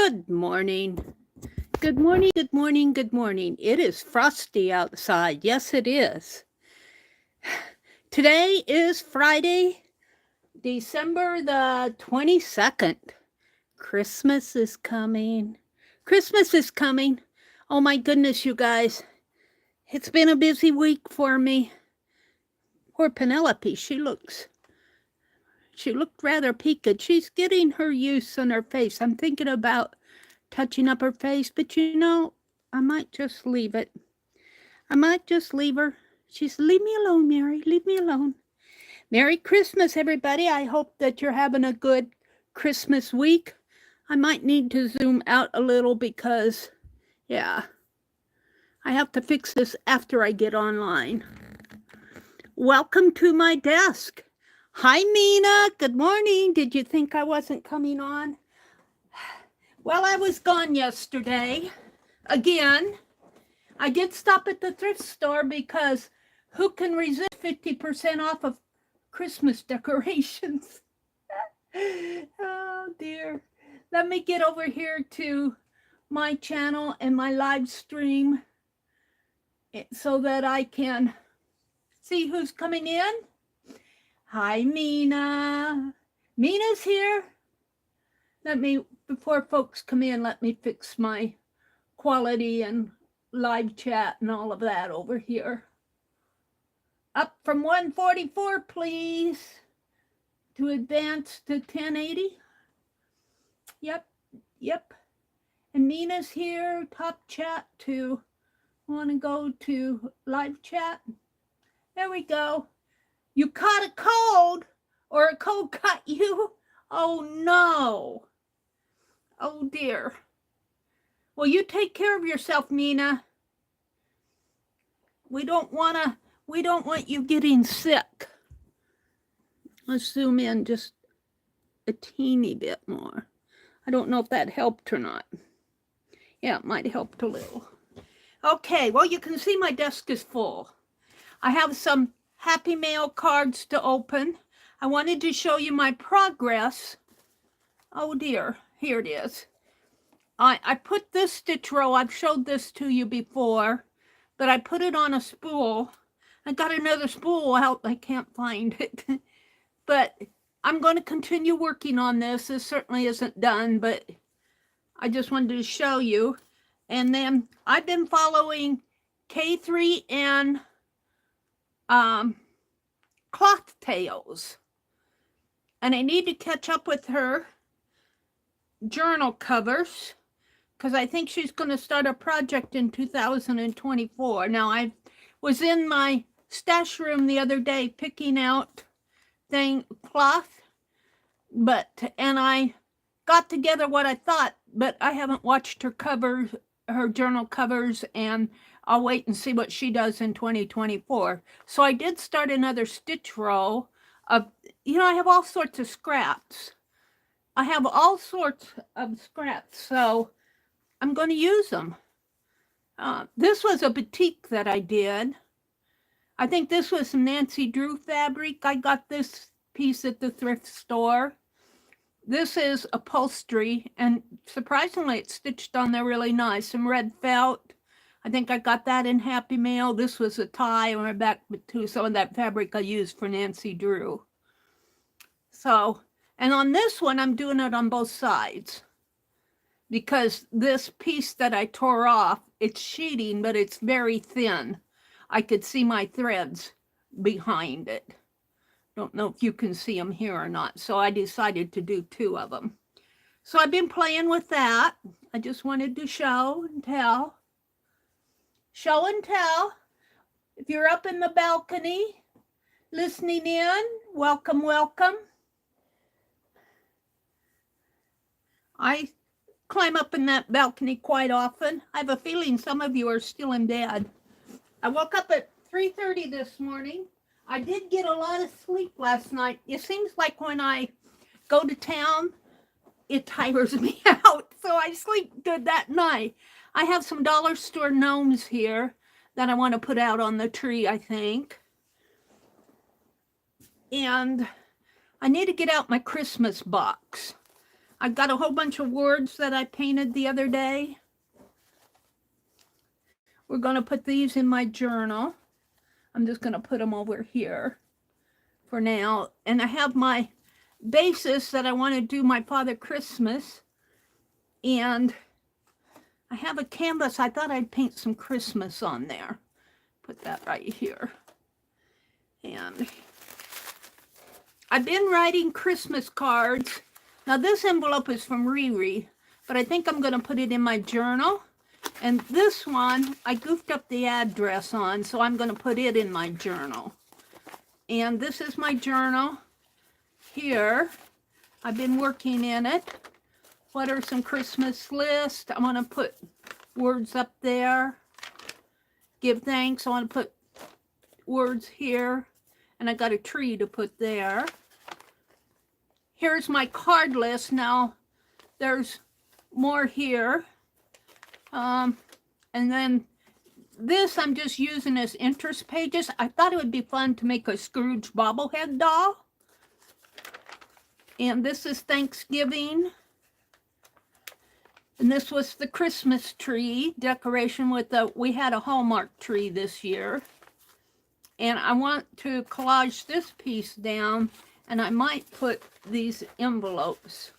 Good morning. Good morning, good morning, good morning. It is frosty outside. Yes, it is. Today is Friday, December the 22nd. Christmas is coming. Christmas is coming. Oh my goodness, you guys. It's been a busy week for me. Poor Penelope, she looked rather peaked. She's getting her use on her face. I'm thinking about touching up her face, but you know, I might just leave it. I might just leave her. She's, leave me alone, Meri, leave me alone. Merry Christmas, everybody. I hope that you're having a good Christmas week. I might need to zoom out a little because, yeah, I have to fix this after I get online. Welcome to my desk. Hi, Mina. Good morning. Did you think I wasn't coming on? Well, I was gone yesterday. Again, I did stop at the thrift store because who can resist 50% off of Christmas decorations? Oh, dear. Let me get over here to my channel and my live stream so that I can see who's coming in. Hi, Mina. Mina's here. Before folks come in, let me fix my quality and live chat and all of that over here. Up from 144, please, to advance to 1080. Yep. And Mina's here, top chat to, want to go to live chat. There we go. You caught a cold, or a cold caught you? Oh no. Oh dear. Well, you take care of yourself, Mina. We don't want you getting sick. Let's zoom in just a teeny bit more. I don't know if that helped or not. Yeah, it might help a little. Okay, well, you can see my desk is full. I have some Happy Mail cards to open. I wanted to show you my progress. Oh dear, here it is. I put this stitch row, I've showed this to you before, but I put it on a spool. I got another spool out, I can't find it. But I'm going to continue working on this. This certainly isn't done, but I just wanted to show you. And then I've been following K3N Cloth Tales. And I need to catch up with her journal covers, because I think she's going to start a project in 2024. Now, I was in my stash room the other day picking out cloth, and I got together what I thought, but I haven't watched her journal covers, and I'll wait and see what she does in 2024. So I did start another stitch row of, I have all sorts of scraps. So I'm going to use them. This was a batik that I did. I think this was some Nancy Drew fabric. I got this piece at the thrift store. This is upholstery, and surprisingly, it's stitched on there really nice. Some red felt. I think I got that in Happy Mail. This was a tie, and we're back to some of that fabric I used for Nancy Drew. So, and on this one, I'm doing it on both sides, because this piece that I tore off, it's sheeting, but it's very thin. I could see my threads behind it. Don't know if you can see them here or not. So I decided to do two of them. So I've been playing with that. I just wanted to show and tell. Show and tell. If you're up in the balcony listening in, welcome, welcome. I climb up in that balcony quite often. I have a feeling some of you are still in bed. I woke up at 3:30 this morning. I did get a lot of sleep last night. It seems like when I go to town, it tires me out. So I sleep good that night. I have some dollar store gnomes here that I want to put out on the tree, I think. And I need to get out my Christmas box. I've got a whole bunch of words that I painted the other day. We're going to put these in my journal. I'm just going to put them over here for now. And I have my basis that I want to do my Father Christmas. And I have a canvas. I thought I'd paint some Christmas on there. Put that right here. And I've been writing Christmas cards. Now this envelope is from Riri, but I think I'm going to put it in my journal. And this one, I goofed up the address on, so I'm going to put it in my journal. And this is my journal here. I've been working in it. What are some Christmas lists? I want to put words up there. Give thanks. I want to put words here. And I got a tree to put there. Here's my card list. Now, there's more here. And then this I'm just using as interest pages. I thought it would be fun to make a Scrooge bobblehead doll. And this is Thanksgiving. And this was the Christmas tree decoration with we had a Hallmark tree this year. And I want to collage this piece down, and I might put these envelopes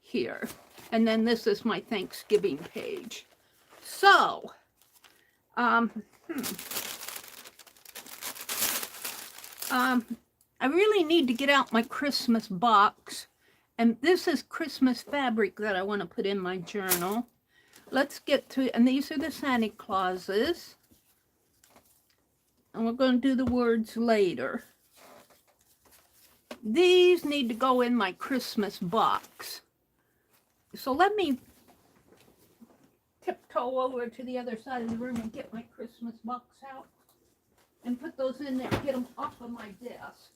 here. And then this is my Thanksgiving page. So, I really need to get out my Christmas box. And this is Christmas fabric that I want to put in my journal. Let's get to, and these are the Santa Clauses. And we're going to do the words later. These need to go in my Christmas box. So let me tiptoe over to the other side of the room and get my Christmas box out and put those in there, get them off of my desk.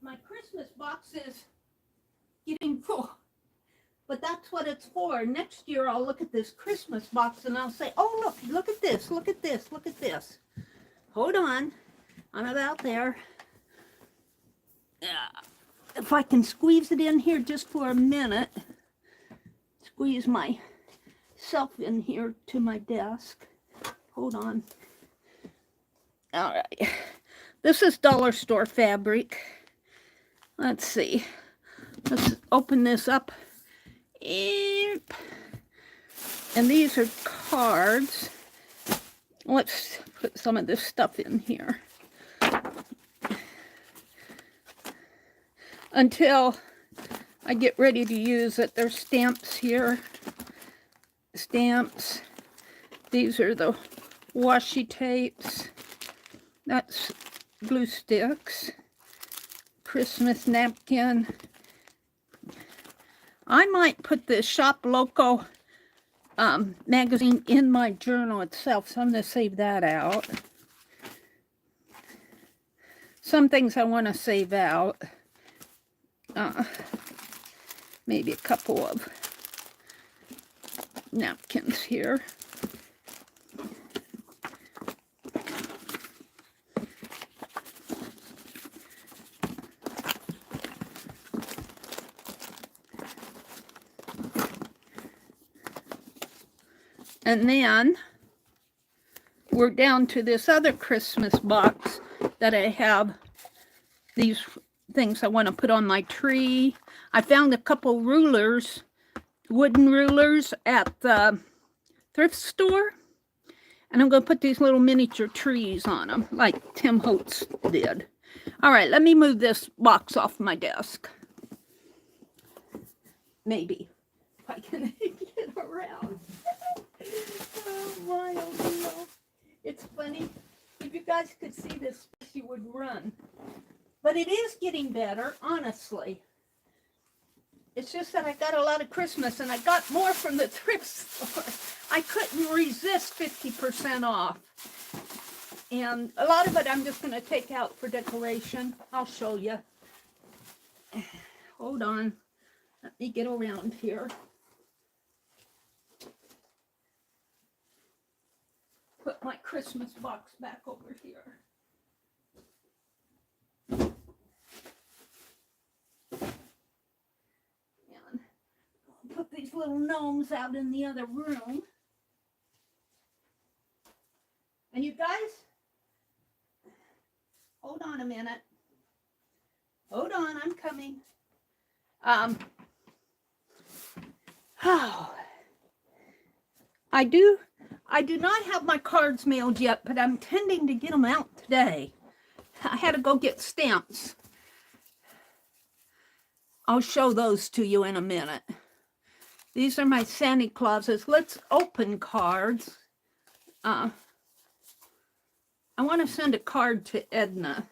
My Christmas box is getting full, but that's what it's for. Next year I'll look at this Christmas box and I'll say, oh look at this, look at this, look at this. Hold on, I'm about there. If I can squeeze it in here just for a minute, squeeze myself in here to my desk. Hold on. All right, this is dollar store fabric. Let's see. Let's open this up. And these are cards. Let's put some of this stuff in here. Until I get ready to use it. There's stamps here. Stamps. These are the washi tapes. That's glue sticks. Christmas napkin. I might put the Shop Loco magazine in my journal itself, so I'm going to save that out. Some things I want to save out. Maybe a couple of napkins here. And then we're down to this other Christmas box that I have these things I want to put on my tree. I found a couple rulers, wooden rulers at the thrift store. And I'm going to put these little miniature trees on them like Tim Holtz did. All right, let me move this box off my desk. Maybe if I can get around. Oh my, oh no. It's funny. If you guys could see this, you would run. But it is getting better, honestly. It's just that I got a lot of Christmas and I got more from the thrift store. I couldn't resist 50% off. And a lot of it I'm just going to take out for decoration. I'll show you. Hold on. Let me get around here. put my Christmas box back over here. And I'll put these little gnomes out in the other room. And you guys, hold on a minute. Hold on, I'm coming. Oh, I do not have my cards mailed yet, but I'm intending to get them out today. I had to go get stamps. I'll show those to you in a minute. These are my Santa Clauses. Let's open cards. I want to send a card to Edna.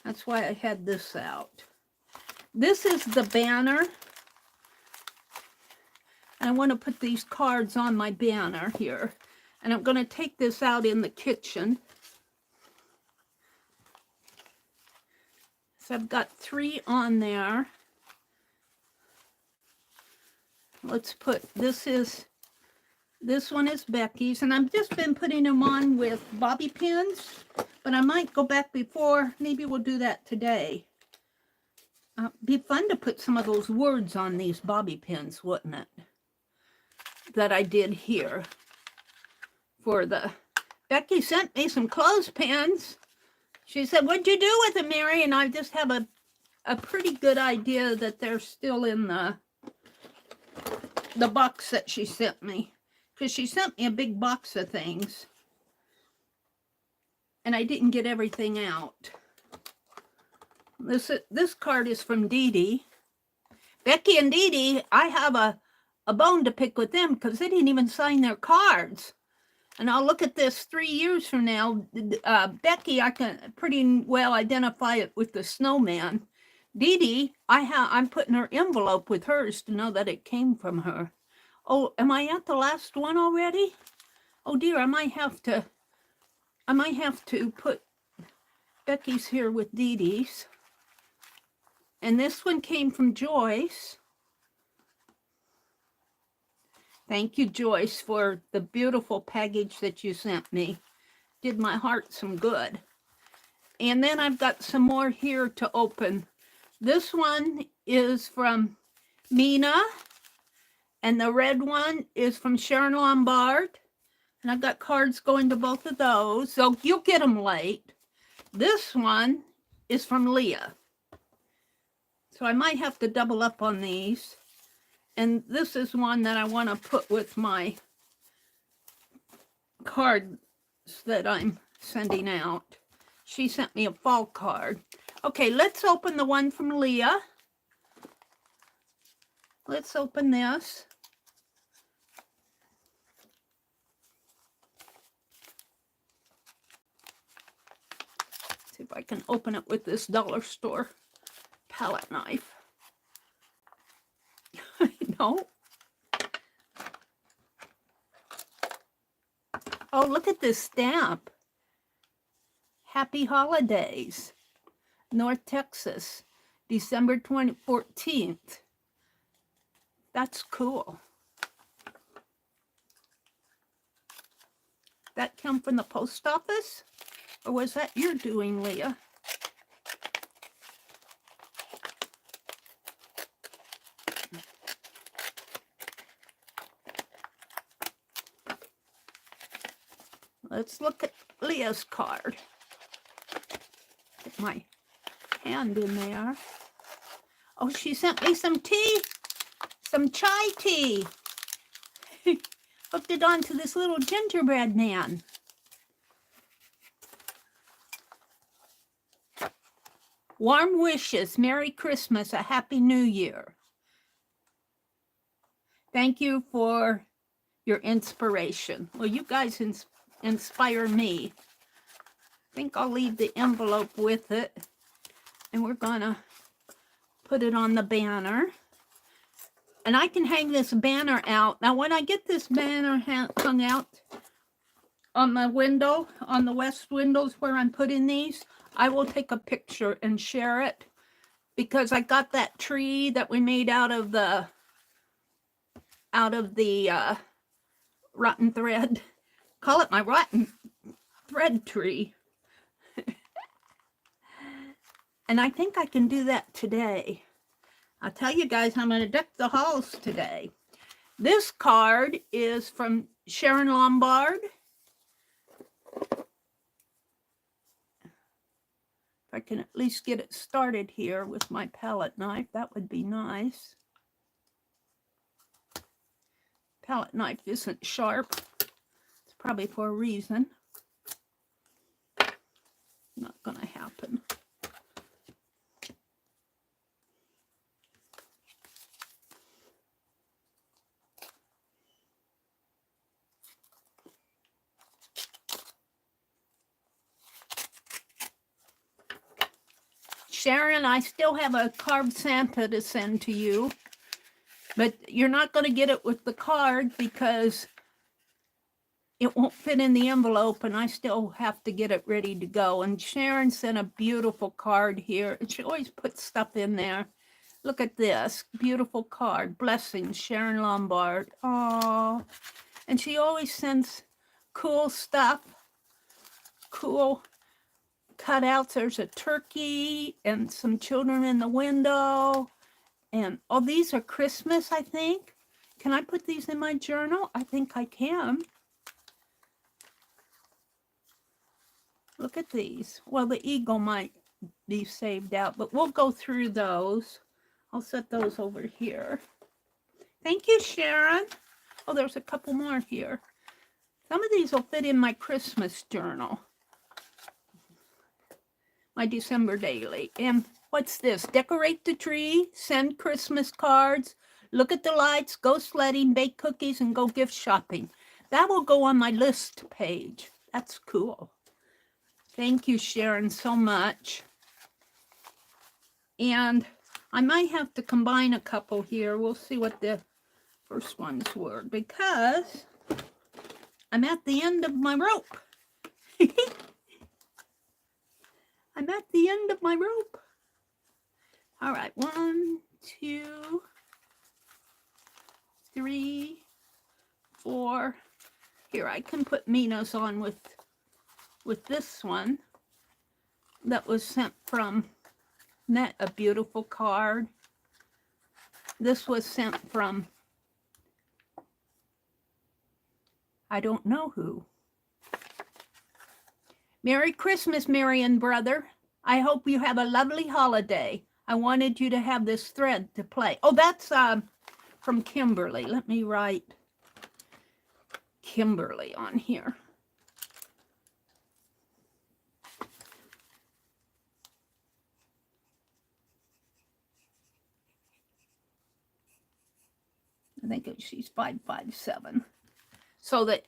That's why I had this out. This is the banner. I want to put these cards on my banner here. And I'm going to take this out in the kitchen. So I've got 3 on there. Let's put, this one is Becky's, and I've just been putting them on with bobby pins, but I might go back before. Maybe we'll do that today. Be fun to put some of those words on these bobby pins, wouldn't it? That I did here for the, Becky sent me some clothespins. She said, what'd you do with them, Meri? And I just have a pretty good idea that they're still in the box that she sent me. Because she sent me a big box of things. And I didn't get everything out. This card is from Dee Dee. Becky and Dee Dee, I have a bone to pick with them because they didn't even sign their cards. And I'll look at this 3 years from now. Becky, I can pretty well identify it with the snowman. Dee Dee, I'm putting her envelope with hers to know that it came from her. Oh, am I at the last one already? Oh dear, I might have to put Becky's here with Dee Dee's. And this one came from Joyce. Thank you, Joyce, for the beautiful package that you sent me. Did my heart some good. And then I've got some more here to open. This one is from Mina. And the red one is from Sharon Lombard. And I've got cards going to both of those. So you'll get them late. This one is from Leah. So I might have to double up on these. And this is one that I want to put with my cards that I'm sending out. She sent me a fall card. Okay, let's open the one from Leah. Let's open this. See if I can open it with this dollar store palette knife. No. Oh, look at this stamp. Happy Holidays. North Texas, December 14th. That's cool. That come from the post office? Or was that your doing, Leah? Let's look at Leah's card. Get my hand in there. Oh, she sent me some tea, some chai tea. Hooked it onto this little gingerbread man. Warm wishes, Merry Christmas, a Happy New Year. Thank you for your inspiration. Well, you guys inspire me. I think I'll leave the envelope with it. And we're gonna put it on the banner. And I can hang this banner out. Now, when I get this banner hung out on my window, on the west windows where I'm putting these, I will take a picture and share it. Because I got that tree that we made out of the rotten thread Call it my rotten thread tree. And I think I can do that today. I'll tell you guys, I'm going to deck the halls today. This card is from Sharon Lombard. If I can at least get it started here with my palette knife, that would be nice. Palette knife isn't sharp. It's probably for a reason. Not going to happen. Sharon, I still have a carved Santa to send to you, but you're not going to get it with the card because it won't fit in the envelope, and I still have to get it ready to go. And Sharon sent a beautiful card here. She always puts stuff in there. Look at this beautiful card. Blessings, Sharon Lombard. Oh, and she always sends cool stuff, cool cutouts. There's a turkey and some children in the window. And oh, these are Christmas, I think. Can I put these in my journal? I think I can. Look at these. Well, the eagle might be saved out, but we'll go through those. I'll set those over here. Thank you, Sharon. Oh, there's a couple more here. Some of these will fit in my Christmas journal. My December daily. And what's this? Decorate the tree, send Christmas cards, look at the lights, go sledding, bake cookies, and go gift shopping. That will go on my list page. That's cool. Thank you, Sharon, so much. And I might have to combine a couple here. We'll see what the first ones were, because I'm at the end of my rope. I'm at the end of my rope. All right, 1, 2, 3, 4. Here, I can put Mina's on with this one that was sent from Net, a beautiful card. This was sent from, I don't know who. Merry Christmas, Mary and brother. I hope you have a lovely holiday. I wanted you to have this thread to play. Oh, that's from Kimberly. Let me write Kimberly on here. I think she's 557. So that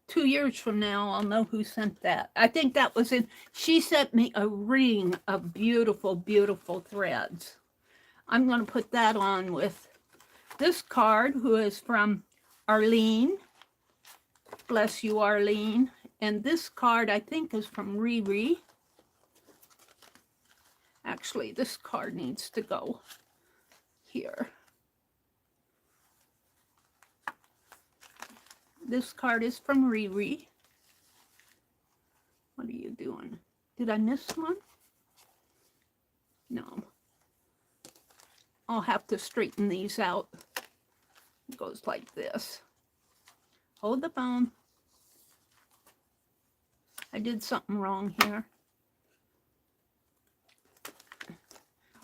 2 years from now, I'll know who sent that. I think that was in, she sent me a ring of beautiful, beautiful threads. I'm going to put that on with this card, who is from Arlene. Bless you, Arlene. And this card, I think, is from Riri. Actually, this card needs to go here. This card is from Riri. What are you doing? Did I miss one? No. I'll have to straighten these out. It goes like this. Hold the phone. I did something wrong here.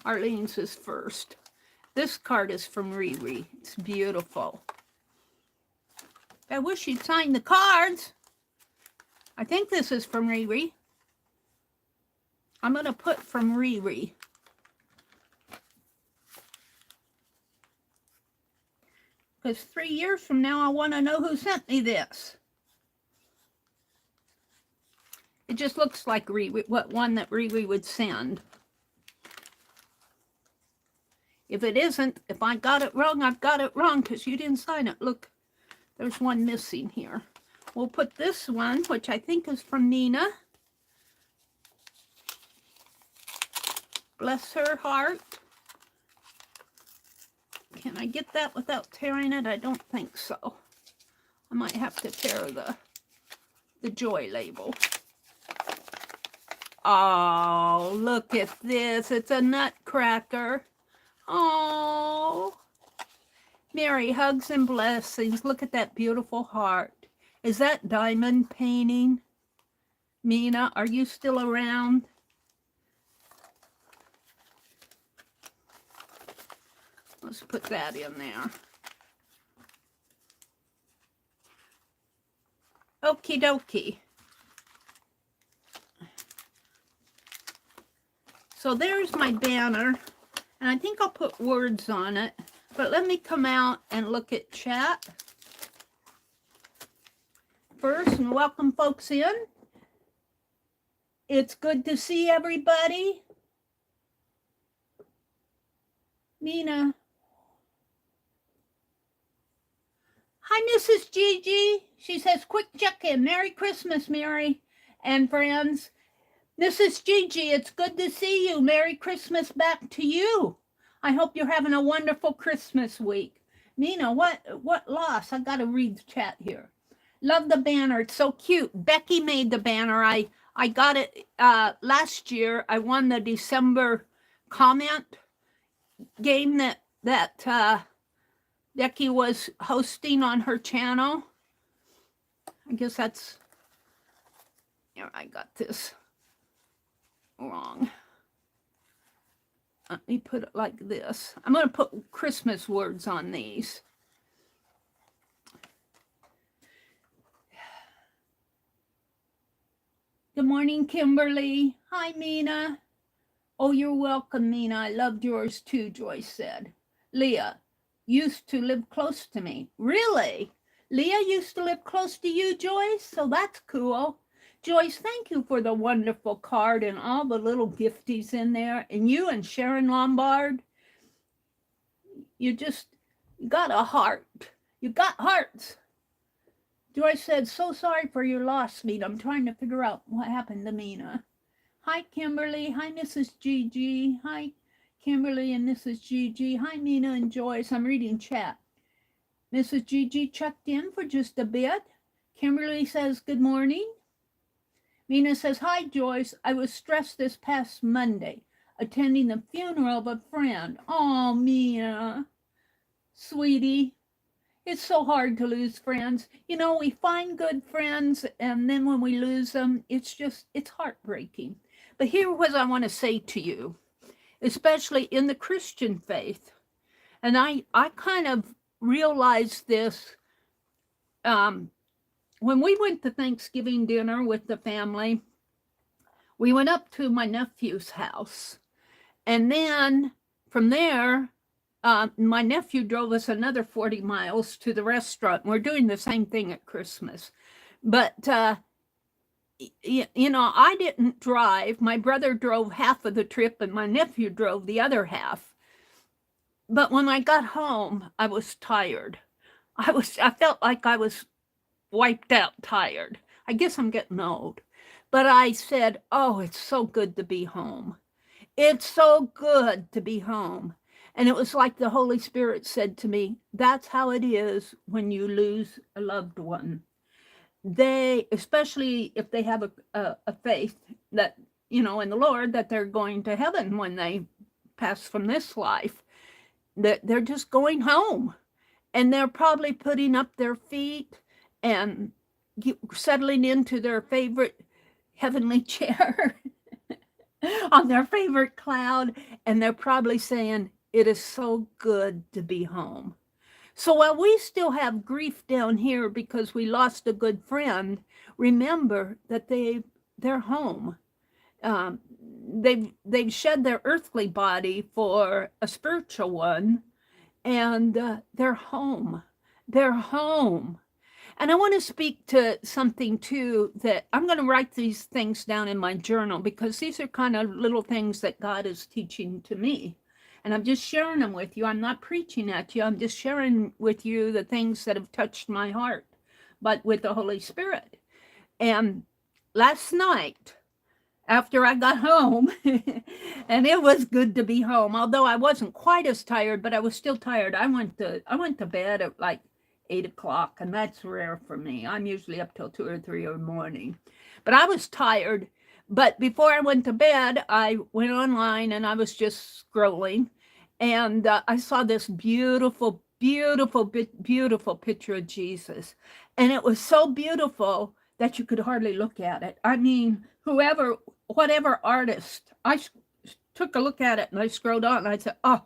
Arlene's is first. This card is from Riri. It's beautiful. I wish you'd sign the cards. I think this is from Riri. I'm going to put from Riri. Because 3 years from now, I want to know who sent me this. It just looks like Riri, what one that Riri would send. If it isn't, if I got it wrong, I've got it wrong because you didn't sign it. Look. There's one missing here. We'll put this one, which I think is from Nina. Bless her heart. Can I get that without tearing it? I don't think so. I might have to tear the the joy label. Oh, look at this. It's a nutcracker. Oh, Meri, hugs and blessings. Look at that beautiful heart. Is that diamond painting? Mina, are you still around? Let's put that in there. Okie dokie. So there's my banner, and I think I'll put words on it, but let me come out and look at chat first and welcome folks in. It's good to see everybody. Mina. Hi, Mrs. Gigi. She says, quick check-in. Merry Christmas, Meri and friends. Mrs. Gigi, it's good to see you. Merry Christmas back to you. I hope you're having a wonderful Christmas week. Mina, what loss? I got to read the chat here. Love the banner. It's so cute. Becky made the banner. I got it last year. I won the December comment game that Becky was hosting on her channel. I guess that's, here, I got this wrong. Let me put it like this. I'm going to put Christmas words on these. Good morning, Kimberly. Hi, Mina. Oh, you're welcome, Mina. I loved yours too, Joyce said. Leah used to live close to me. Really? Leah used to live close to you, Joyce? So that's cool. Joyce, thank you for the wonderful card and all the little gifties in there. And you and Sharon Lombard, you just got a heart. You got hearts. Joyce said, so sorry for your loss, Mina. I'm trying to figure out what happened to Mina. Hi, Kimberly. Hi, Mrs. Gigi. Hi, Kimberly and Mrs. Gigi. Hi, Mina and Joyce. I'm reading chat. Mrs. Gigi checked in for just a bit. Kimberly says, good morning. Mina says, hi, Joyce. I was stressed this past Monday, attending the funeral of a friend. Oh, Mina, sweetie. It's so hard to lose friends. You know, we find good friends, and then when we lose them, it's heartbreaking. But here's what I want to say to you, especially in the Christian faith. And I kind of realized this when we went to Thanksgiving dinner with the family. We went up to my nephew's house. And then from there, my nephew drove us another 40 miles to the restaurant. We're doing the same thing at Christmas. But, you know, I didn't drive. My brother drove half of the trip and my nephew drove the other half. But when I got home, I was tired. I felt like I was wiped out tired. I guess I'm getting old. But I said, oh, it's so good to be home. It's so good to be home. And it was like the Holy Spirit said to me, that's how it is when you lose a loved one. They, especially if they have a faith that, you know, in the Lord, that they're going to heaven when they pass from this life, that they're just going home. And they're probably putting up their feet and settling into their favorite heavenly chair on their favorite cloud. And they're probably saying, it is so good to be home. So while we still have grief down here because we lost a good friend, remember that they're home. They've shed their earthly body for a spiritual one, and they're home. They're home. And I want to speak to something too, that I'm going to write these things down in my journal because these are kind of little things that God is teaching to me. And I'm just sharing them with you. I'm not preaching at you. I'm just sharing with you the things that have touched my heart, but with the Holy Spirit. And last night, after I got home, and it was good to be home, although I wasn't quite as tired, but I was still tired. I went to bed at like 8 o'clock, and that's rare for me. I'm usually up till 2 or 3 in the morning. But I was tired. But before I went to bed, I went online and I was just scrolling, and I saw this beautiful, beautiful, beautiful picture of Jesus. And it was so beautiful that you could hardly look at it. I mean, whatever artist, I took a look at it and I scrolled on and I said, oh,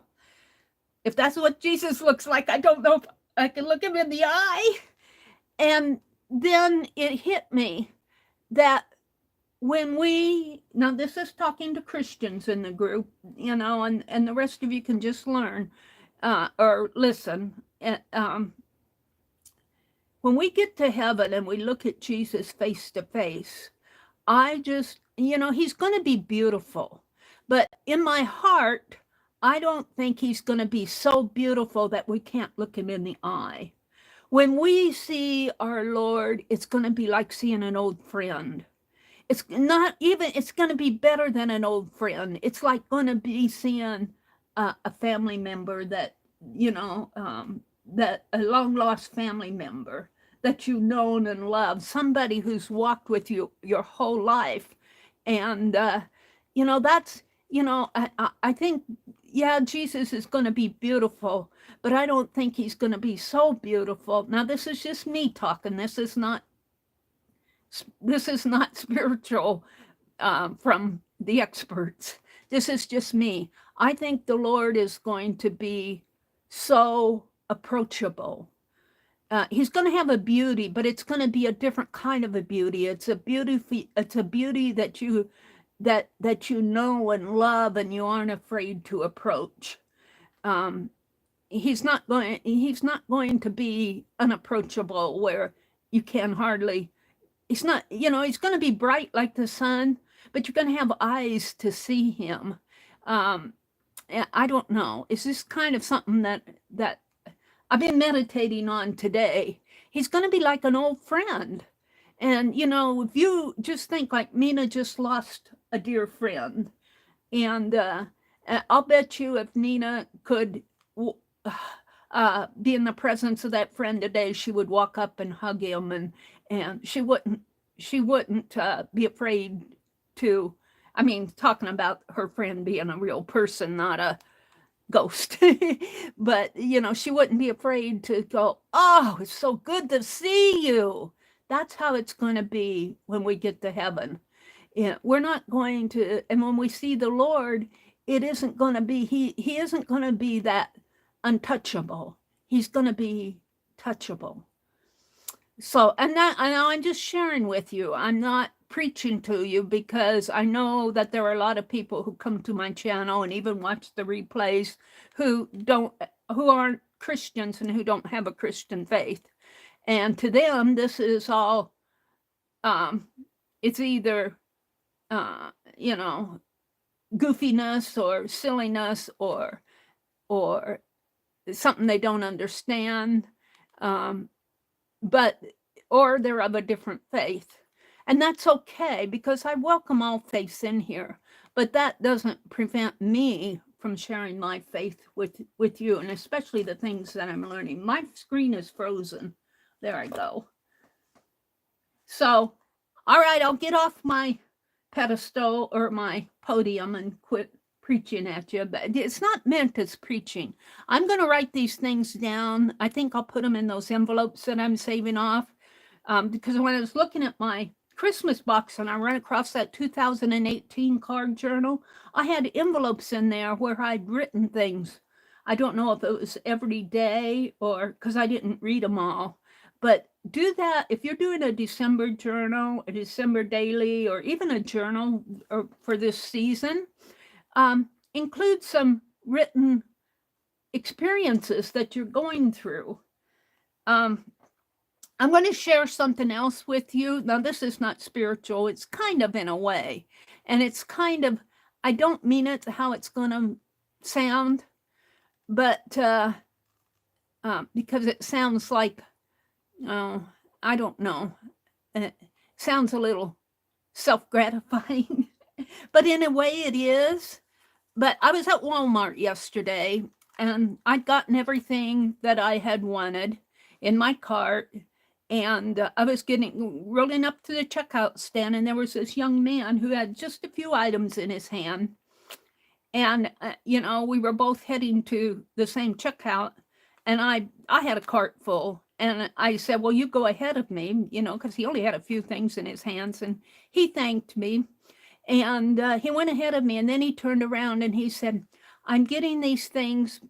if that's what Jesus looks like, I don't know if I can look him in the eye. And then it hit me that when now this is talking to Christians in the group, and the rest of you can just learn or listen. When we get to heaven and we look at Jesus face to face, I just, he's going to be beautiful. But in my heart, I don't think he's going to be so beautiful that we can't look him in the eye. When we see our Lord, it's going to be like seeing an old friend. It's going to be better than an old friend. It's like going to be seeing a family member that, that a long lost family member that you've known and loved, somebody who's walked with you your whole life. And, that's, I think, yeah, Jesus is going to be beautiful, but I don't think he's going to be so beautiful. Now, this is just me talking. This is not spiritual from the experts. This is just me. I think the Lord is going to be so approachable. He's going to have a beauty, but it's going to be a different kind of a beauty. It's a beauty. It's a beauty that you know and love, and you aren't afraid to approach. He's not going to be unapproachable where you can hardly. He's not. He's going to be bright like the sun, but you're going to have eyes to see him. I don't know. It's just kind of something that I've been meditating on today. He's going to be like an old friend. And, if you just think like Mina just lost a dear friend, and I'll bet you if Nina could be in the presence of that friend today, she would walk up and hug him, and she wouldn't be afraid to, talking about her friend being a real person, not a ghost. But she wouldn't be afraid to go, oh, it's so good to see you. That's how it's going to be when we get to heaven. We're not going to, and when we see the Lord, it isn't going to be, he isn't going to be that untouchable. He's going to be touchable. So, and I'm just sharing with you. I'm not preaching to you, because I know that there are a lot of people who come to my channel and even watch the replays who aren't Christians and who don't have a Christian faith. And to them, this is all, it's either, goofiness or silliness or something they don't understand. Or they're of a different faith. And that's okay, because I welcome all faiths in here. But that doesn't prevent me from sharing my faith with you, and especially the things that I'm learning. My screen is frozen. There I go. So, all right, I'll get off my pedestal or my podium and quit preaching at you. But it's not meant as preaching. I'm going to write these things down. I think I'll put them in those envelopes that I'm saving off. Because when I was looking at my Christmas box and I ran across that 2018 card journal, I had envelopes in there where I'd written things. I don't know if it was every day or because I didn't read them all. But do that if you're doing a December journal, a December daily, or even a journal for this season. Include some written experiences that you're going through. I'm going to share something else with you. Now, this is not spiritual. It's kind of in a way. And it's kind of, I don't mean it how it's going to sound, but because it sounds like, I don't know. It sounds a little self-gratifying, but in a way it is. But I was at Walmart yesterday, and I'd gotten everything that I had wanted. in my cart. And I was rolling up to the checkout stand, and there was this young man who had just a few items in his hand. And, we were both heading to the same checkout, and I had a cart full. And I said, well, you go ahead of me, because he only had a few things in his hands. And he thanked me. And he went ahead of me, and then he turned around and he said, I'm getting these things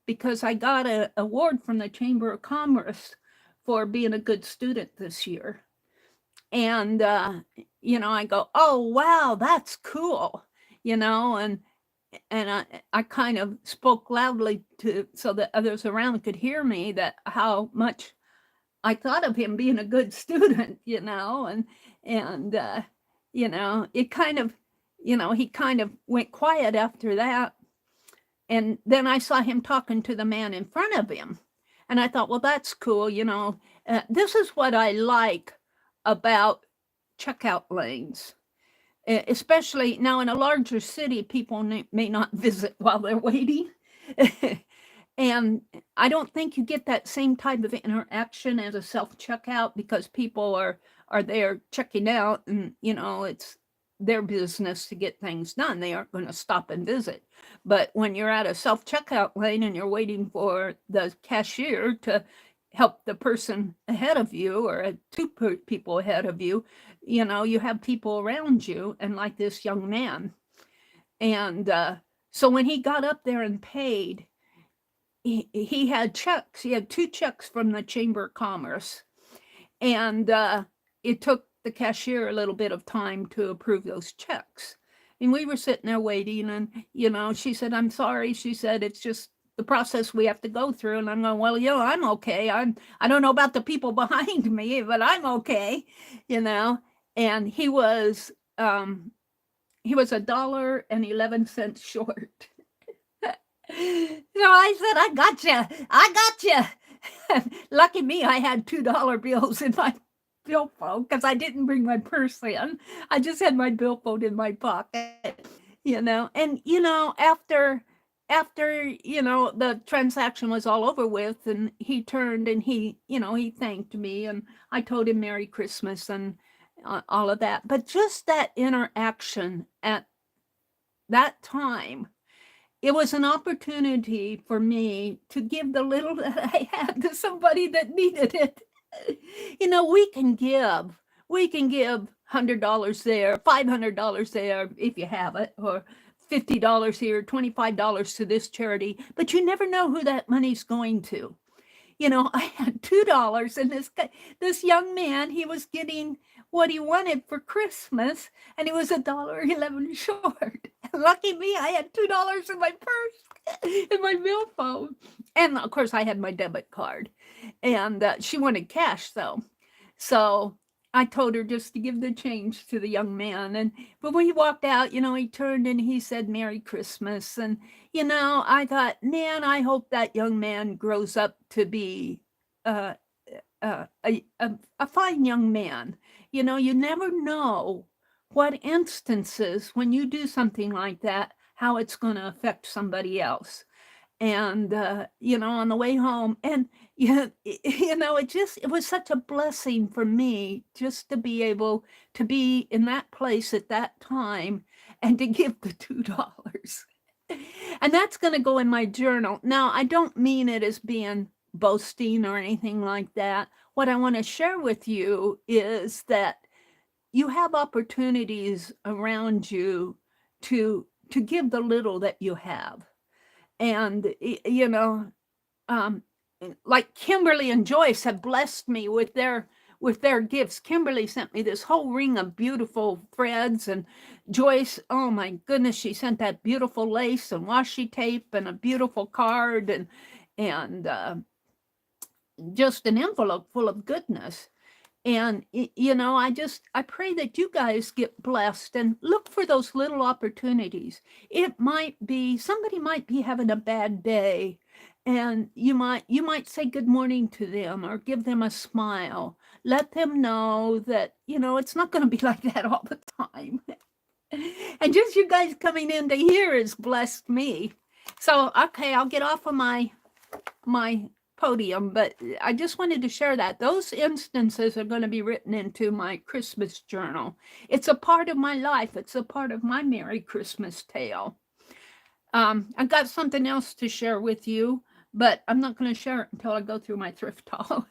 because I got an award from the Chamber of Commerce for being a good student this year. And, I go, oh, wow, that's cool, and I kind of spoke loudly so that others around could hear me, that how much I thought of him being a good student, and it kind of, he kind of went quiet after that. And then I saw him talking to the man in front of him. And I thought, well, that's cool. This is what I like about checkout lanes, especially now in a larger city, people may not visit while they're waiting. And I don't think you get that same type of interaction as a self-checkout, because people are there checking out, and, it's their business to get things done. They aren't going to stop and visit. But when you're at a self-checkout lane and you're waiting for the cashier to help the person ahead of you, or two people ahead of you, you have people around you, and like this young man. And so when he got up there and paid, he had checks. He had 2 checks from the Chamber of Commerce. And it took the cashier a little bit of time to approve those checks. And we were sitting there waiting, and, she said, I'm sorry. She said, it's just the process we have to go through. And I'm going, well, I'm okay. I don't know about the people behind me, but I'm okay, And he was $1.11 short. So I said, I got you. Lucky me, I had $2 bills in my billfold, because I didn't bring my purse in. I just had my billfold in my pocket, And, after, the transaction was all over with, and he turned and he thanked me, and I told him Merry Christmas and all of that. But just that interaction at that time, it was an opportunity for me to give the little that I had to somebody that needed it. We can give $100 there, $500 there if you have it, or $50 here, $25 to this charity, but you never know who that money's going to. I had $2, and this young man, he was getting what he wanted for Christmas, and he was $1.11 short. Lucky me, I had $2 in my purse, in my billfold, and of course I had my debit card. And she wanted cash, though, so I told her just to give the change to the young man. But when he walked out, he turned and he said, Merry Christmas. And, I thought, man, I hope that young man grows up to be a fine young man. You never know what instances, when you do something like that, how it's going to affect somebody else. And, on the way home, and, it was such a blessing for me just to be able to be in that place at that time and to give the $2. And that's going to go in my journal. Now, I don't mean it as being boasting or anything like that. What I want to share with you is that you have opportunities around you to give the little that you have. And, like Kimberly and Joyce have blessed me with their gifts. Kimberly sent me this whole ring of beautiful threads, and Joyce, oh my goodness, she sent that beautiful lace and washi tape and a beautiful card, and just an envelope full of goodness. And, I pray that you guys get blessed and look for those little opportunities. It might be, somebody might be having a bad day, and you might say good morning to them or give them a smile. Let them know that, it's not going to be like that all the time. And just you guys coming in to hear has blessed me. So, okay, I'll get off of my podium, but I just wanted to share that. Those instances are going to be written into my Christmas journal. It's a part of my life. It's a part of my Merry Christmas tale. I've got something else to share with you, but I'm not going to share it until I go through my thrift haul.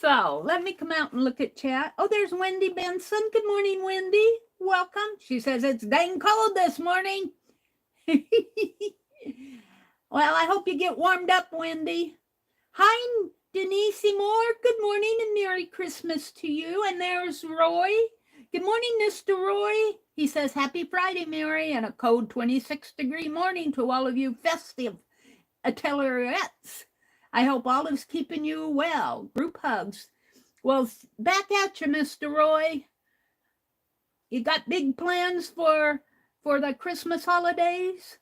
So let me come out and look at chat. Oh, there's Wendy Benson. Good morning, Wendy. Welcome. She says it's dang cold this morning. Well, I hope you get warmed up, Wendy. Hi, Denise Moore. Good morning and Merry Christmas to you. And there's Roy. Good morning, Mr. Roy. He says, happy Friday, Mary, and a cold 26-degree morning to all of you festive atelierettes. I hope all is keeping you well. Group hugs. Well, back at you, Mr. Roy. You got big plans for the Christmas holidays?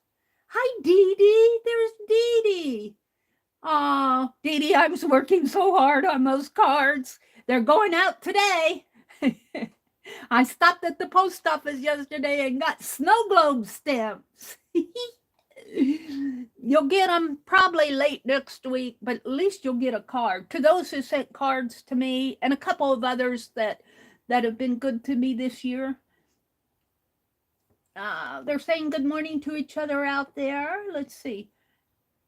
Hi, Dee Dee. There's Dee Dee. Oh, Dee Dee, I was working so hard on those cards. They're going out today. I stopped at the post office yesterday and got snow globe stamps. You'll get them probably late next week, but at least you'll get a card. To those who sent cards to me and a couple of others that have been good to me this year, they're saying good morning to each other out there. Let's see.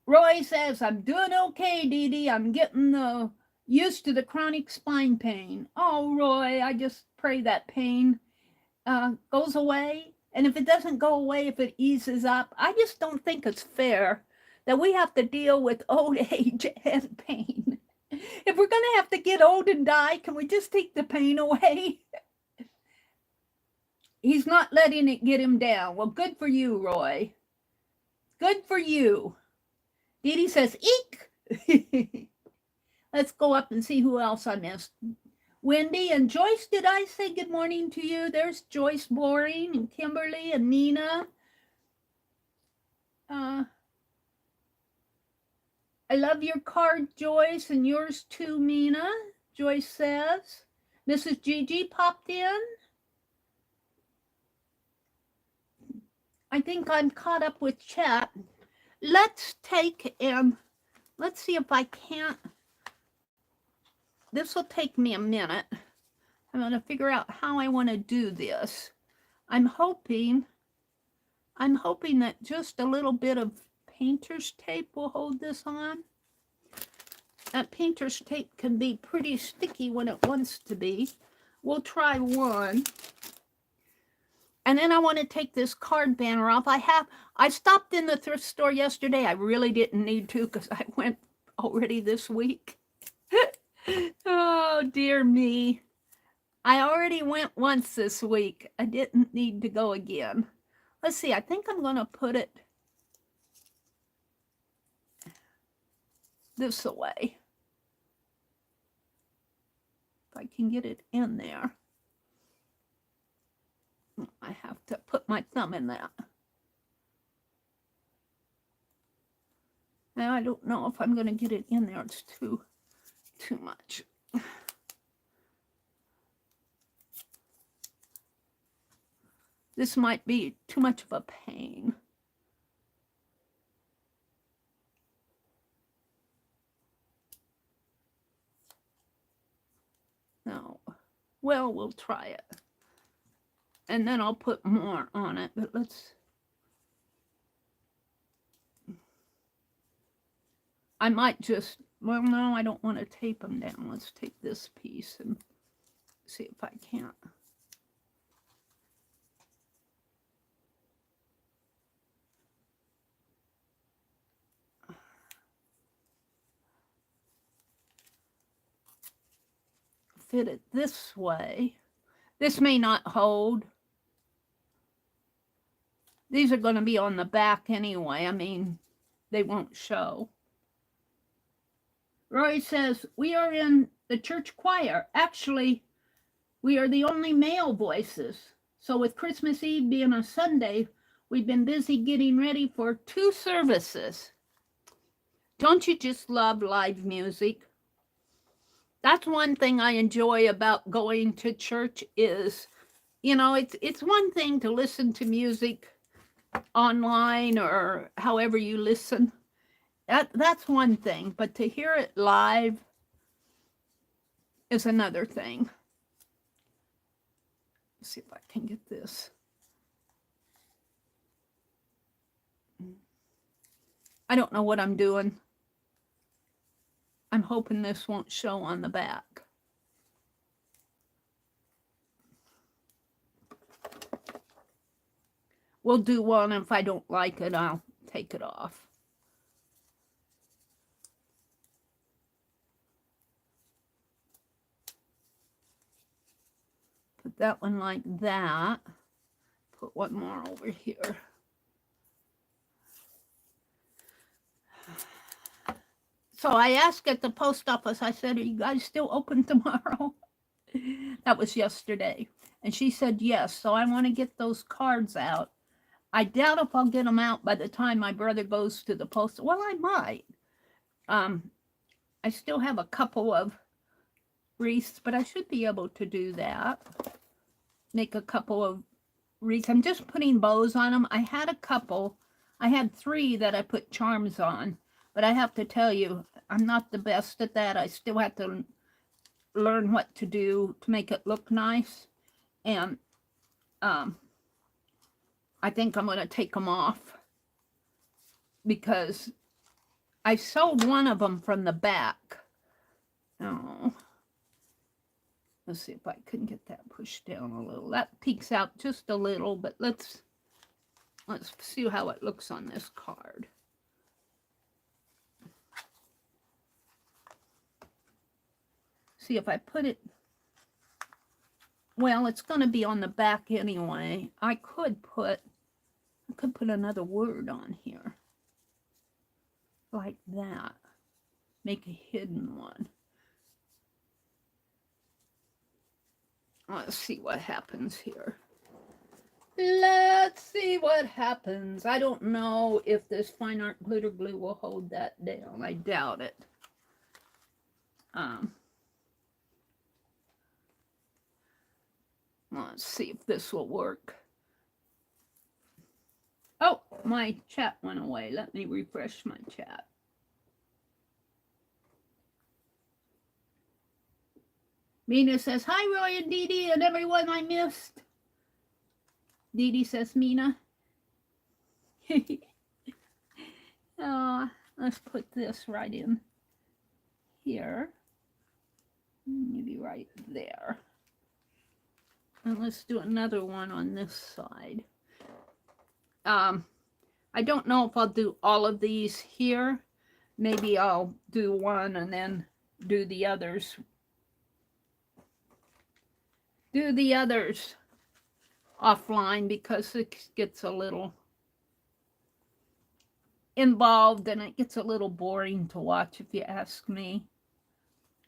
Roy says, I'm doing okay, Dee Dee. I'm getting used to the chronic spine pain. Oh, Roy, I just pray that pain goes away. And if it doesn't go away, if it eases up, I just don't think it's fair that we have to deal with old age and pain. If we're going to have to get old and die, can we just take the pain away? He's not letting it get him down. Well, good for you, Roy. Good for you. Dee Dee says, eek. Let's go up and see who else I missed. Wendy and Joyce, did I say good morning to you? There's Joyce Boring and Kimberly and Nina. I love your card, Joyce, and yours too, Mina. Joyce says. Mrs. Gigi popped in. I think I'm caught up with chat. Let's take let's see if I can't. This will take me a minute. I'm going to figure out how I want to do this. I'm hoping that just a little bit of painter's tape will hold this on. That painter's tape can be pretty sticky when it wants to be. We'll try one. And then I want to take this card banner off. I stopped in the thrift store yesterday. I really didn't need to because I went already this week. Oh, dear me. I already went once this week. I didn't need to go again. Let's see. I think I'm going to put it this way. If I can get it in there. I have to put my thumb in that. Now, I don't know if I'm going to get it in there. It's too much. This might be too much of a pain. No. Well, we'll try it. And then I'll put more on it, but let's... I might just... Well, no, I don't want to tape them down. Let's take this piece and see if I can't. Fit it this way. This may not hold. These are going to be on the back anyway. I mean, they won't show. Roy says, we are in the church choir. Actually, we are the only male voices. So with Christmas Eve being a Sunday, we've been busy getting ready for 2 services. Don't you just love live music? That's one thing I enjoy about going to church is, you know, it's one thing to listen to music online or however you listen. That's one thing, but to hear it live is another thing. Let's see if I can get this. I don't know what I'm doing. I'm hoping this won't show on the back. We'll do one. If I don't like it, I'll take it off. Put that one like that. Put one more over here. So I asked at the post office, I said, are you guys still open tomorrow? That was yesterday. And she said, yes. So I want to get those cards out. I doubt if I'll get them out by the time my brother goes to the post. Well, I might. I still have a couple of wreaths, but I should be able to do that. Make a couple of wreaths. I'm just putting bows on them. I had a couple. I had 3 that I put charms on. But I have to tell you, I'm not the best at that. I still have to learn what to do to make it look nice. And I think I'm going to take them off because I sewed one of them from the back. Oh, let's see if I can get that pushed down a little. That peeks out just a little, but let's see how it looks on this card. See if I put it, well, it's going to be on the back anyway. I could put another word on here like that. Make a hidden one. Let's see what happens here. Let's see what happens. I don't know if this fine art glitter glue will hold that down. I doubt it. Let's see if this will work. Oh, my chat went away. Let me refresh my chat. Mina says, hi, Roy and Dee Dee and everyone I missed. Dee Dee says, Mina. Let's put this right in here. Maybe right there. And let's do another one on this side. I don't know if I'll do all of these here. Maybe I'll do one and then do the others. Do the others offline because it gets a little involved and it gets a little boring to watch if you ask me.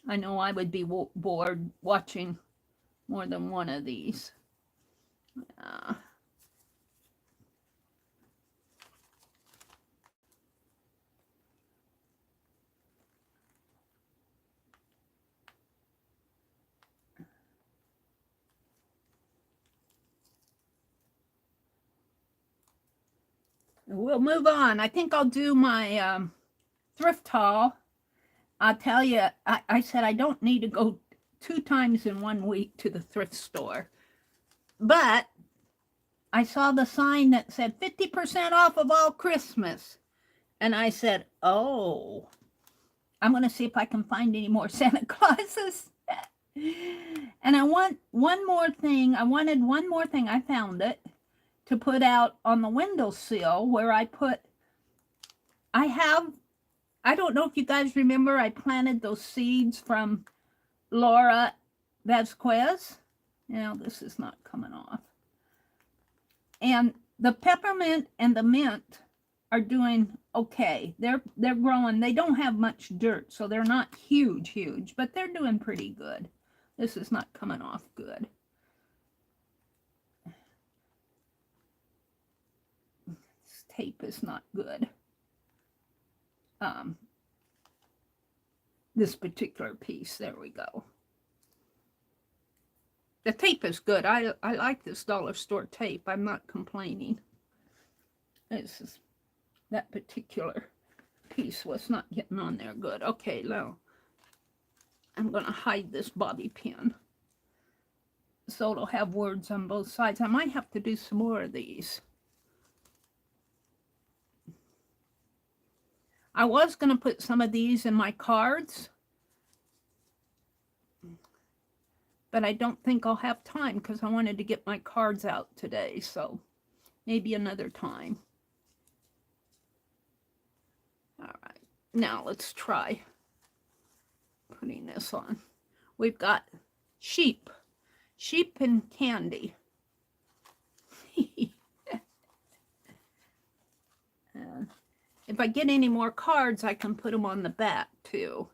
I know I would be bored watching more than one of these. We'll move on. I think I'll do my thrift haul. I'll tell you, I said I don't need to go 2 times in 1 week to the thrift store. But I saw the sign that said 50% off of all Christmas. And I said, oh, I'm going to see if I can find any more Santa Clauses. And I want one more thing. I wanted one more thing. I found it to put out on the windowsill where I put, I don't know if you guys remember, I planted those seeds from Laura Vasquez. Now this is not coming off. And the peppermint and the mint are doing okay. They're growing. They don't have much dirt, so they're not huge, but they're doing pretty good. This is not coming off good. This tape is not good. This particular piece, there we go. The tape is good. I like this dollar store tape. I'm not complaining. This is that particular piece was not getting on there good. Okay, now I'm going to hide this bobby pin so it'll have words on both sides. I might have to do some more of these. I was going to put some of these in my cards, but I don't think I'll have time because I wanted to get my cards out today, so maybe another time. All right, now let's try putting this on. We've got sheep and candy. If I get any more cards, I can put them on the back too.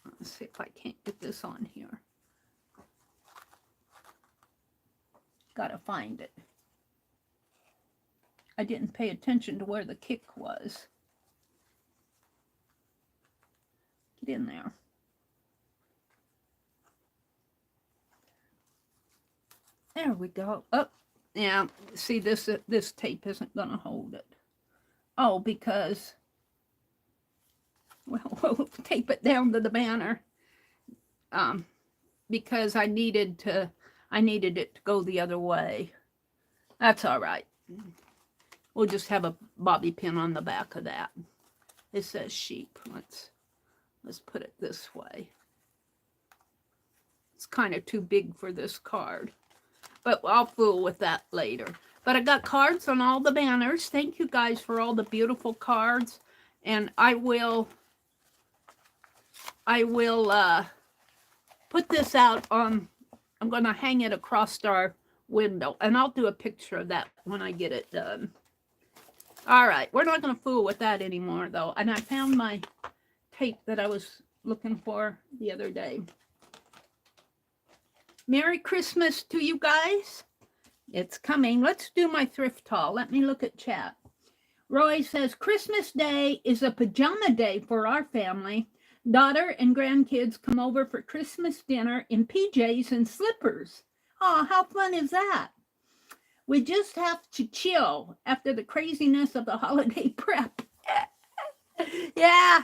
Let's see if I can't get this on here. Gotta find it. I didn't pay attention to where the kick was. Get in there. There we go. Oh, yeah. See, this tape isn't going to hold it. Oh, because, well, we'll tape it down to the banner. Because I needed it to go the other way. That's all right. We'll just have a bobby pin on the back of that. It says sheep. Let's put it this way. It's kind of too big for this card, but I'll fool with that later. But I got cards on all the banners. Thank you guys for all the beautiful cards, and I will put this out on. I'm going to hang it across our window, and I'll do a picture of that when I get it done. All right, we're not going to fool with that anymore, though. And I found my tape that I was looking for the other day. Merry Christmas to you guys. It's coming. Let's do my thrift haul. Let me look at chat. Roy says, Christmas Day is a pajama day for our family. Daughter and grandkids come over for Christmas dinner in PJs and slippers. Oh, how fun is that? We just have to chill after the craziness of the holiday prep. Yeah,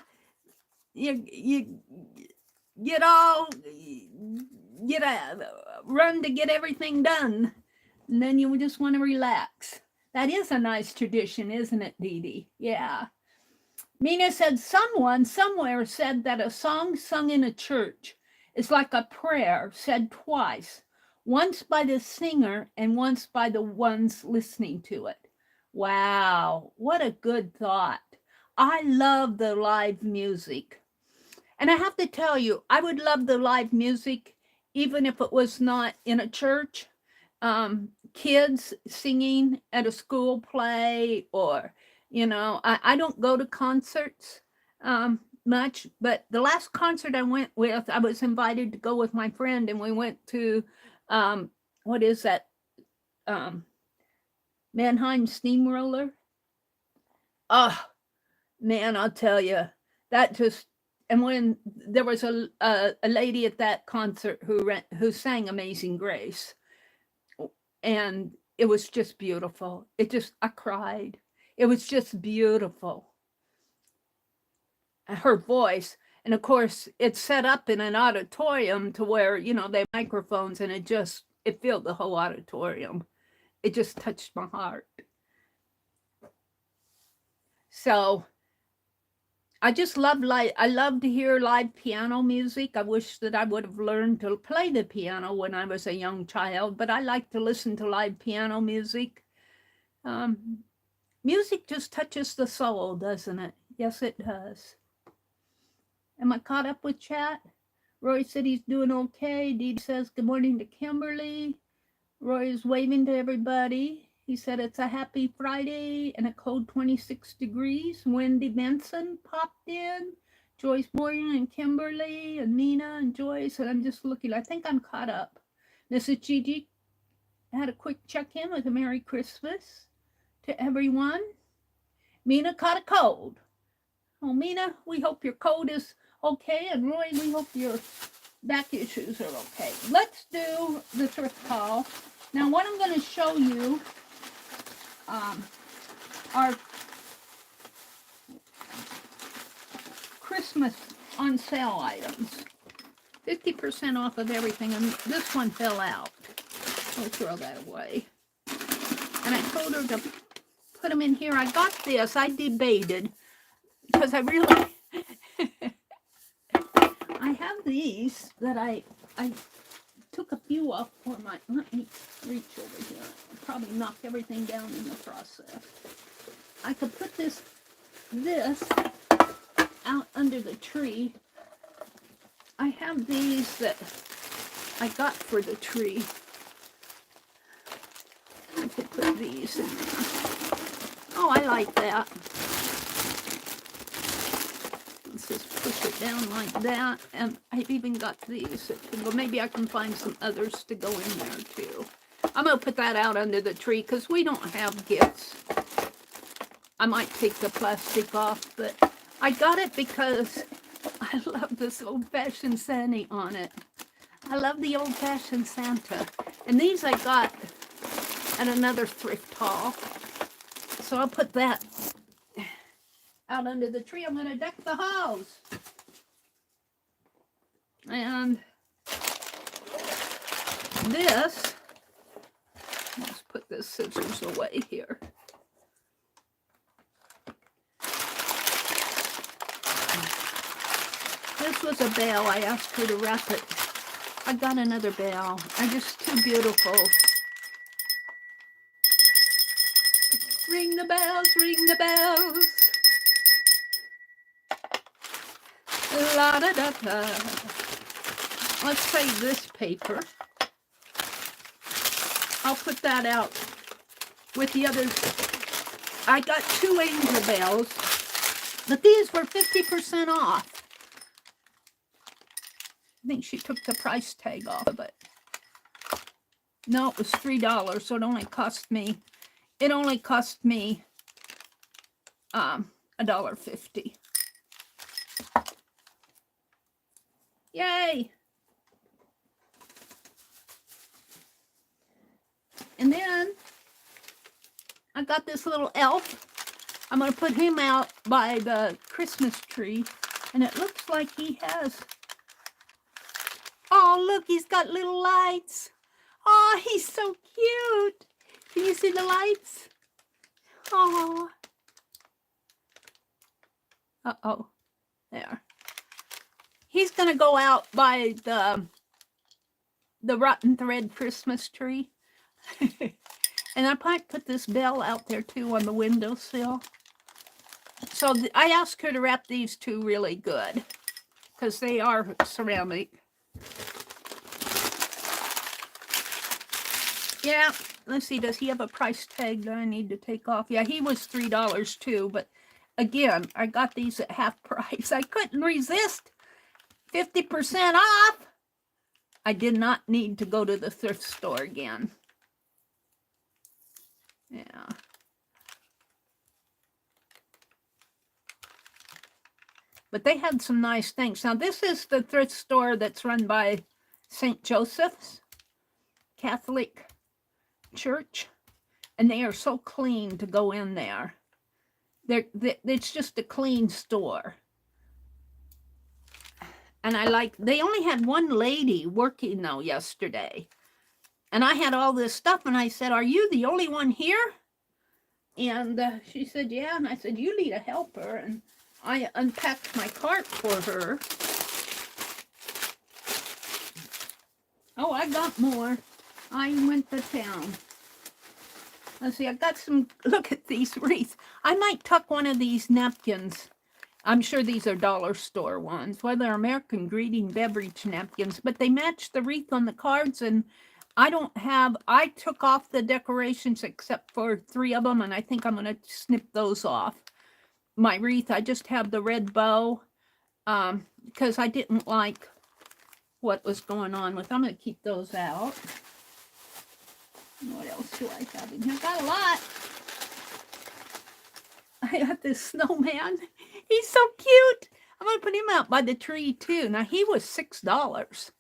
you run to get everything done, and then you just want to relax. That is a nice tradition, isn't it, Dee Dee? Yeah. Mina said, someone somewhere said that a song sung in a church is like a prayer said twice. Once by the singer and once by the ones listening to it. Wow, what a good thought. I love the live music. And I have to tell you, I would love the live music even if it was not in a church. Kids singing at a school play, or, you know, I don't go to concerts much, but the last concert I went with, I was invited to go with my friend, and we went to what is that? Mannheim Steamroller. Oh, man, I'll tell you, that just, and when there was a lady at that concert who sang Amazing Grace, and it was just beautiful. I cried. It was just beautiful. Her voice, and of course, it's set up in an auditorium to where, you know, they have microphones, and it filled the whole auditorium. It just touched my heart. So I just I love to hear live piano music. I wish that I would have learned to play the piano when I was a young child, but I like to listen to live piano music. Music just touches the soul, doesn't it? Yes, it does. Am I caught up with chat? Roy said he's doing okay. Dee says good morning to Kimberly. Roy is waving to everybody. He said it's a happy Friday and a cold 26 degrees. Wendy Benson popped in. Joyce Morgan and Kimberly and Nina and Joyce. And I'm just looking. I think I'm caught up. Mrs. Gigi had a quick check-in with a Merry Christmas to everyone. Mina caught a cold. Oh, Mina, we hope your cold is okay. And Roy, we hope your back issues are okay. Let's do the thrift haul. Now, what I'm going to show you are, Christmas on sale items. 50% off of everything, and this one fell out. I'll throw that away. And I told her to put them in here. I got this. I debated because I really... I have these that I took a few off for my... Let me reach over here. I'll probably knock everything down in the process. I could put this out under the tree. I have these that I got for the tree. I could put these in there. Oh, I like that. Let's just push it down like that. And I've even got these that can go. Maybe I can find some others to go in there too. I'm going to put that out under the tree because we don't have gifts. I might take the plastic off, but I got it because I love this old-fashioned Santa on it. I love the old-fashioned Santa. And these I got at another thrift haul. So I'll put that out under the tree. I'm going to deck the house. And this, let's put the scissors away here. This was a bell. I asked her to wrap it. I got another bell. They're just too beautiful. Ring the bells, ring the bells. La da da da. Let's save this paper. I'll put that out with the others. I got 2 angel bells, but these were 50% off. I think she took the price tag off of it. No, it was $3, so it only cost me $1.50. Yay! And then I got this little elf. I'm going to put him out by the Christmas tree, and it looks like he has... Oh, look, he's got little lights. Oh, he's so cute. Can you see the lights? Oh. Uh-oh. There. He's going to go out by the Rotten Thread Christmas tree. And I might put this bell out there, too, on the windowsill. So I asked her to wrap these 2 really good, because they are ceramic. Yeah, let's see, does he have a price tag that I need to take off? Yeah, he was $3 too, but again, I got these at half price. I couldn't resist. 50% off. I did not need to go to the thrift store again. Yeah. But they had some nice things. Now, this is the thrift store that's run by St. Joseph's Catholic Church, and they are so clean to go in there. It's just a clean store. And they only had one lady working though yesterday. And I had all this stuff, and I said, "Are you the only one here?" And she said, "Yeah." And I said, "You need a helper." And I unpacked my cart for her. Oh, I got more. I went to town. Let's see, I got some, look at these wreaths. I might tuck one of these napkins. I'm sure these are dollar store ones. Well, they're American Greeting Beverage napkins, but they match the wreath on the cards, and I took off the decorations except for 3 of them, and I think I'm going to snip those off. My wreath, I just have the red bow, because I didn't like what was going on with them. I'm going to keep those out. What else do I have in here? I've got a lot. I got this snowman. He's so cute. I'm going to put him out by the tree, too. Now, he was $6.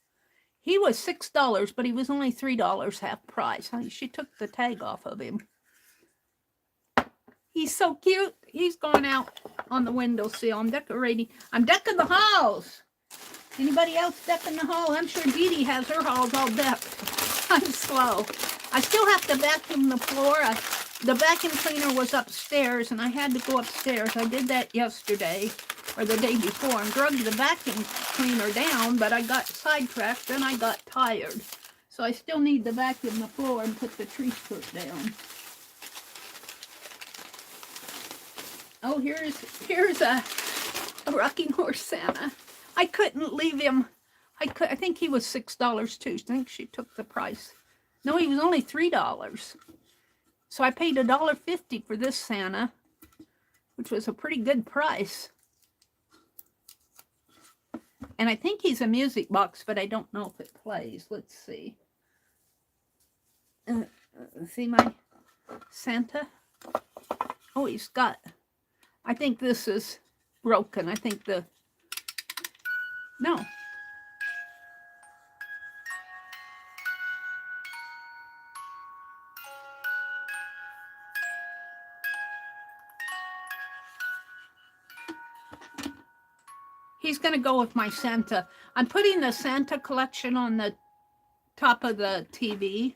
He was $6, but he was only $3 half price. She took the tag off of him. He's so cute. He's going out on the windowsill. I'm decorating. I'm decking the halls. Anybody else decking the hall? I'm sure Dee Dee has her halls all decked. I'm slow. I still have to vacuum the floor. The vacuum cleaner was upstairs, and I had to go upstairs. I did that yesterday or the day before and drug the vacuum cleaner down, but I got sidetracked and I got tired. So I still need to vacuum the floor and put the tree skirt down. Oh, here's a rocking horse Santa. I couldn't leave him. I think he was $6 too. I think she took the price. No, he was only $3. So I paid $1.50 for this Santa, which was a pretty good price. And I think he's a music box, but I don't know if it plays. Let's see. See my Santa? Oh, he's got... I think this is broken. I think the... No. He's going to go with my Santa. I'm putting the Santa collection on the top of the TV.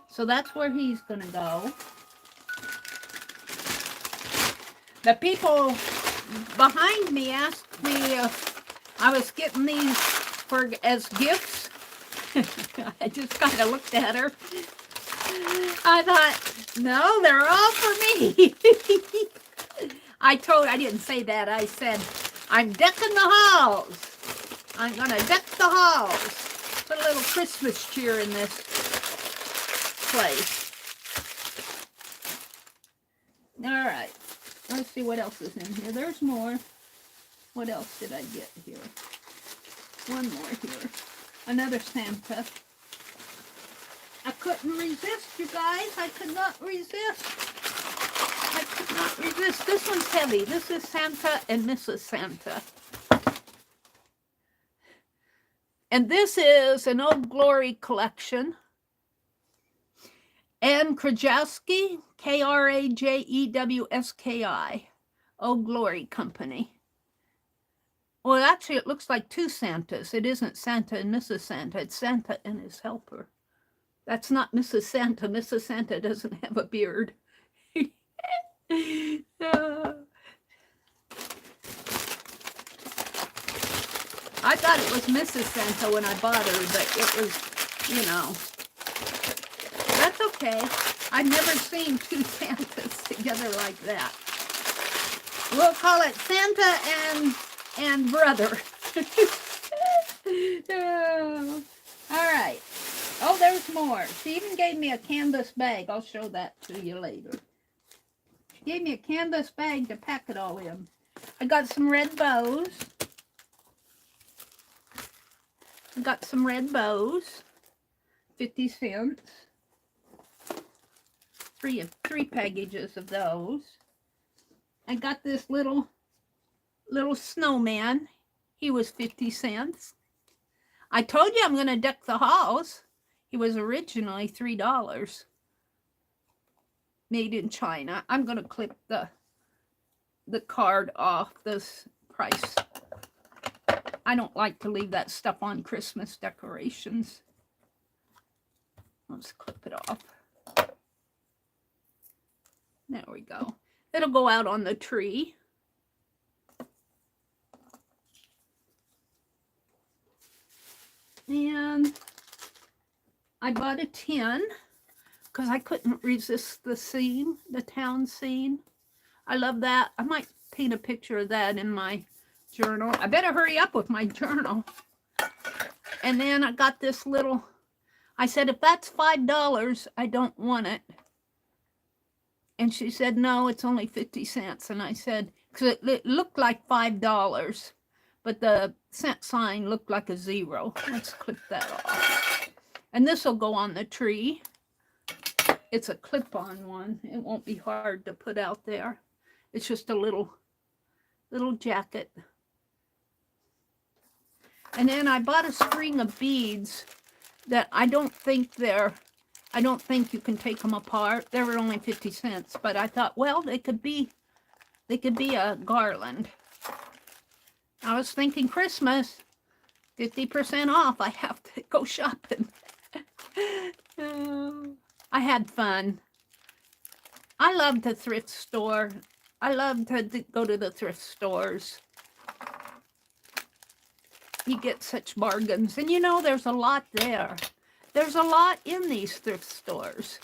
So that's where he's going to go. The people behind me asked me if I was getting these as gifts. I just kind of looked at her. I thought, no, they're all for me. I didn't say that. I said, I'm decking the halls. I'm going to deck the halls. Put a little Christmas cheer in this place. All right. Let's see what else is in here. There's more. What else did I get here? One more here. Another Santa. I couldn't resist, you guys. I could not resist. I could not resist. This one's heavy. This is Santa and Mrs. Santa. And this is an Old Glory collection. And Krajewski, Krajewski, Old Glory Company. Well, actually, it looks like two Santas. It isn't Santa and Mrs. Santa. It's Santa and his helper. That's not Mrs. Santa. Mrs. Santa doesn't have a beard. I thought it was Mrs. Santa when I bought her, but it was, you know. That's okay. I've never seen two Santas together like that. We'll call it Santa and brother. Oh, all right. Oh, there's more. She even gave me a canvas bag. I'll show that to you later. She gave me a canvas bag to pack it all in. I got some red bows. 50 cents. Three packages of those. I got this little snowman. He was 50 cents. I told you I'm going to deck the halls. He was originally $3. Made in China. I'm going to clip the card off this price. I don't like to leave that stuff on Christmas decorations. Let's clip it off. There we go. It'll go out on the tree. And I bought a tin because I couldn't resist the scene, the town scene. I love that. I might paint a picture of that in my journal. I better hurry up with my journal. And then I got this little, I said, if that's $5, I don't want it. And she said, no, it's only 50 cents. And I said, because it looked like $5, but the cent sign looked like a zero. Let's clip that off. And this will go on the tree. It's a clip-on one. It won't be hard to put out there. It's just a little jacket. And then I bought a string of beads that I don't think they're I don't think you can take them apart. They were only 50 cents, but I thought, well, they could be a garland. I was thinking Christmas, 50% off. I have to go shopping. I had fun. I love the thrift store. I love to go to the thrift stores. You get such bargains. And you know, there's a lot there. There's a lot in these thrift stores.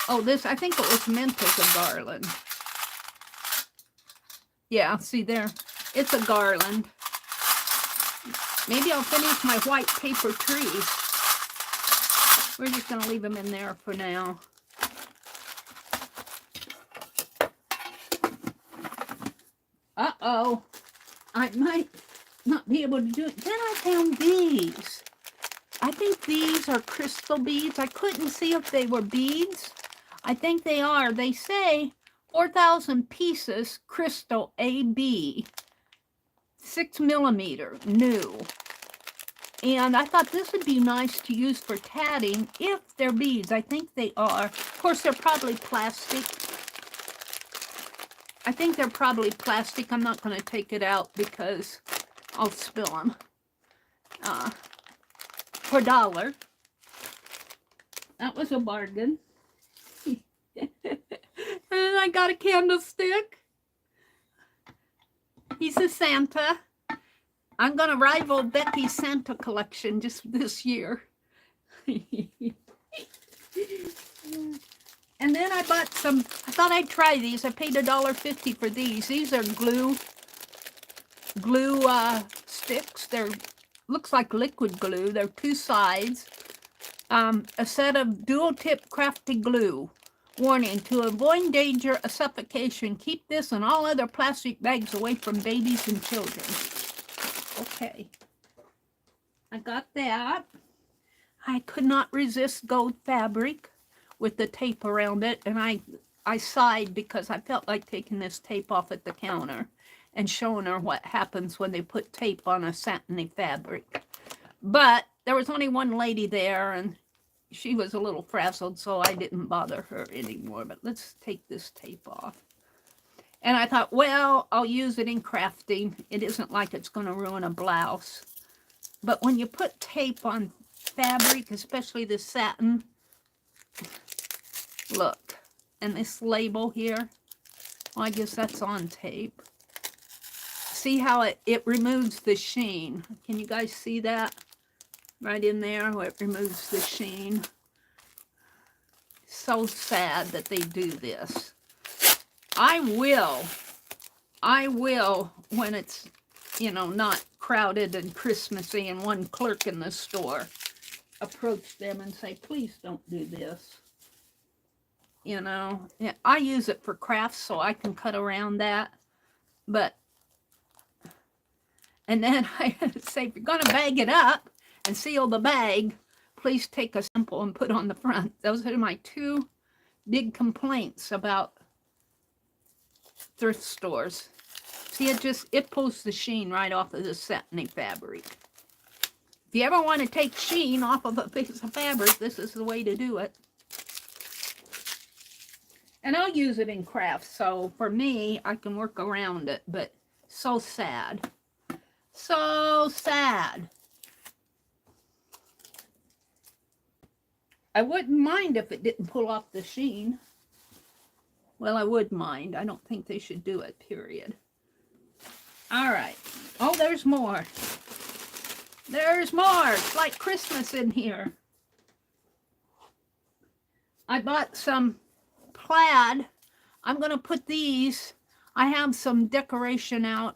Oh, this, I think it was meant as a garland. Yeah, see there, it's a garland. Maybe I'll finish my white paper trees. We're just going to leave them in there for now. Uh-oh. I might not be able to do it. Then I found these. I think these are crystal beads. I couldn't see if they were beads. I think they are. They say 4,000 pieces crystal AB, 6 millimeter, new. And I thought this would be nice to use for tatting if they're beads. I think they are. Of course, they're probably plastic. I think they're probably plastic. I'm not going to take it out because I'll spill them. For $1. That was a bargain. And I got a candlestick. He's a Santa. I'm going to rival Becky's Santa collection just this year. And then I bought some, I thought I'd try these. I paid $1.50 for these. These are glue sticks. They're, looks like liquid glue. They're 2 sides. A set of dual tip crafty glue. Warning, to avoid danger of suffocation, keep this and all other plastic bags away from babies and children. Okay. I got that. I could not resist gold fabric with the tape around it, and I sighed because I felt like taking this tape off at the counter and showing her what happens when they put tape on a satiny fabric. But there was only one lady there, and she was a little frazzled, so I didn't bother her anymore. But let's take this tape off. And I thought, well, I'll use it in crafting. It isn't like it's going to ruin a blouse. But when you put tape on fabric, especially the satin, look, and this label here, well, I guess that's on tape. See how it removes the sheen. Can you guys see that? Right in there where it removes the sheen. So sad that they do this. I will when it's, you know, not crowded and Christmassy and one clerk in the store, approach them and say, please don't do this. You know, yeah, I use it for crafts so I can cut around that. But, and then I say, if you're going to bag it up and seal the bag, please take a sample and put on the front. Those are my 2 big complaints about thrift stores. See, it pulls the sheen right off of the satiny fabric. If you ever want to take sheen off of a piece of fabric, this is the way to do it. And I'll use it in crafts, so for me, I can work around it, but so sad. So sad. I wouldn't mind if it didn't pull off the sheen. Well, I would mind. I don't think they should do it, period. All right. Oh, there's more. There's more. It's like Christmas in here. I bought some plaid. I'm going to put these. I have some decoration out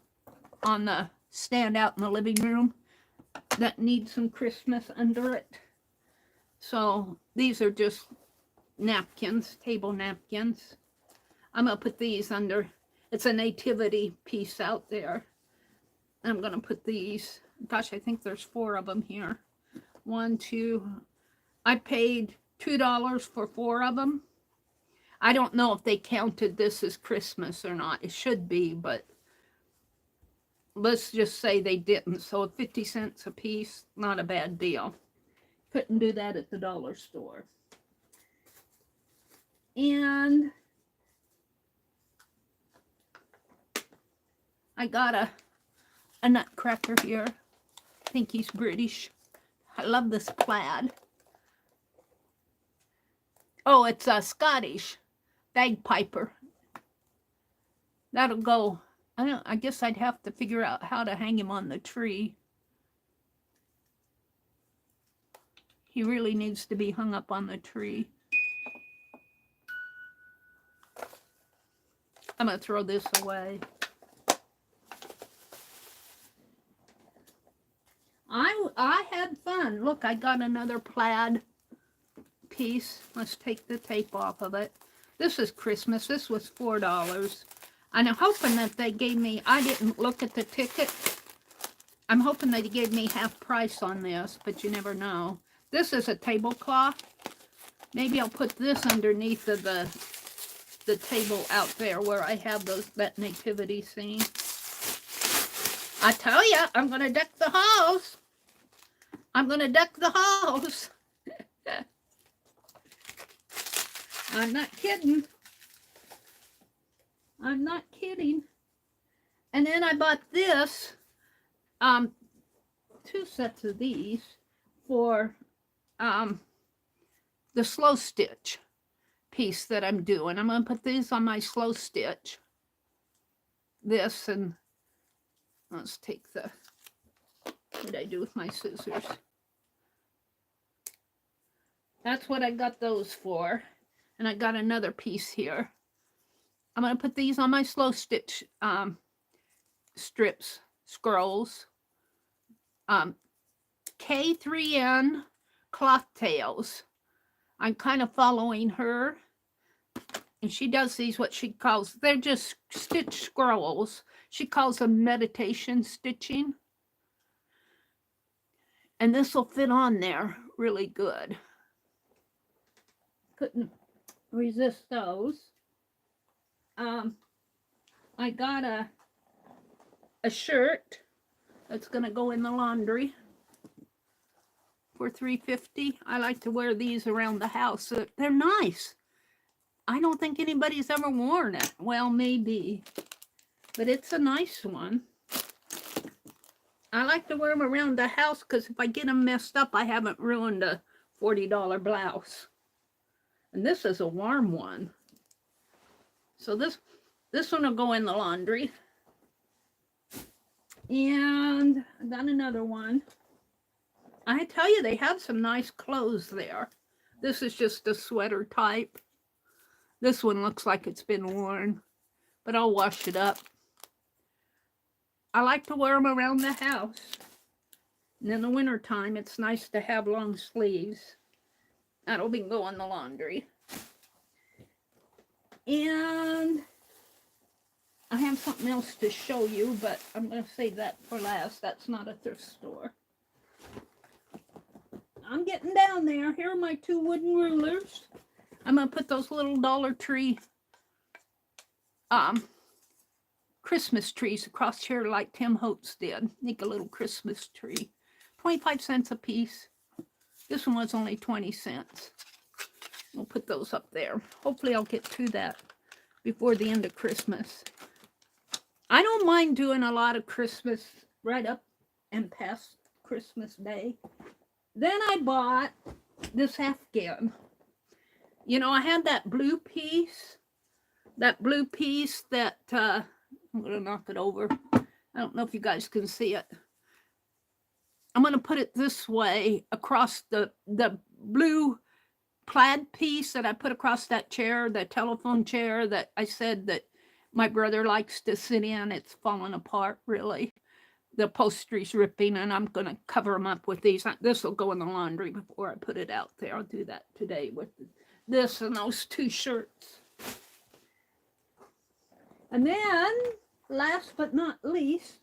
on the stand out in the living room that needs some Christmas under it. So these are just napkins, table napkins. I'm going to put these under. It's a nativity piece out there. I'm going to put these. Gosh, I think there's 4 of them here. 1, 2. I paid $2 for 4 of them. I don't know if they counted this as Christmas or not. It should be, but let's just say they didn't. So 50 cents a piece, not a bad deal. Couldn't do that at the dollar store. And I got a nutcracker here. I think he's British. I love this plaid. Oh, it's a Scottish bagpiper. That'll go. I guess I'd have to figure out how to hang him on the tree. He really needs to be hung up on the tree. I'm going to throw this away. I had fun. Look, I got another plaid piece. Let's take the tape off of it. This is Christmas. This was $4. And I'm hoping that they gave me, I didn't look at the ticket. I'm hoping they gave me half price on this, but you never know. This is a tablecloth. Maybe I'll put this underneath of the table out there where I have that nativity scene. I tell you, I'm going to deck the halls. I'm going to deck the halls. I'm not kidding. I'm not kidding. And then I bought this, 2 sets of these for the slow stitch piece that I'm doing. I'm going to put these on my slow stitch. This, and let's take what did I do with my scissors? That's what I got those for. And I got another piece here. I'm going to put these on my slow stitch strips, scrolls. K3N cloth tails. I'm kind of following her. And she does these, what she calls, they're just stitch scrolls. She calls them meditation stitching. And this will fit on there really good. Couldn't resist those. I got a shirt that's going to go in the laundry for $3.50. I like to wear these around the house. They're nice. I don't think anybody's ever worn it. Well, maybe. But it's a nice one. I like to wear them around the house because if I get them messed up, I haven't ruined a $40 blouse. And this is a warm one. So this one will go in the laundry. And I got another one. I tell you, they have some nice clothes there. This is just a sweater type. This one looks like it's been worn, but I'll wash it up. I like to wear them around the house. And in the wintertime, it's nice to have long sleeves. That'll be go in the laundry. And I have something else to show you, but I'm going to save that for last. That's not a thrift store. I'm getting down there. Here are my 2 wooden rulers. I'm going to put those little Dollar Tree Christmas trees across here like Tim Holtz did. Make a little Christmas tree. 25 cents a piece. This one was only 20 cents. We'll put those up there. Hopefully I'll get to that before the end of Christmas. I don't mind doing a lot of Christmas right up and past Christmas Day. Then I bought this Afghan. You know, I had that blue piece that, I'm going to knock it over. I don't know if you guys can see it. I'm going to put it this way across the blue plaid piece that I put across that chair, the telephone chair that I said that my brother likes to sit in. It's falling apart, really. The upholstery's ripping, and I'm going to cover them up with these. This will go in the laundry before I put it out there. I'll do that today with this and those 2 shirts. And then, last but not least,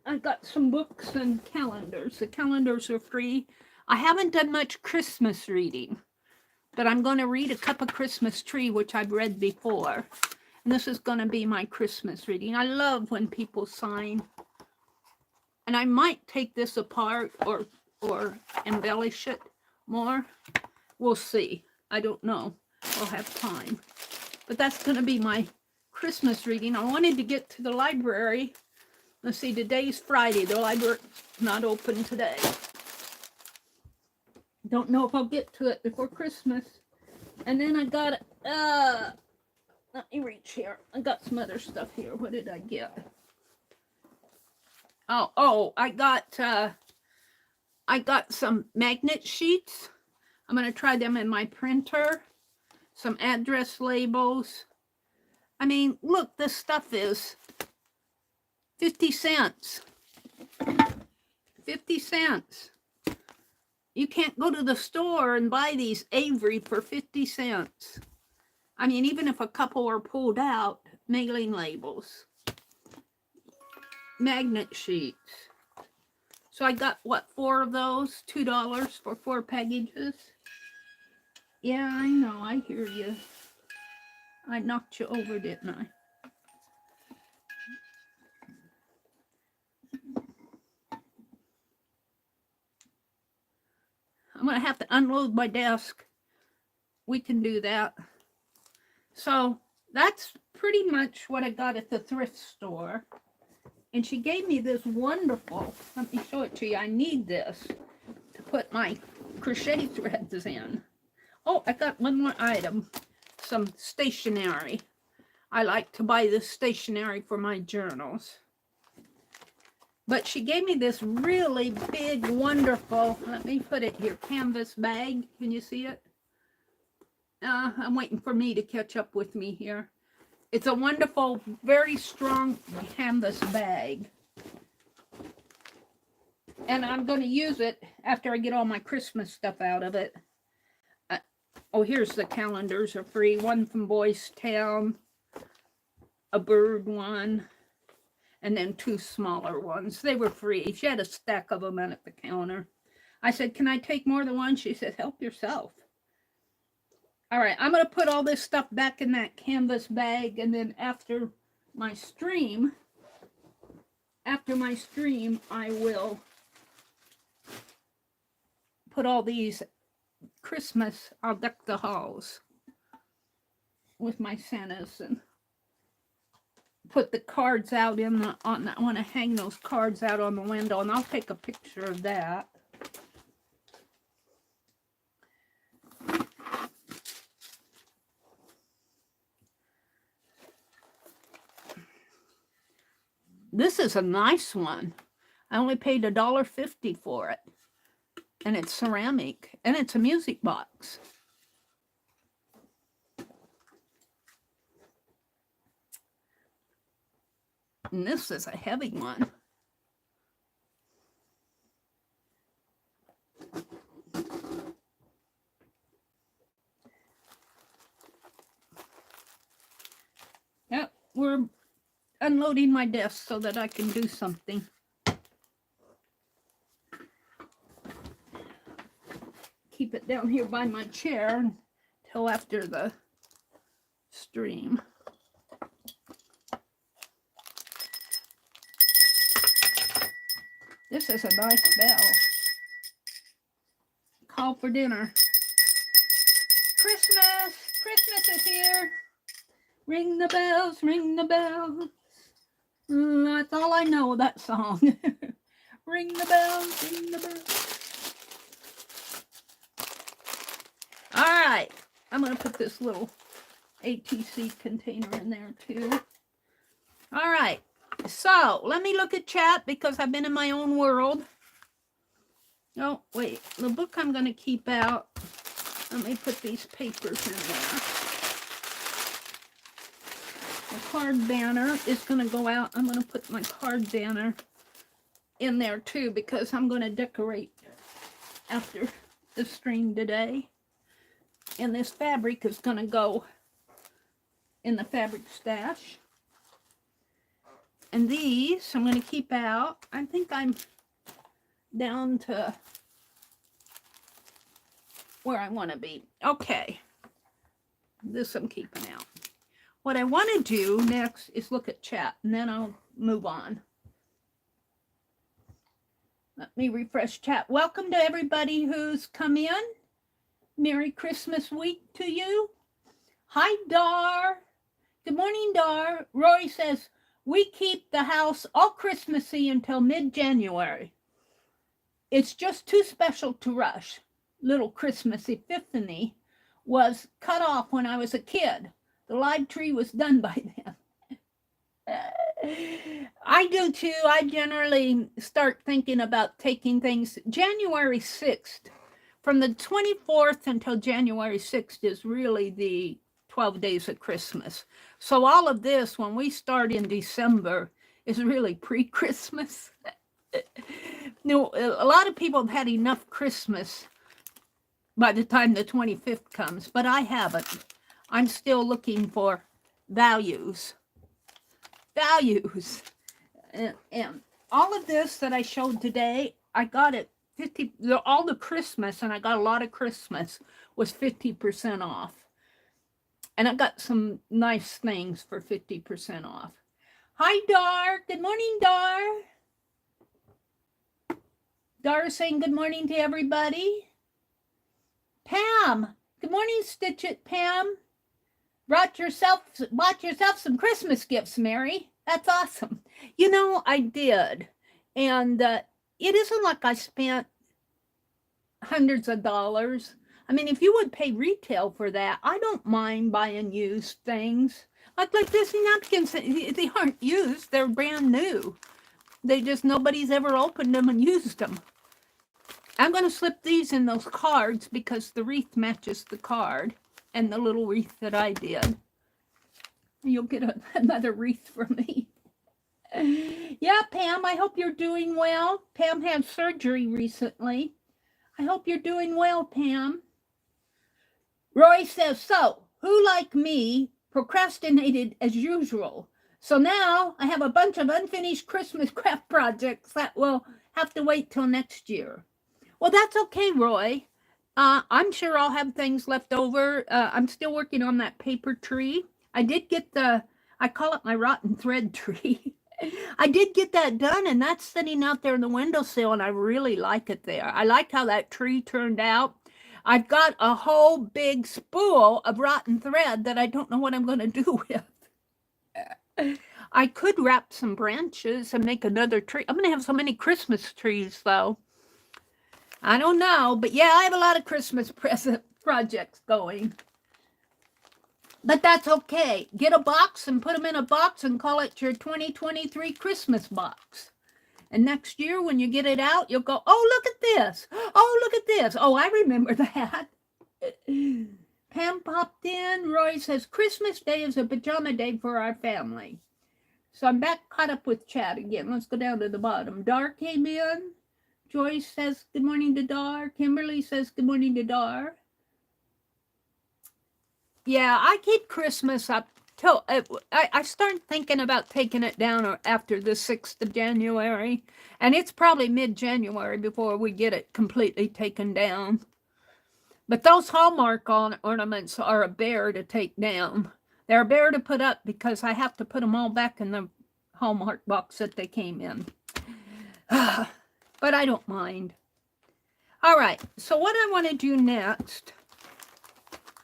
I got some books and calendars. The calendars are free. I haven't done much Christmas reading, but I'm going to read A Cup of Christmas Tree, which I've read before. And this is going to be my Christmas reading. I love when people sign And I might take this apart or embellish it more. We'll see. I don't know. We'll have time. But that's going to be my Christmas reading. I wanted to get to the library. Let's see, today's Friday. The library's not open today. Don't know if I'll get to it before Christmas. And then I got, let me reach here. I got some other stuff here. What did I get? Oh, I got some magnet sheets. I'm going to try them in my printer. Some address labels. I mean, look, this stuff is 50 cents. 50 cents. You can't go to the store and buy these Avery for 50 cents. I mean, even if a couple are pulled out, mailing labels. Magnet sheets. So I got, what, 4 of those? $2 for 4 packages. Yeah, I know, I hear you. I knocked you over, didn't I? I'm going to have to unload my desk. We can do that. So that's pretty much what I got at the thrift store. And she gave me this wonderful, let me show it to you. I need this to put my crochet threads in. Oh, I got one more item. Some stationery. I like to buy this stationery for my journals. But she gave me this really big, wonderful, let me put it here, canvas bag. Can you see it? I'm waiting for me to catch up with me here. It's a wonderful, very strong canvas bag. And I'm going to use it after I get all my Christmas stuff out of it. Oh, here's the calendars are free. One from Boys Town, a bird one, and then 2 smaller ones. They were free. She had a stack of them out at the counter. I said, can I take more than one? She said, help yourself. All right, I'm going to put all this stuff back in that canvas bag, and then after my stream, I will put all these Christmas, I'll deck the halls with my Santas and put the cards out in the, I want to hang those cards out on the window, and I'll take a picture of that. This is a nice one. I only paid $1.50 for it. And it's ceramic. And it's a music box. And this is a heavy one. Yep, we're unloading my desk so that I can do something. Keep it down here by my chair until after the stream. This is a nice bell. Call for dinner. Christmas! Christmas is here! Ring the bells, ring the bells. That's all I know, that song. Ring the bells, ring the bells. All right, I'm going to put this little ATC container in there too. All right, so let me look at chat because I've been in my own world. Oh, wait, the book I'm going to keep out. Let me put these papers in there. The card banner is going to go out. I'm going to put my card banner in there too because I'm going to decorate after the stream today. And this fabric is going to go in the fabric stash. And these I'm going to keep out. I think I'm down to where I want to be. Okay. This I'm keeping out. What I want to do next is look at chat, and then I'll move on. Let me refresh chat. Welcome to everybody who's come in. Merry Christmas week to you. Hi, Dar. Good morning, Dar. Roy says, we keep the house all Christmassy until mid-January. It's just too special to rush. Little Christmas Epiphany was cut off when I was a kid. The live tree was done by then. I do too. I generally start thinking about taking things January 6th. From the 24th until January 6th is really the 12 days of Christmas. So all of this, when we start in December, is really pre-Christmas. No, a lot of people have had enough Christmas by the time the 25th comes, but I haven't. I'm still looking for values. And all of this that I showed today, I got it 50, all the Christmas, and I got a lot of Christmas, was 50% off. And I got some nice things for 50% off. Hi, Dar. Good morning, Dar. Dar is saying good morning to everybody. Pam. Good morning, Stitch It, Pam. Bought yourself some Christmas gifts, Meri. That's awesome. You know, I did. And it isn't like I spent hundreds of dollars. I mean, if you would pay retail for that, I don't mind buying used things. Like these napkins, they aren't used. They're brand new. They just, nobody's ever opened them and used them. I'm going to slip these in those cards because the wreath matches the card. And the little wreath that I did. You'll get another wreath from me. Yeah, Pam, I hope you're doing well. Pam had surgery recently. I hope you're doing well, Pam. Roy says, so, who like me procrastinated as usual? So now I have a bunch of unfinished Christmas craft projects that will have to wait till next year. Well, that's okay, Roy. I'm sure I'll have things left over. I'm still working on that paper tree. I did get I call it my rotten thread tree. I did get that done, and that's sitting out there in the windowsill, and I really like it there. I like how that tree turned out. I've got a whole big spool of rotten thread that I don't know what I'm going to do with. I could wrap some branches and make another tree. I'm going to have so many Christmas trees, though. I don't know, but yeah, I have a lot of Christmas present projects going. But that's okay. Get a box and put them in a box and call it your 2023 Christmas box. And next year when you get it out, you'll go, oh, look at this. Oh, look at this. Oh, I remember that. Pam popped in. Roy says, Christmas Day is a pajama day for our family. So I'm back caught up with chat again. Let's go down to the bottom. Dar came in. Joyce says good morning to Dar. Kimberly says good morning to Dar. Yeah, I keep Christmas up till I start thinking about taking it down after the 6th of January. And it's probably mid-January before we get it completely taken down. But those Hallmark ornaments are a bear to take down. They're a bear to put up because I have to put them all back in the Hallmark box that they came in. But I don't mind. All right, so what I want to do next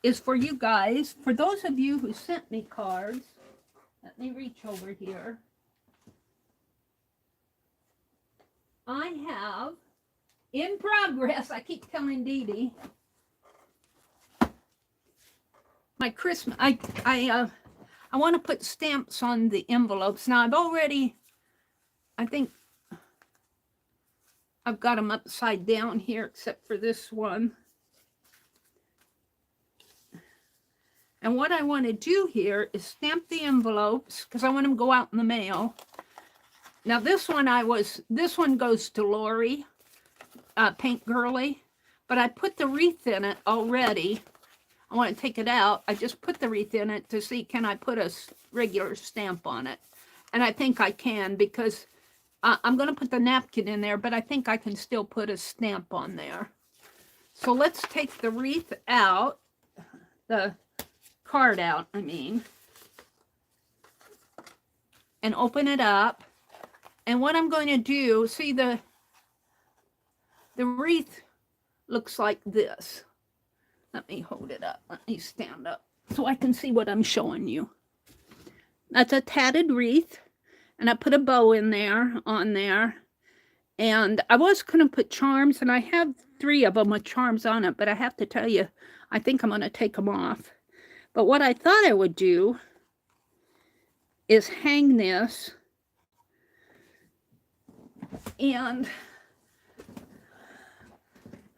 is for you guys, for those of you who sent me cards, let me reach over here. I have, in progress, I keep telling Dee Dee, my Christmas, I want to put stamps on the envelopes. Now, I think, I've got them upside down here, except for this one. And what I want to do here is stamp the envelopes, because I want them to go out in the mail. Now, this one goes to Lori, Paint Girly, but I put the wreath in it already. I want to take it out. I just put the wreath in it to see, can I put a regular stamp on it? And I think I can, because I'm going to put the napkin in there, but I think I can still put a stamp on there. So let's take the wreath out, the card out, I mean, and open it up. And what I'm going to do, see The wreath looks like this. Let me hold it up. Let me stand up so I can see what I'm showing you. That's a tatted wreath, and I put a bow in there, on there. And I was going to put charms, and I have 3 of them with charms on it, but I have to tell you, I think I'm going to take them off. But what I thought I would do is hang this, and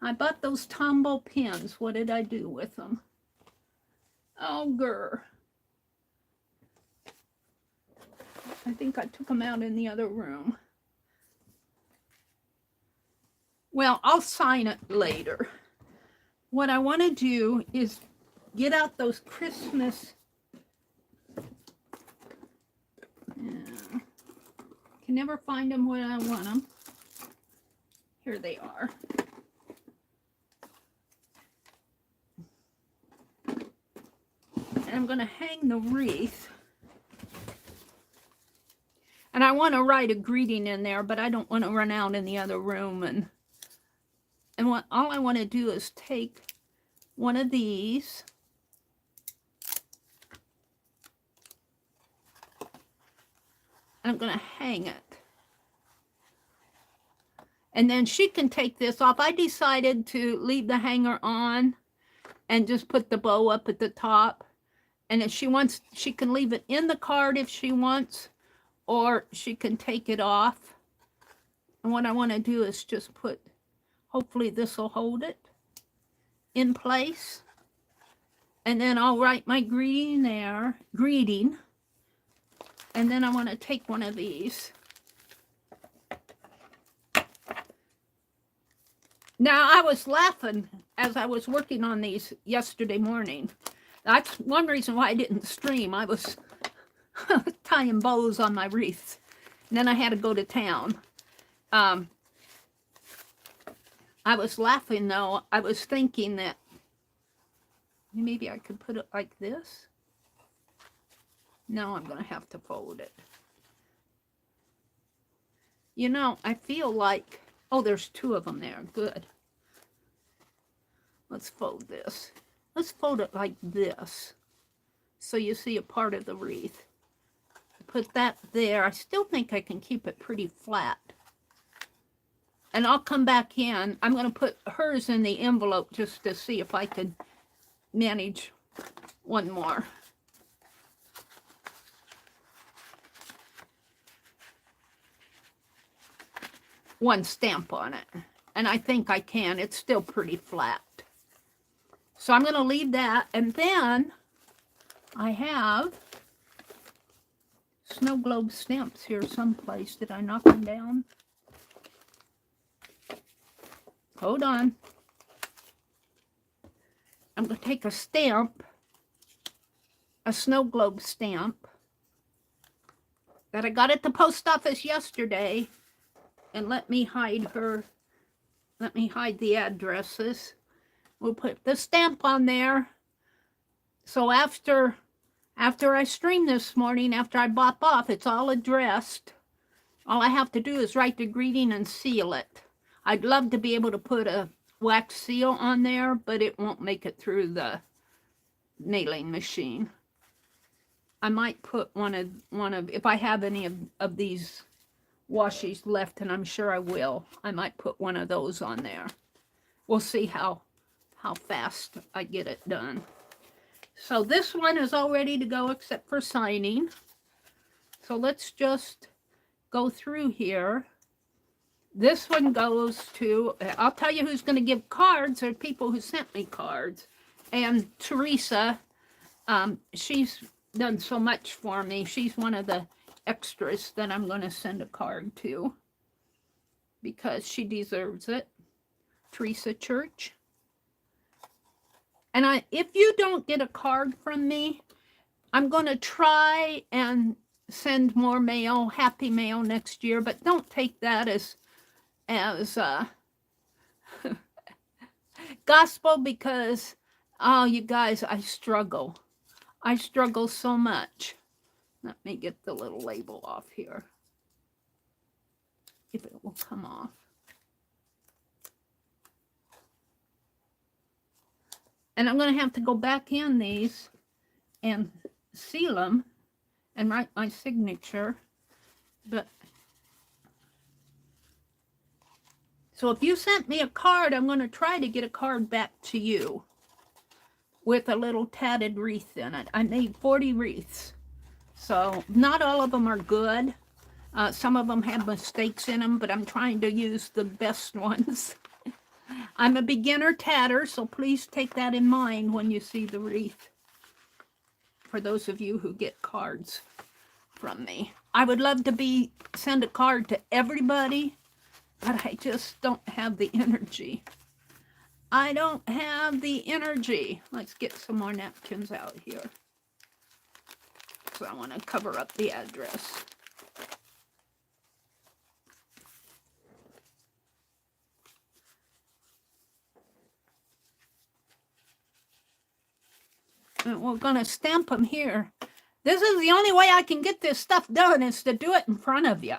I bought those Tombow pins. What did I do with them? Oh, grr. I think I took them out in the other room. Well, I'll sign it later. What I want to do is get out those Christmas. Yeah. Can never find them when I want them. Here they are. And I'm going to hang the wreath. And I want to write a greeting in there, but I don't want to run out in the other room. And all I want to do is take one of these. And I'm going to hang it. And then she can take this off. I decided to leave the hanger on and just put the bow up at the top. And if she wants, she can leave it in the card if she wants, or she can take it off. And what I want to do is just put, hopefully this will hold it in place. And then I'll write my greeting there, greeting. And then I want to take one of these. Now, I was laughing as I was working on these yesterday morning. That's one reason why I didn't stream. I was tying bows on my wreaths. And then I had to go to town. I was laughing, though. I was thinking that maybe I could put it like this. No, I'm going to have to fold it. You know, I feel like, oh, there's 2 of them there. Good. Let's fold this. Let's fold it like this, so you see a part of the wreath. Put that there. I still think I can keep it pretty flat. And I'll come back in. I'm going to put hers in the envelope just to see if I can manage one more. One stamp on it. And I think I can. It's still pretty flat. So I'm going to leave that. And then I have snow globe stamps here someplace. Did I knock them down? Hold on. I'm going to take a stamp, a snow globe stamp that I got at the post office yesterday. And let me hide her. Let me hide the addresses. We'll put the stamp on there. So after I stream this morning, after I bop off, it's all addressed. All I have to do is write the greeting and seal it. I'd love to be able to put a wax seal on there, but it won't make it through the mailing machine. I might put one of if I have any of these washies left, and I'm sure I will, I might put one of those on there. We'll see how fast I get it done. So this one is all ready to go except for signing. So let's just go through here. This one goes to, I'll tell you who's going to give cards, or people who sent me cards. And Teresa, she's done so much for me. She's one of the extras that I'm going to send a card to because she deserves it. Teresa Church. And if you don't get a card from me, I'm going to try and send more mail, happy mail next year, but don't take that as gospel, because, oh, you guys, I struggle. I struggle so much. Let me get the little label off here, if it will come off. And I'm going to have to go back in these and seal them and write my signature. But so if you sent me a card, I'm going to try to get a card back to you with a little tatted wreath in it. I made 40 wreaths. So not all of them are good. Some of them have mistakes in them, but I'm trying to use the best ones. I'm a beginner tatter, so please take that in mind when you see the wreath. For those of you who get cards from me. I would love to send a card to everybody, but I just don't have the energy. I don't have the energy. Let's get some more napkins out here. So I want to cover up the address. And we're going to stamp them here. This is the only way I can get this stuff done, is to do it in front of you.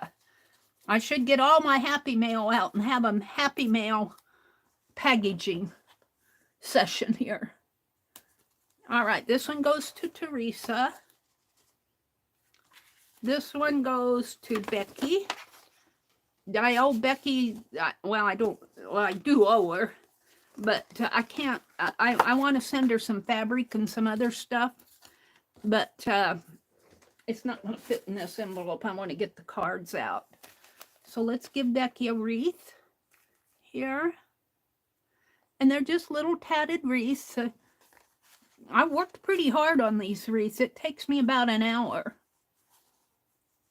I should get all my Happy Mail out and have a Happy Mail packaging session here. All right, this one goes to Teresa. This one goes to Becky. I owe Becky, well, I do owe her, but I can't, I want to send her some fabric and some other stuff, but it's not going to fit in this envelope. I want to get the cards out. So let's give Becky a wreath here. And they're just little tatted wreaths. I worked pretty hard on these wreaths. It takes me about an hour.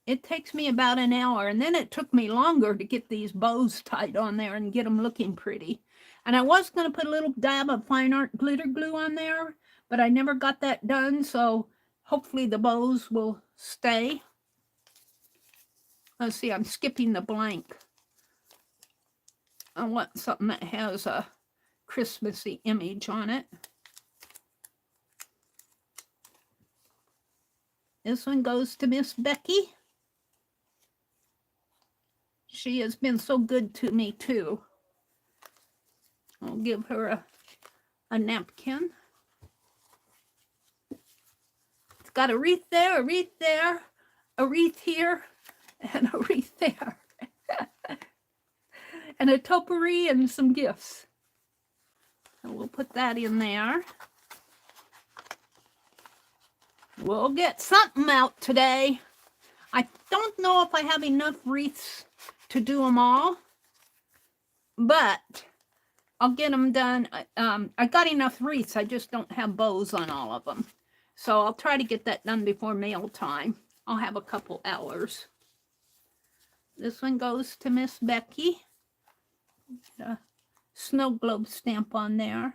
It takes me about an hour. And then it took me longer to get these bows tied on there and get them looking pretty. And I was going to put a little dab of fine art glitter glue on there, but I never got that done. So hopefully the bows will stay. Let's see, I'm skipping the blank. I want something that has a Christmassy image on it. This one goes to Miss Becky. She has been so good to me too. I'll give her a napkin. It's got a wreath there, a wreath there, a wreath here, and a wreath there. And a topiary and some gifts. And we'll put that in there. We'll get something out today. I don't know if I have enough wreaths to do them all, but I'll get them done. I got enough wreaths. I just don't have bows on all of them. So I'll try to get that done before mail time. I'll have a couple hours. This one goes to Miss Becky. Get a snow globe stamp on there.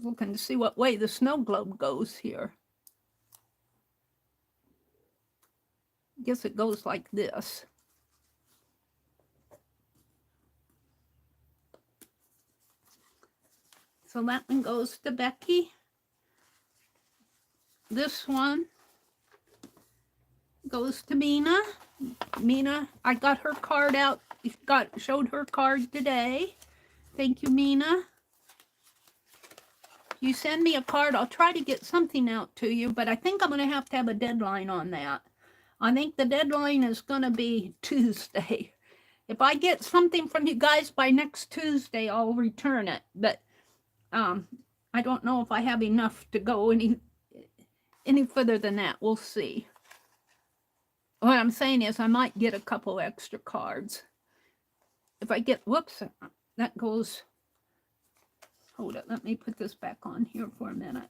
Looking to see what way the snow globe goes here. I guess it goes like this. So that one goes to Becky. This one goes to Mina. Mina, I got her card out. Showed her card today. Thank you, Mina. You send me a card, I'll try to get something out to you, but I think I'm going to have a deadline on that. I think the deadline is going to be Tuesday. If I get something from you guys by next Tuesday, I'll return it. But I don't know if I have enough to go any further than that. We'll see. What I'm saying is I might get a couple extra cards. If I get, whoops, that goes... Hold it, let me put this back on here for a minute.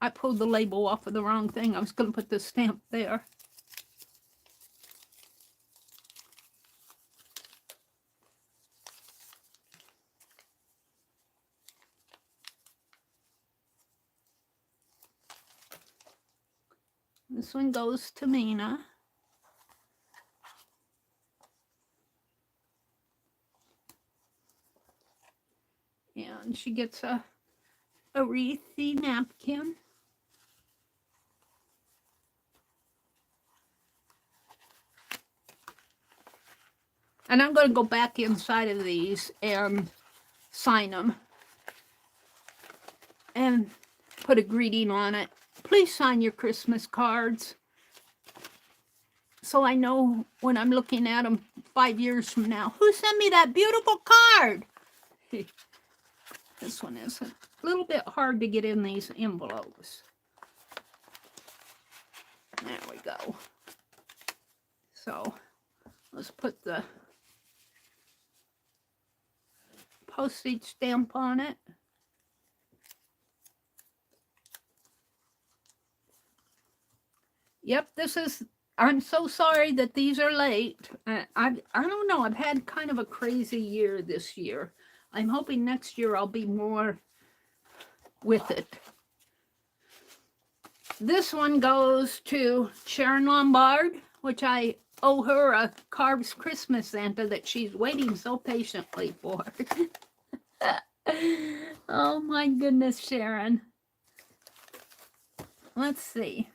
I pulled the label off of the wrong thing. I was going to put the stamp there. This one goes to Mina. And she gets a wreathy napkin. And I'm going to go back inside of these and sign them and put a greeting on it. Please sign your Christmas cards so I know when I'm looking at them 5 years from now, who sent me that beautiful card? This one is a little bit hard to get in these envelopes. There we go. So let's put the postage stamp on it. Yep, this is, I'm so sorry that these are late. I don't know, I've had kind of a crazy year this year. I'm hoping next year I'll be more with it. This one goes to Sharon Lombard, which I owe her a Carves Christmas Santa that she's waiting so patiently for. Oh my goodness, Sharon. Let's see.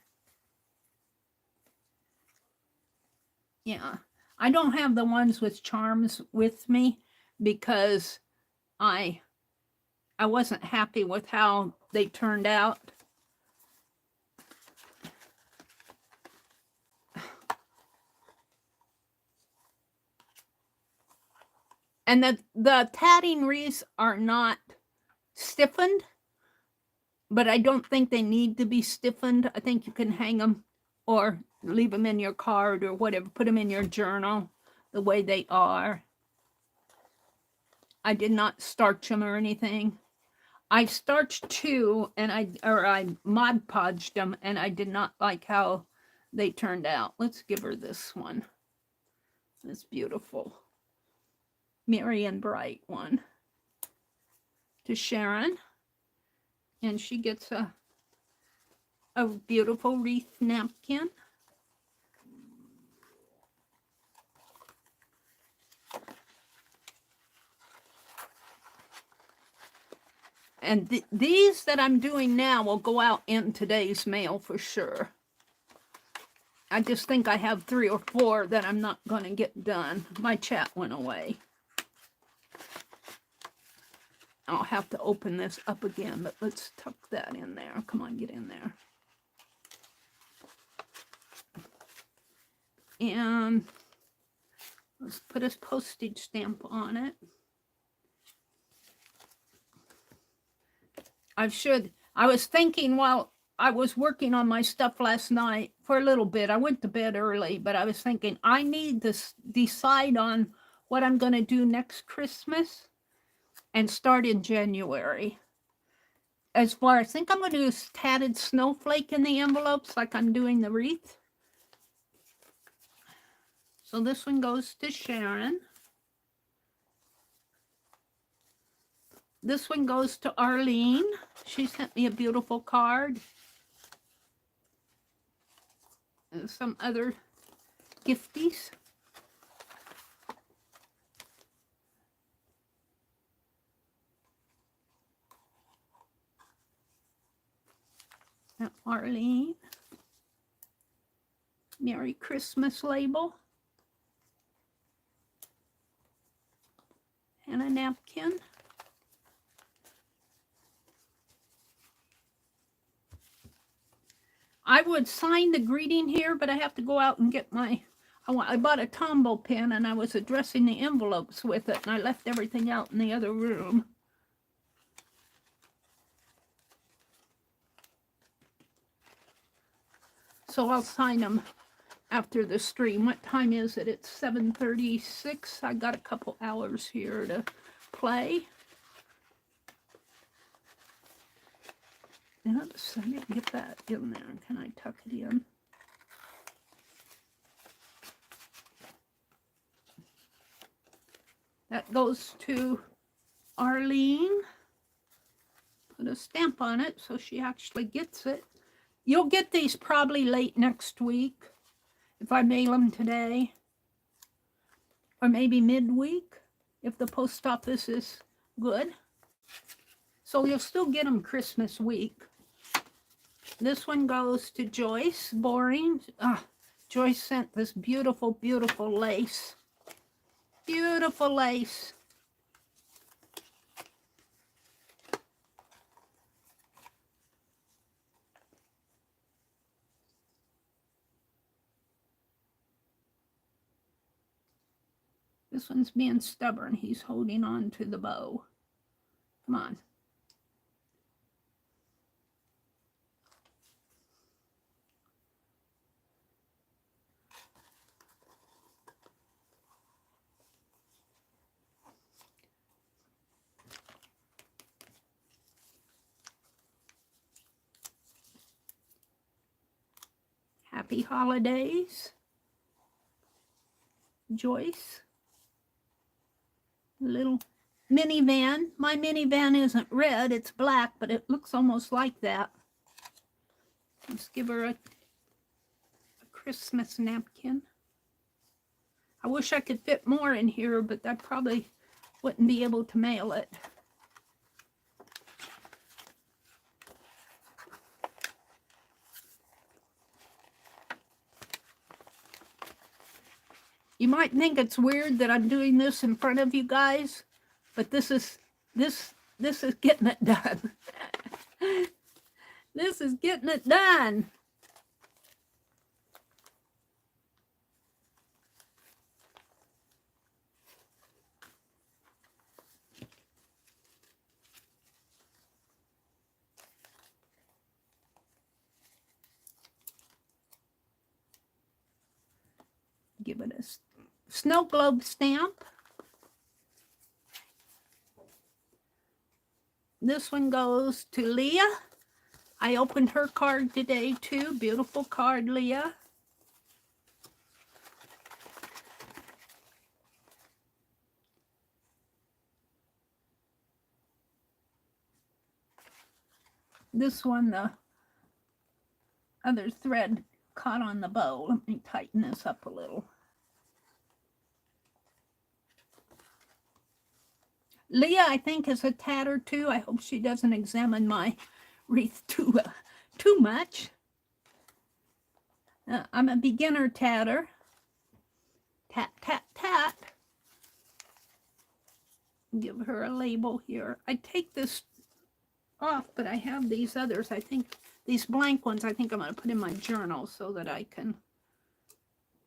Yeah, I don't have the ones with charms with me because I wasn't happy with how they turned out. And the tatting wreaths are not stiffened, but I don't think they need to be stiffened. I think you can hang them or leave them in your card or whatever. Put them in your journal the way they are. I did not starch them or anything. I starched two and I Mod Podged them and I did not like how they turned out. Let's give her this one. This beautiful Merry and Bright one to Sharon. And she gets a beautiful wreath napkin. And these that I'm doing now will go out in today's mail for sure. I just think I have 3 or 4 that I'm not going to get done. My chat went away. I'll have to open this up again, but let's tuck that in there. Come on, get in there. And let's put a postage stamp on it. I was thinking while I was working on my stuff last night for a little bit. I went to bed early, but I was thinking I need to decide on what I'm going to do next Christmas and start in January. As far as I think I'm going to do a tatted snowflake in the envelopes like I'm doing the wreath. So this one goes to Sharon. This one goes to Arlene. She sent me a beautiful card. And some other gifties. Now, Arlene. Merry Christmas label. And a napkin. I would sign the greeting here, but I have to go out and get my, I bought a Tombow pen and I was addressing the envelopes with it and I left everything out in the other room. So I'll sign them after the stream. What time is it? It's 7:36. I got a couple hours here to play. Oops, I didn't get that in there. Can I tuck it in? That goes to Arlene. Put a stamp on it so she actually gets it. You'll get these probably late next week if I mail them today. Or maybe midweek if the post office is good. So you'll still get them Christmas week. This one goes to Joyce Boring. Joyce sent this beautiful, beautiful lace. Beautiful lace. This one's being stubborn. He's holding on to the bow. Come on. Happy holidays, Joyce. Little minivan. My minivan isn't red, it's black, but it looks almost like that. Let's give her a Christmas napkin. I wish I could fit more in here, but I probably wouldn't be able to mail it. You might think it's weird that I'm doing this in front of you guys, but this is getting it done. This is getting it done. Give it a snow globe stamp. This one goes to Leah. I opened her card today too. Beautiful card, Leah. This one, the other thread caught on the bow. Let me tighten this up a little. Leah, I think, is a tatter too. I hope she doesn't examine my wreath too much. I'm a beginner tatter. Tat, tat, tat. Give her a label here. I take this off, but I have these others. I think these blank ones, I think I'm going to put in my journal so that I can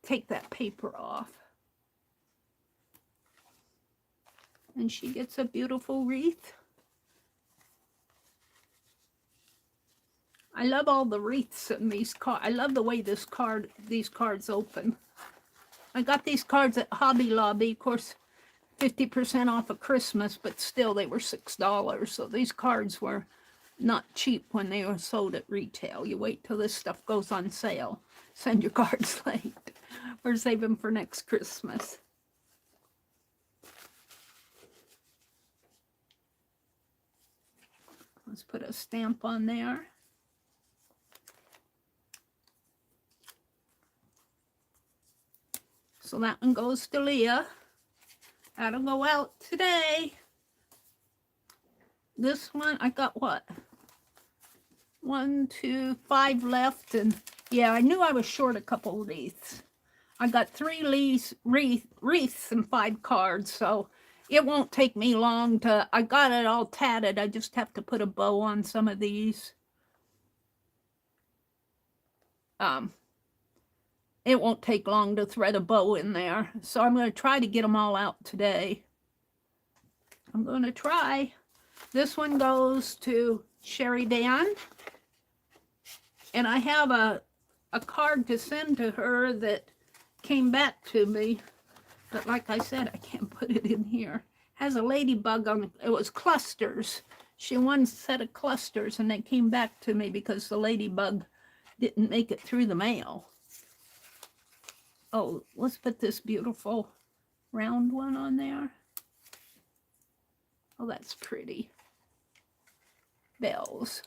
take that paper off. And she gets a beautiful wreath. I love all the wreaths in these cards. I love the way these cards open. I got these cards at Hobby Lobby, of course, 50% off of Christmas, but still they were $6. So these cards were not cheap when they were sold at retail. You wait till this stuff goes on sale. Send your cards late or save them for next Christmas. Let's put a stamp on there. So that one goes to Leah. That'll go out today. This one, I got what? 1, 2, 5 left. And yeah, I knew I was short a couple of wreaths. I got 3 wreaths and 5 cards, so it won't take me long to, I got it all tatted. I just have to put a bow on some of these. It won't take long to thread a bow in there. So I'm going to try to get them all out today. I'm going to try. This one goes to Sherry Dan. And I have a card to send to her that came back to me. But like I said, I can't put it in here. Has a ladybug on it. It was clusters. She won a set of clusters and they came back to me because the ladybug didn't make it through the mail. Oh, let's put this beautiful round one on there. Oh, that's pretty. Bells.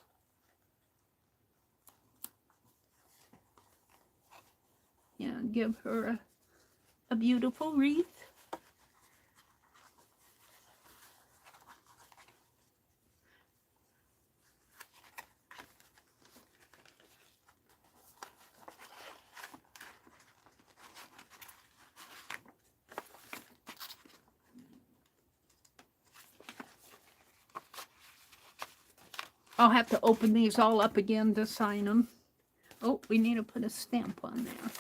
Yeah, give her a beautiful wreath. I'll have to open these all up again to sign them. Oh, we need to put a stamp on there.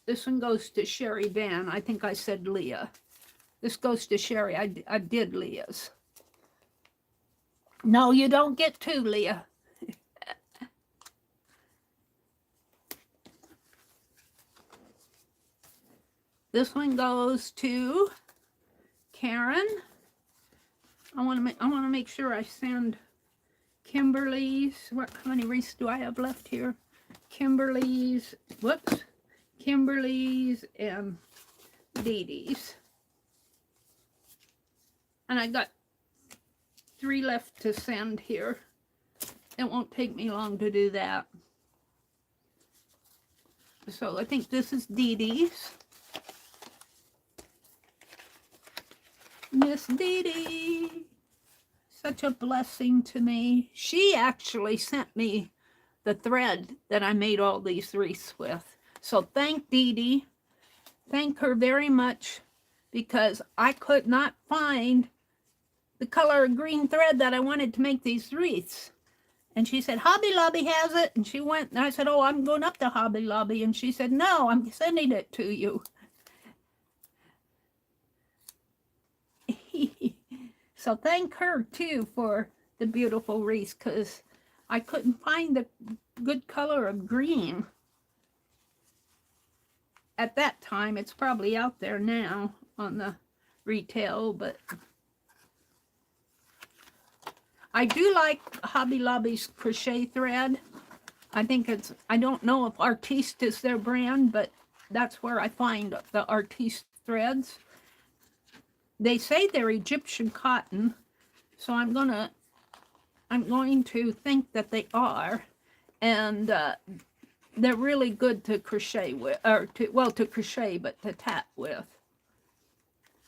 This one goes to Sherry Van. I think I said Leah. This goes to Sherry. I did Leah's. No, you don't get two, Leah. This one goes to Karen. I want to make sure I send Kimberly's. How many wreaths do I have left here? Kimberly's. Whoops. Kimberly's and Dee Dee's. And I got 3 left to send here. It won't take me long to do that. So I think this is Dee Dee's. Miss Dee Dee. Such a blessing to me. She actually sent me the thread that I made all these wreaths with. So thank Dee Dee. Thank her very much, because I could not find the color of green thread that I wanted to make these wreaths. And she said, Hobby Lobby has it. And she went, and I said, oh, I'm going up to Hobby Lobby. And she said, no, I'm sending it to you. So thank her, too, for the beautiful wreaths, because I couldn't find the good color of green. At that time, it's probably out there now on the retail, but I do like Hobby Lobby's crochet thread. I think it's, I don't know if Artiste is their brand, but that's where I find the Artiste threads. They say they're Egyptian cotton, so I'm going to think that they are, and they're really good to crochet with, or to crochet, but to tat with.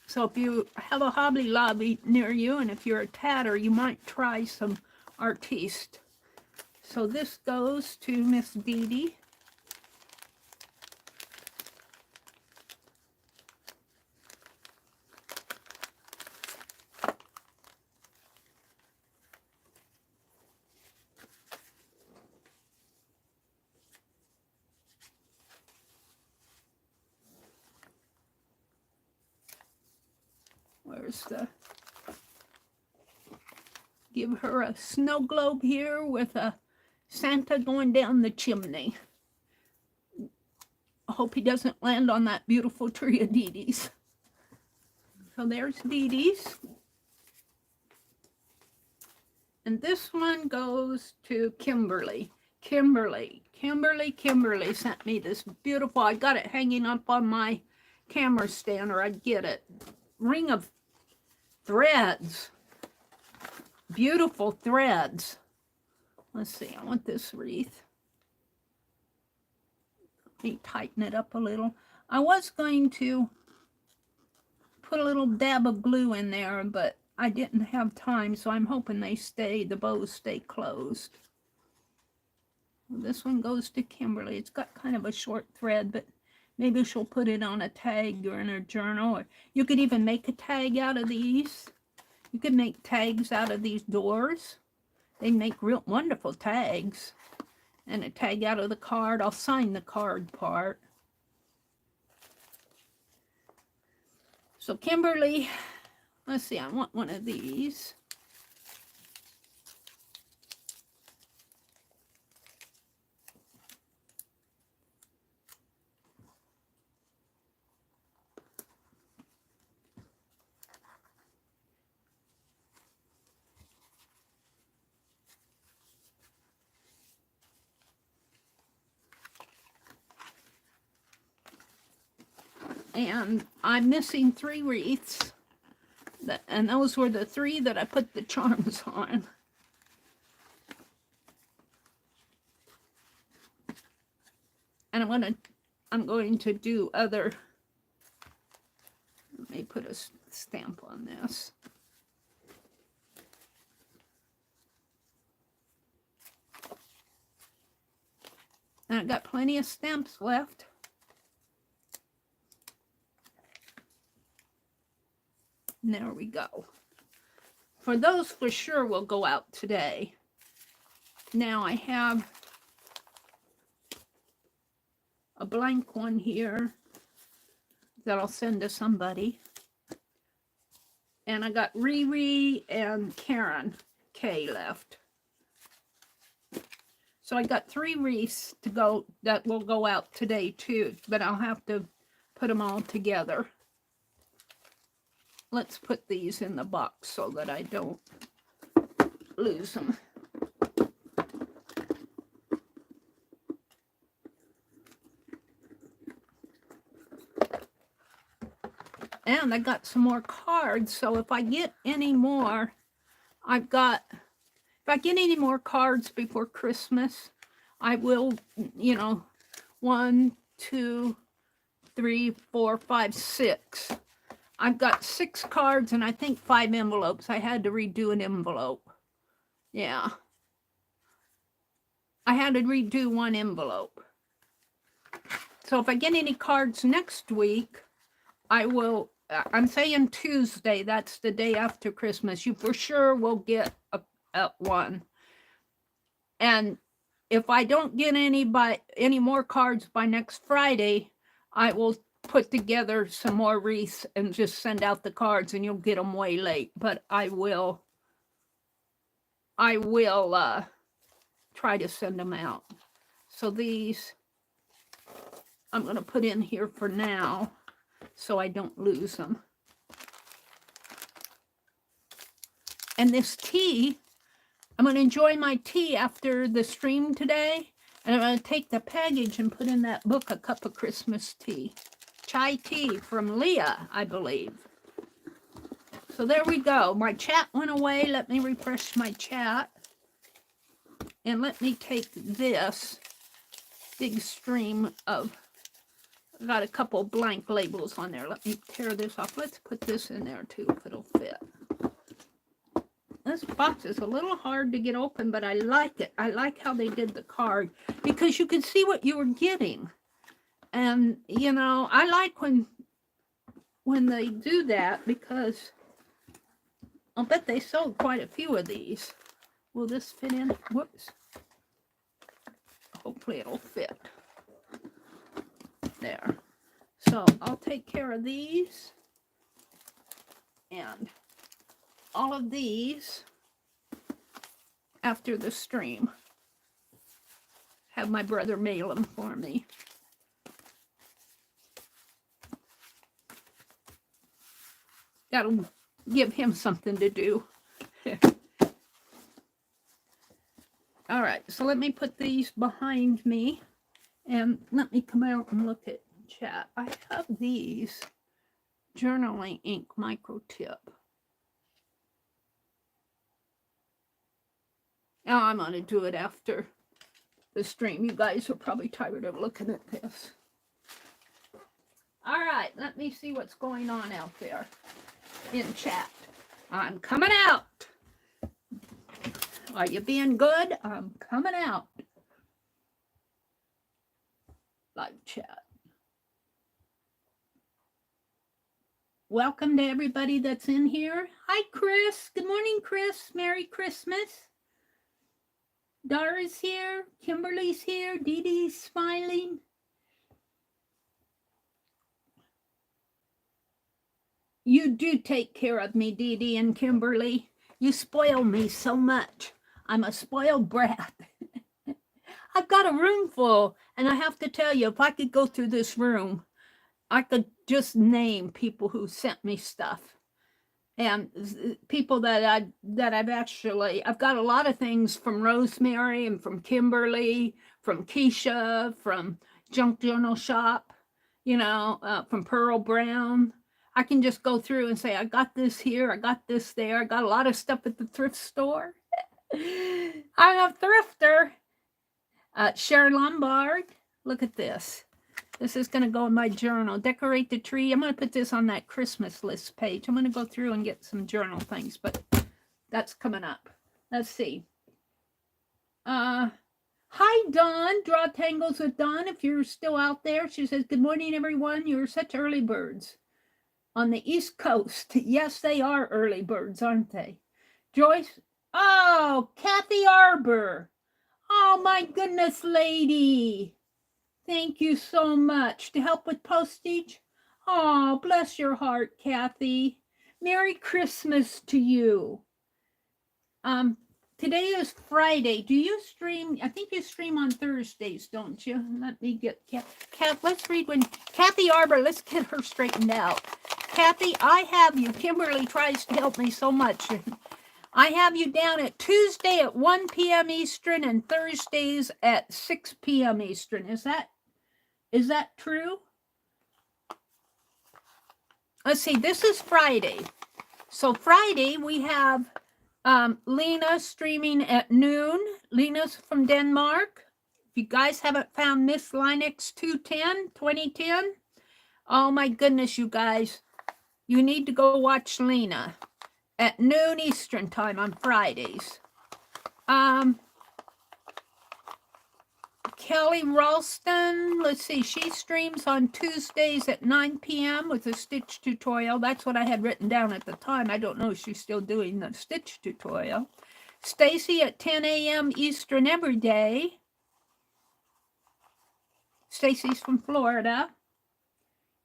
So if you have a Hobby Lobby near you, and if you're a tatter, you might try some Artiste. So this goes to Miss Dee Dee. Where's the... Give her a snow globe here with a Santa going down the chimney. I hope he doesn't land on that beautiful tree of Dee Dee's. So there's Dee Dee's. And this one goes to Kimberly. Kimberly sent me this beautiful, I got it hanging up on my camera stand, or I'd get it. Ring of threads. Beautiful threads. Let's see, I want this wreath. Let me tighten it up a little. I was going to put a little dab of glue in there, but I didn't have time, so I'm hoping the bows stay closed. This one goes to Kimberly. It's got kind of a short thread, but maybe she'll put it on a tag or in her journal. Or you could even make a tag out of these. You could make tags out of these doors. They make real wonderful tags. And a tag out of the card. I'll sign the card part. So Kimberly, let's see, I want one of these. And I'm missing 3 wreaths, and those were the 3 that I put the charms on. And I'm going to do other. Let me put a stamp on this. And I got plenty of stamps left. And there we go. For those for sure will go out today. Now I have a blank one here that I'll send to somebody. And I got Riri and Karen K left. So I got 3 wreaths to go that will go out today too, but I'll have to put them all together. Let's put these in the box so that I don't lose them. And I got some more cards, so if I get any more, if I get any more cards before Christmas, I will, you know, 1, 2, 3, 4, 5, 6. I've got 6 cards and I think 5 envelopes. I had to redo an envelope. Yeah. I had to redo 1 envelope. So if I get any cards next week, I will, I'm saying Tuesday, that's the day after Christmas. You for sure will get a 1. And if I don't get any more cards by next Friday, I will put together some more wreaths and just send out the cards, and you'll get them way late. But I will try to send them out. So these I'm going to put in here for now so I don't lose them. And this tea, I'm going to enjoy my tea after the stream today. And I'm going to take the package and put in that book, A Cup of Christmas Tea. Chai tea from Leah, I believe. So there we go. My chat went away. Let me refresh my chat. And let me take this big stream of, I got a couple blank labels on there. Let me tear this off. Let's put this in there too, if it'll fit. This box is a little hard to get open, but I like it. I like how they did the card because you can see what you were getting. And, you know, I like when they do that because I'll bet they sold quite a few of these. Will this fit in? Whoops. Hopefully it'll fit. There. So I'll take care of these. And all of these after the stream. Have my brother mail them for me. That'll give him something to do. All right, so let me put these behind me and let me come out and look at chat. I have these journaling ink micro tip. Now I'm going to do it after the stream. You guys are probably tired of looking at this. All right, let me see what's going on out there in chat. I'm coming out. Are you being good? I'm coming out. Live chat. Welcome to everybody that's in here. Hi, Chris. Good morning, Chris. Merry Christmas. Dara's here. Kimberly's here. Dee Dee's smiling. You do take care of me, Dee Dee and Kimberly. You spoil me so much. I'm a spoiled brat. I've got a room full, and I have to tell you, if I could go through this room, I could just name people who sent me stuff. And people that I've got a lot of things from Rosemary and from Kimberly, from Keisha, from Junk Journal Shop, you know, from Pearl Brown. I can just go through and say, I got this here, I got this there, I got a lot of stuff at the thrift store. I'm a thrifter. Sharon Lombard, look at this. This is going to go in my journal. Decorate the tree. I'm going to put this on that Christmas list page. I'm going to go through and get some journal things, but that's coming up. Let's see. Hi, Dawn. Draw Tangles with Dawn, if you're still out there. She says, good morning, everyone. You're such early birds. on the East Coast. Yes, they are early birds, aren't they? Joyce? Oh, Kathy Arbor. Oh, my goodness, lady. Thank you so much. To help with postage? Oh, bless your heart, Kathy. Merry Christmas to you. Today is Friday. Do you stream? I think you stream on Thursdays, don't you? Let me get let's read when Kathy Arbor, let's get her straightened out. Kathy, I have you. Kimberly tries to help me so much. I have you down at Tuesday at 1 p.m. Eastern and Thursdays at 6 p.m. Eastern. Is that true? Let's see, this is Friday. So Friday we have Lena streaming at noon. Lena's from Denmark. If you guys haven't found Miss Linux 2010, oh my goodness, you guys, you need to go watch Lena at noon Eastern time on Fridays. Kelly Ralston, let's see, she streams on Tuesdays at 9 p.m. with a stitch tutorial. That's what I had written down at the time. I don't know if she's still doing the stitch tutorial. Stacy at 10 a.m. Eastern every day. Stacy's from Florida.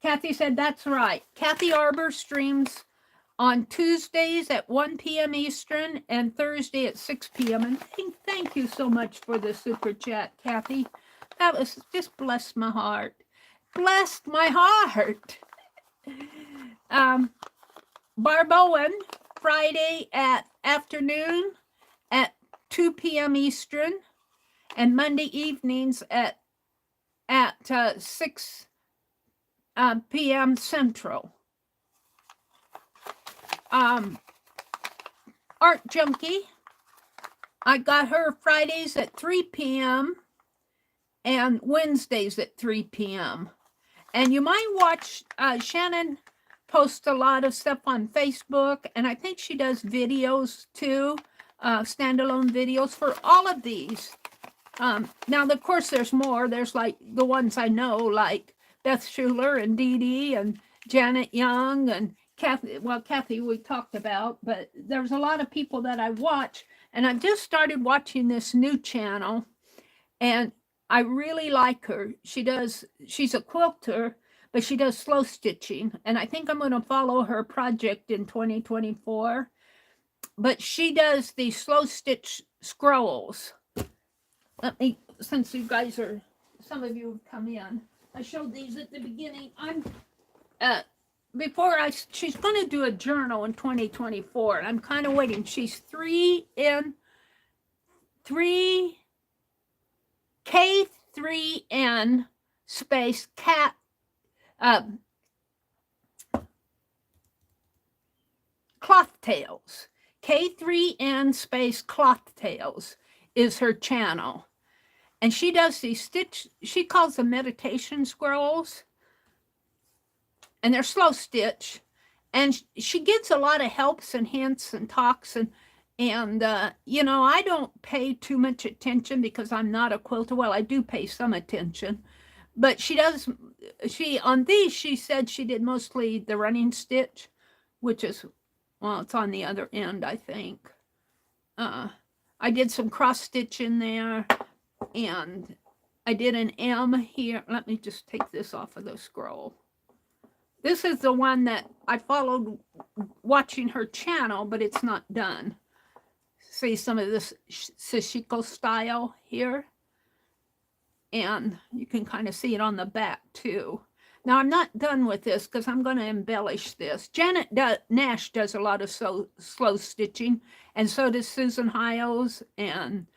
Kathy said that's right. Kathy Arbor streams on Tuesdays at 1 p.m. Eastern and Thursday at 6 p.m. And thank you so much for the super chat, Kathy. That was just blessed my heart. Blessed my heart. Barb Owen, Friday at afternoon at 2 p.m. Eastern and Monday evenings at 6 p.m. Central. Art Junkie, I got her Fridays at 3 p.m. and Wednesdays at 3 p.m. And you might watch Shannon post a lot of stuff on Facebook, and I think she does videos too, standalone videos for all of these. Now, of course, there's more. There's like the ones I know, like Beth Schuler and Dee Dee and Janet Young and Kathy we talked about, but there's a lot of people that I watch, and I've just started watching this new channel, and I really like her. She's a quilter, but she does slow stitching, and I think I'm going to follow her project in 2024, but she does these slow stitch scrolls. Let me, since you guys are, some of you have come in, I showed these at the beginning. She's going to do a journal in 2024, and I'm kind of waiting. She's K3N space cat, cloth tails. K3N space cloth tails is her channel. And she does these she calls them meditation scrolls. And they're slow stitch, and she gives a lot of helps and hints and talks, and you know, I don't pay too much attention because I'm not a quilter. Well, I do pay some attention, but on these she said she did mostly the running stitch, which is, well, it's on the other end, I think. I did some cross stitch in there, and I did an M here. Let me just take this off of the scroll. This is the one that I followed watching her channel, but it's not done. See some of this sashiko style here. And you can kind of see it on the back too. Now, I'm not done with this because I'm going to embellish this. Janet Nash does a lot of slow stitching, and so does Susan Hiles, and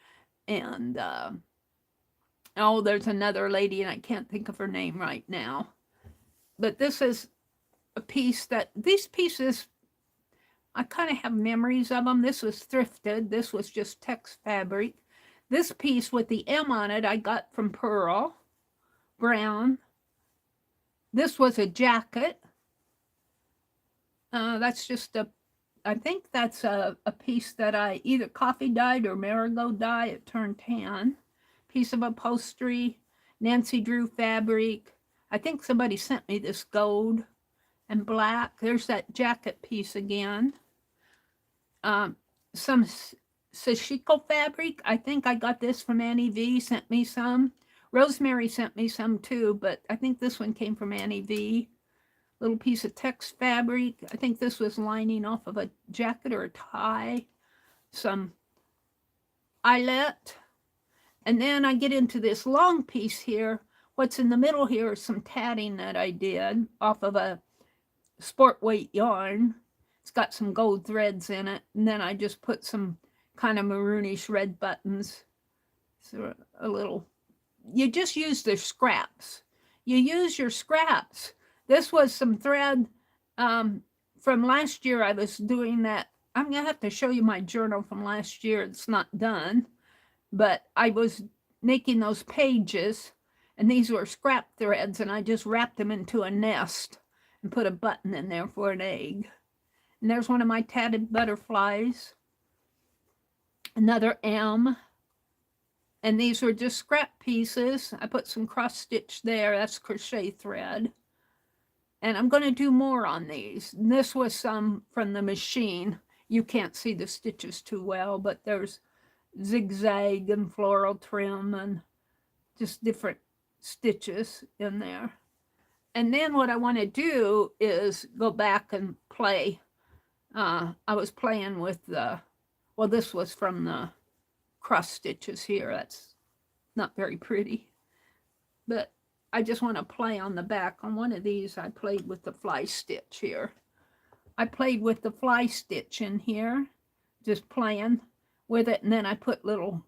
oh, there's another lady, and I can't think of her name right now. But this is a piece these pieces, I kind of have memories of them. This was thrifted. This was just text fabric. This piece with the M on it, I got from Pearl Brown. This was a jacket. That's just I think that's a piece that I either coffee dyed or marigold dye. It turned tan. Piece of upholstery, Nancy Drew fabric. I think somebody sent me this gold. and black. There's that jacket piece again. Some sashiko fabric. I think I got this from Annie V, sent me some. Rosemary sent me some too, but I think this one came from Annie V. Little piece of text fabric. I think this was lining off of a jacket or a tie. Some eyelet. And then I get into this long piece here. What's in the middle here is some tatting that I did off of a sport weight yarn. It's got some gold threads in it. And then I just put some kind of maroonish red buttons. So a little, you just use the scraps. You use your scraps. This was some thread from last year. I was doing that. I'm going to have to show you my journal from last year. It's not done. But I was making those pages, and these were scrap threads, and I just wrapped them into a nest and put a button in there for an egg. And there's one of my tatted butterflies. Another M. And these were just scrap pieces. I put some cross stitch there. That's crochet thread. And I'm going to do more on these. And this was some from the machine. You can't see the stitches too well, but there's zigzag and floral trim and just different stitches in there. And then what I want to do is go back and play. I was playing with the, well, this was from the cross stitches here. That's not very pretty, but I just want to play on the back. On one of these, I played with the fly stitch here. I played with the fly stitch in here, just playing with it, and then I put little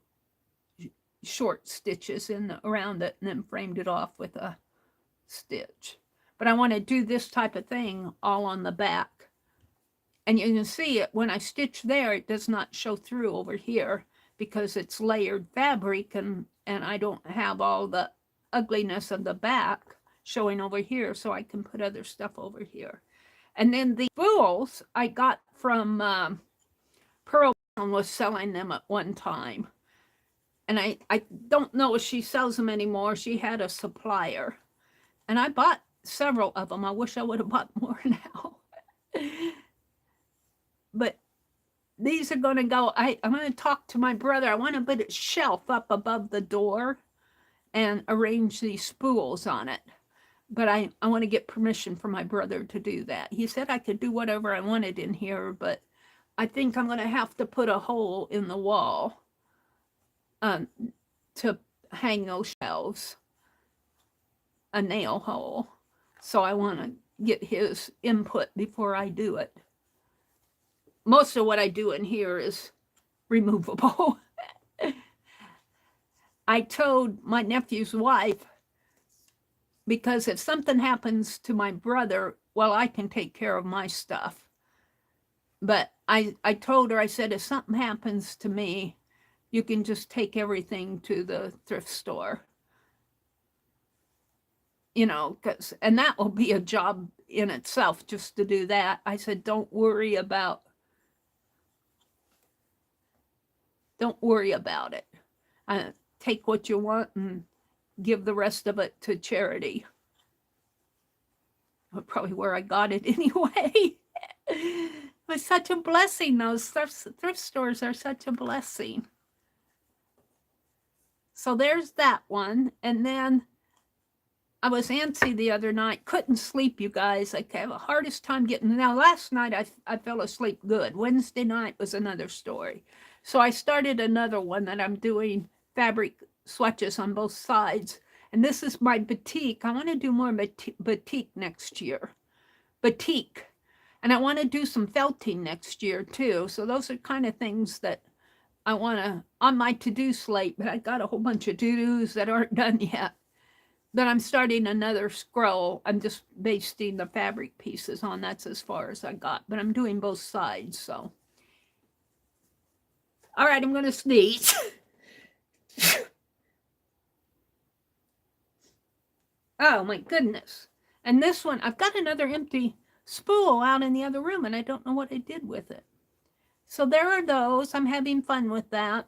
short stitches in around it and then framed it off with a stitch. But I want to do this type of thing all on the back. And you can see it when I stitch there, it does not show through over here because it's layered fabric, and I don't have all the ugliness of the back showing over here, so I can put other stuff over here. And then the spools I got from Pearl was selling them at one time. And I don't know if she sells them anymore. She had a supplier. And I bought several of them. I wish I would have bought more now. But these are going to go, I'm going to talk to my brother. I want to put a shelf up above the door and arrange these spools on it. But I want to get permission from my brother to do that. He said I could do whatever I wanted in here, but I think I'm going to have to put a hole in the wall to hang those shelves, a nail hole. So I want to get his input before I do it. Most of what I do in here is removable. I told my nephew's wife, because if something happens to my brother, well, I can take care of my stuff. But I told her, I said, if something happens to me, you can just take everything to the thrift store. You know, and that will be a job in itself just to do that. I said, don't worry about it. Take what you want and give the rest of it to charity. Probably where I got it anyway. It was such a blessing. Those thrift stores are such a blessing. So there's that one. And then I was antsy the other night. Couldn't sleep, you guys. I have the hardest time getting... Now, last night I fell asleep good. Wednesday night was another story. So I started another one that I'm doing fabric swatches on both sides. And this is my batik. I want to do more batik next year. Batik. And I want to do some felting next year too. So those are kind of things that I want to, on my to-do slate, but I got a whole bunch of to-dos that aren't done yet. Then I'm starting another scroll. I'm just basting the fabric pieces on. That's as far as I got. But I'm doing both sides, so. All right, I'm going to sneeze. Oh, my goodness. And this one, I've got another empty spool out in the other room, and I don't know what I did with it. So there are those. I'm having fun with that.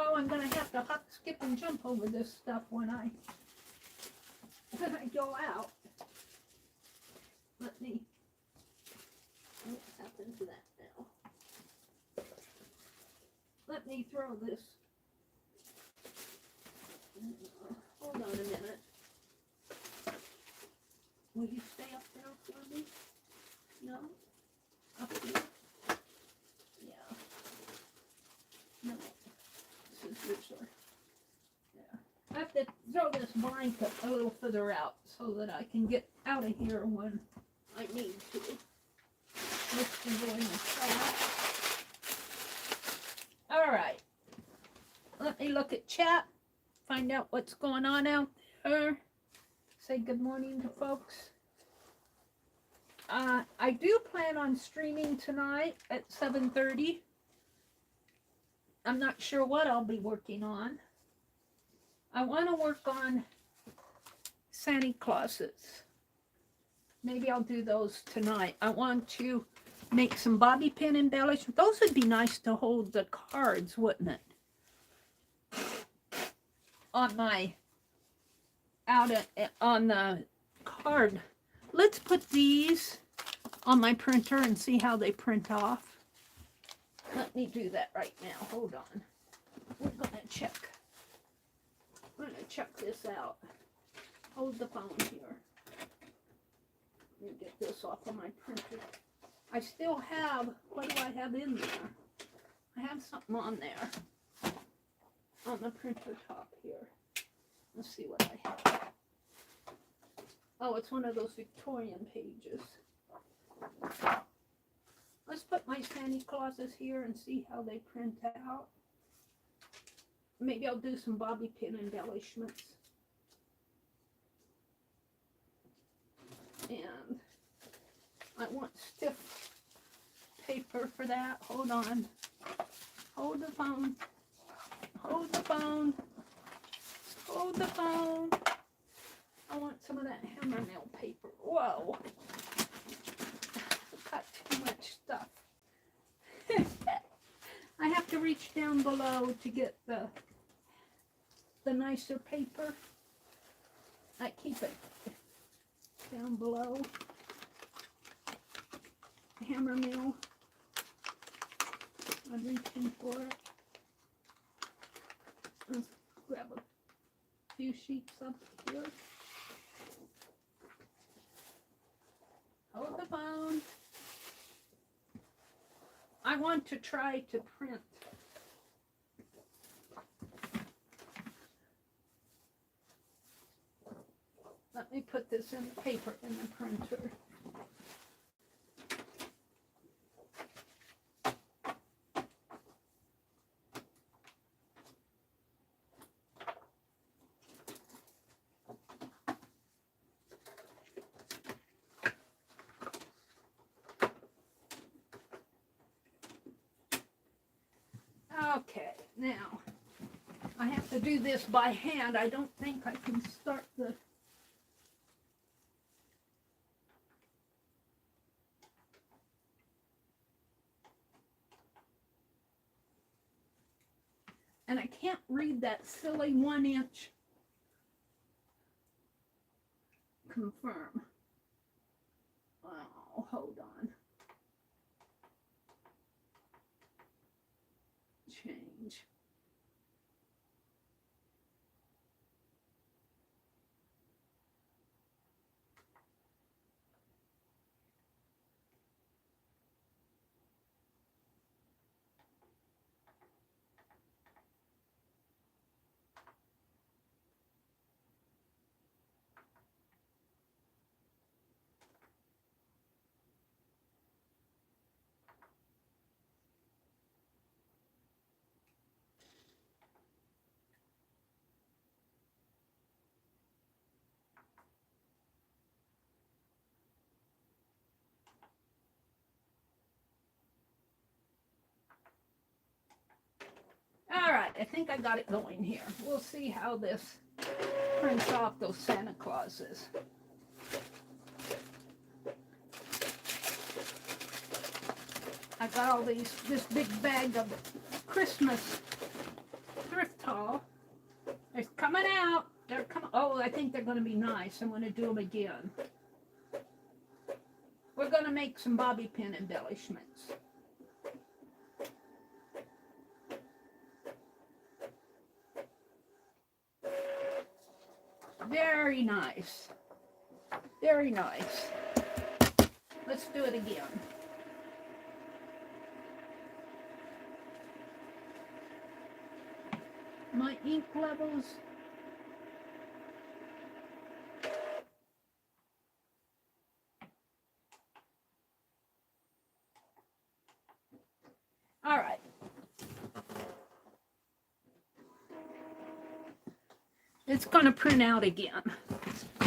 Oh, I'm going to have to hop, skip, and jump over this stuff when I go out. Let me, what happened to that now? Let me throw this. Hold on a minute. Will you stay up there for me? No? Up here? Yeah. No. This is usually. Yeah. I have to throw this blanket a little further out so that I can get out of here when I need to. This can go in the trash. Alright. Let me look at chat. Find out what's going on out there. Say good morning to folks. I do plan on streaming tonight at 7:30. I'm not sure what I'll be working on. I want to work on Santa Clauses. Maybe I'll do those tonight. I want to make some bobby pin embellishments. Those would be nice to hold the cards, wouldn't it? On my, on the card. Let's put these on my printer and see how they print off. Let me do that right now. Hold on. We're going to check. We're going to check this out. Hold the phone here. Let me get this off of my printer. I still have, what do I have in there? I have something on there. On the printer top here. Let's see what I have. Oh, it's one of those Victorian pages. Let's put my Santa Clauses here and see how they print out. Maybe I'll do some bobby pin embellishments. And I want stiff paper for that. Hold on. Hold the phone. Hold the phone. Hold the phone. I want some of that hammer nail paper. Whoa. I've got too much stuff. I have to reach down below to get the nicer paper. I keep it down below. Hammer nail. I'm reaching for it. Let's grab a few sheets up here. Hold the phone. I want to try to print let me put this in the paper in the printer. Okay, now I have to do this by hand. I don't think I can start the and I can't read that silly 1-inch confirm. Oh, hold on. Change. All right, I think I got it going here. We'll see how this prints off those Santa Clauses. I got all this big bag of Christmas Haul. They're coming out. They're coming. Oh, I think they're going to be nice. I'm going to do them again. We're going to make some bobby pin embellishments. Very nice. Very nice. Let's do it again. My ink levels. All right. It's going to print out again.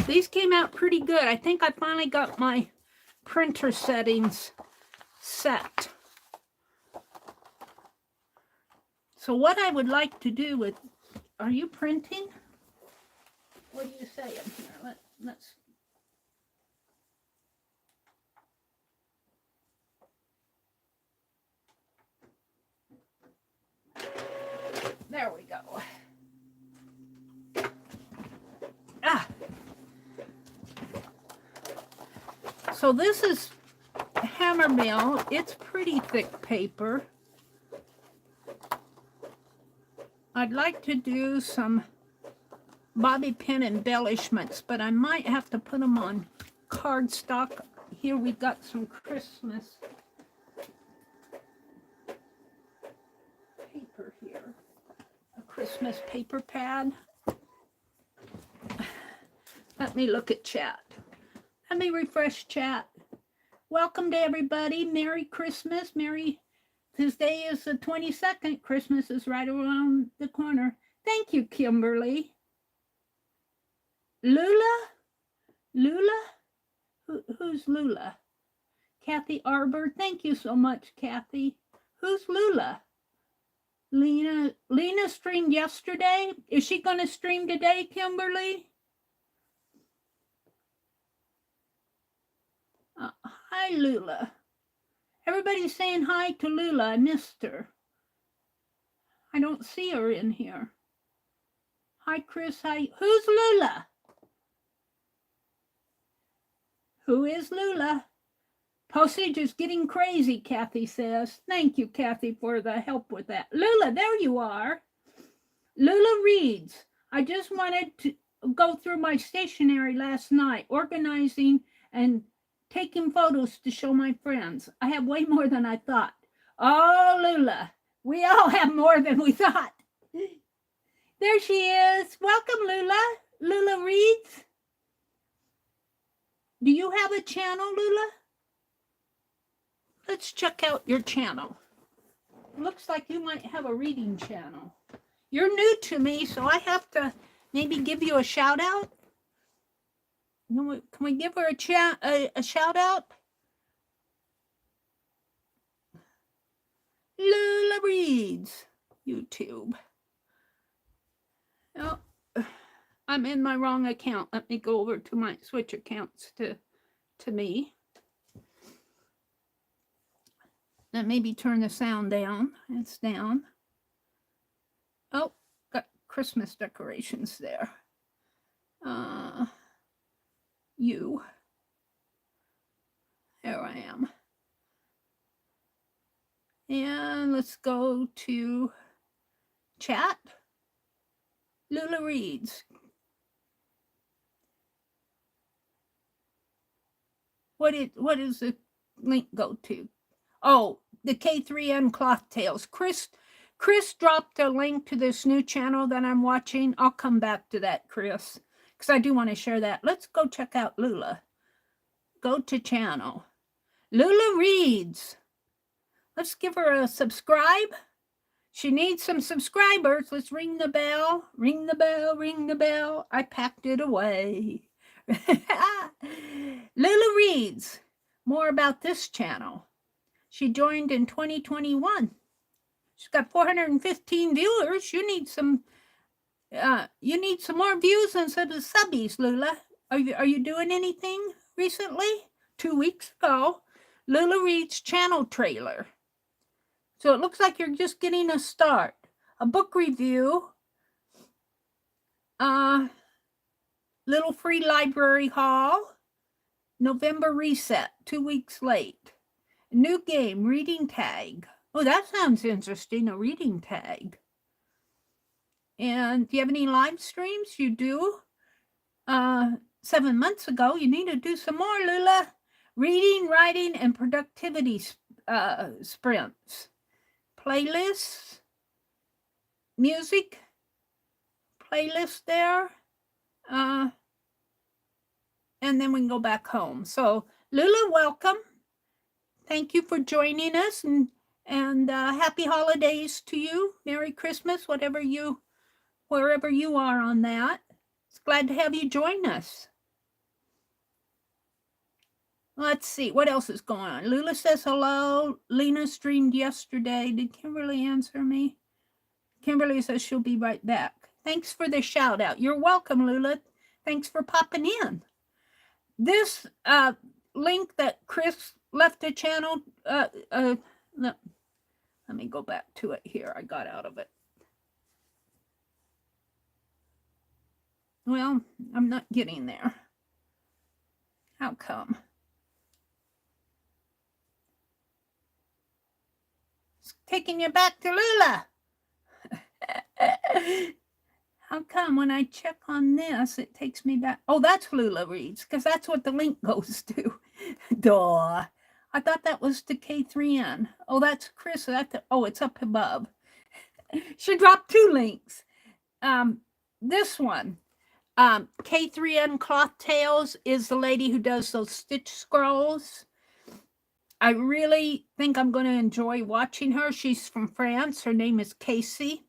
These came out pretty good. I think I finally got my printer settings set. So what I would like to do with, are you printing? What are you saying here? Let's. There we go. Ah. So this is hammer mill. It's pretty thick paper. I'd like to do some bobby pin embellishments, but I might have to put them on cardstock. Here we got some Christmas paper here. A Christmas paper pad. Let me look at chat. Let me refresh chat. Welcome to everybody. Merry Christmas. Today is the 22nd. Christmas is right around the corner. Thank you, Kimberly. Lula? Who's Lula? Kathy Arbor. Thank you so much, Kathy. Who's Lula? Lena streamed yesterday. Is she going to stream today, Kimberly? Hi, Lula. Everybody's saying hi to Lula. I missed her. I don't see her in here. Hi, Chris. Hi. Who's Lula? Who is Lula? Postage is getting crazy, Kathy says. Thank you, Kathy, for the help with that. Lula, there you are. Lula reads. I just wanted to go through my stationery last night, organizing and taking photos to show my friends. I have way more than I thought. Oh, Lula, we all have more than we thought. There she is. Welcome, Lula. Lula reads. Do you have a channel, Lula? Let's check out your channel. Looks like you might have a reading channel. You're new to me, so I have to maybe give you a shout out. Can we give her a shout out? Lula Reads YouTube. Oh, I'm in my wrong account. Let me go over to my switch accounts to me. Then maybe turn the sound down. It's down. Oh, got Christmas decorations there. You. There I am. And let's go to chat. Lula Reads. What is the link go to? Oh, the K3N Cloth Tales. Chris dropped a link to this new channel that I'm watching. I'll come back to that, Chris, because I do want to share that. Let's go check out Lula. Go to channel. Lula Reads. Let's give her a subscribe. She needs some subscribers. Let's ring the bell. Ring the bell, ring the bell. I packed it away. Lula Reads. More about this channel. She joined in 2021. She's got 415 viewers. You need some more views instead of subbies, Lula. Are you doing anything recently? 2 weeks ago, Lula Reads channel trailer. So it looks like you're just getting a start. A book review Little free library haul. November reset, 2 weeks late. New game, reading tag. Oh, that sounds interesting, a reading tag. And do you have any live streams? You do? 7 months ago. You need to do some more, Lula. Reading, writing, and productivity sprints. Playlists. Music. Playlist there. And then we can go back home. So, Lula, welcome. Thank you for joining us, and happy holidays to you. Merry Christmas, wherever you are on that. It's glad to have you join us. Let's see, what else is going on? Lula says hello. Lena streamed yesterday. Did Kimberly answer me? Kimberly says she'll be right back. Thanks for the shout out. You're welcome, Lula. Thanks for popping in. This link that Chris left the channel, let me go back to it here. I got out of it. Well, I'm not getting there. How come? It's taking you back to Lula. How come when I check on this, it takes me back? Oh, that's Lula Reads, because that's what the link goes to. Duh. I thought that was to K3N. Oh, that's Chris. Oh, it's up above. She dropped 2 links. This one, K3N Cloth Tales, is the lady who does those stitch scrolls. I really think I'm going to enjoy watching her. She's from France. Her name is Casey.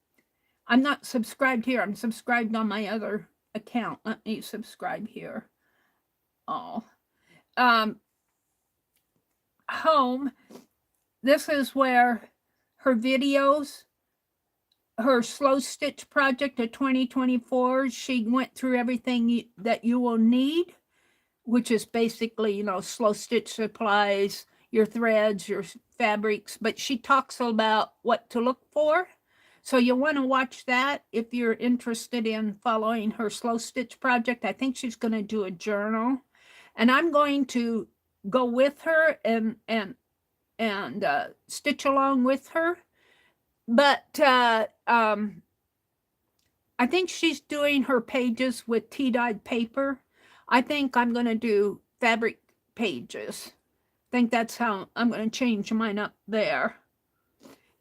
I'm not subscribed here. I'm subscribed on my other account. Let me subscribe here. Oh. Home. This is where her videos, her slow stitch project of 2024, she went through everything that you will need, which is basically, slow stitch supplies, your threads, your fabrics, but she talks about what to look for. So you'll want to watch that if you're interested in following her slow stitch project. I think she's going to do a journal, and I'm going to go with her and stitch along with her. But I think she's doing her pages with tea-dyed paper. I think I'm going to do fabric pages. I think that's how I'm going to change mine up there.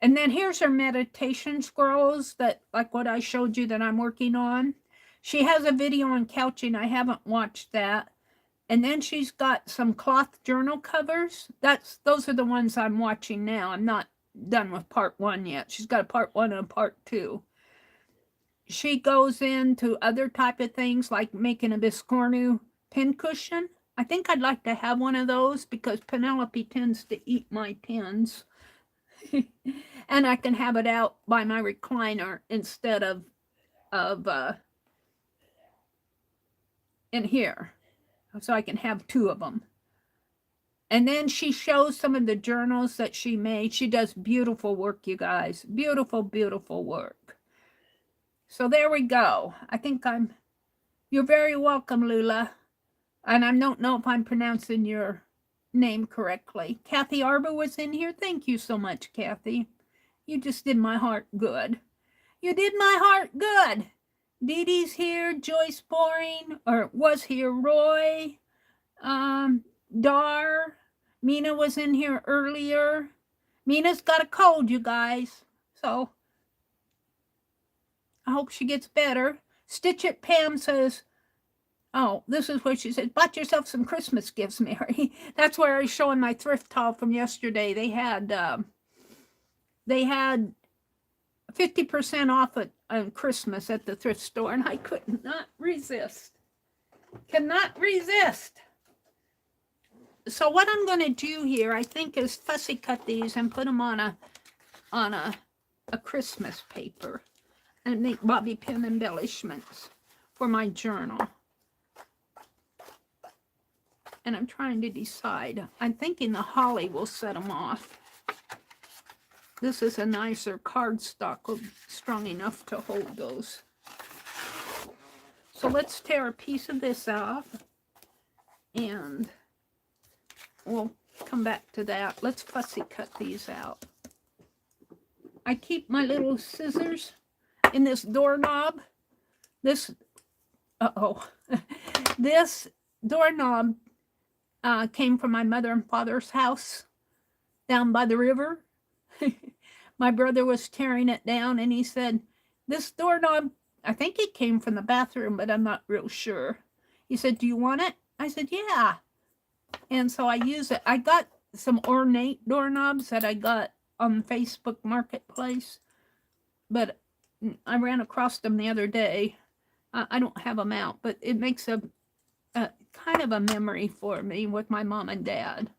And then here's her meditation scrolls, that, like what I showed you that I'm working on. She has a video on couching. I haven't watched that. And then she's got some cloth journal covers. Those are the ones I'm watching now. I'm not done with part 1 yet. She's got a part 1 and a part 2. She goes into other type of things, like making a Biscornu pincushion. I think I'd like to have one of those because Penelope tends to eat my pins. And I can have it out by my recliner instead of in here. So I can have 2 of them. And then she shows some of the journals that she made. She does beautiful work, you guys. Beautiful, beautiful work. So there we go. I think you're very welcome, Lula. And I don't know if I'm pronouncing your name correctly. Kathy Arbor was in here. Thank you so much, Kathy. You just did my heart good. You did my heart good. Dee Dee's here. Joyce Boring, or was here. Roy, Dar. Mina was in here earlier. Mina's got a cold, you guys. So I hope she gets better. Stitch It Pam says, oh, this is what she said. Bought yourself some Christmas gifts, Meri. That's where I was showing my thrift haul from yesterday. They had 50% off on Christmas at the thrift store, and I could not resist. Cannot resist. So what I'm going to do here, I think, is fussy cut these and put them on a Christmas paper and make bobby pin embellishments for my journal. And I'm trying to decide. I'm thinking the holly will set them off. This is a nicer cardstock, strong enough to hold those. So let's tear a piece of this off, and we'll come back to that. Let's fussy cut these out. I keep my little scissors in this doorknob. This, this doorknob came from my mother and father's house down by the river. My brother was tearing it down, and he said, this doorknob, I think it came from the bathroom, but I'm not real sure. He said, do you want it? I said, yeah. And so I use it. I got some ornate doorknobs that I got on Facebook Marketplace, but I ran across them the other day. I don't have them out, but it makes a kind of a memory for me with my mom and dad.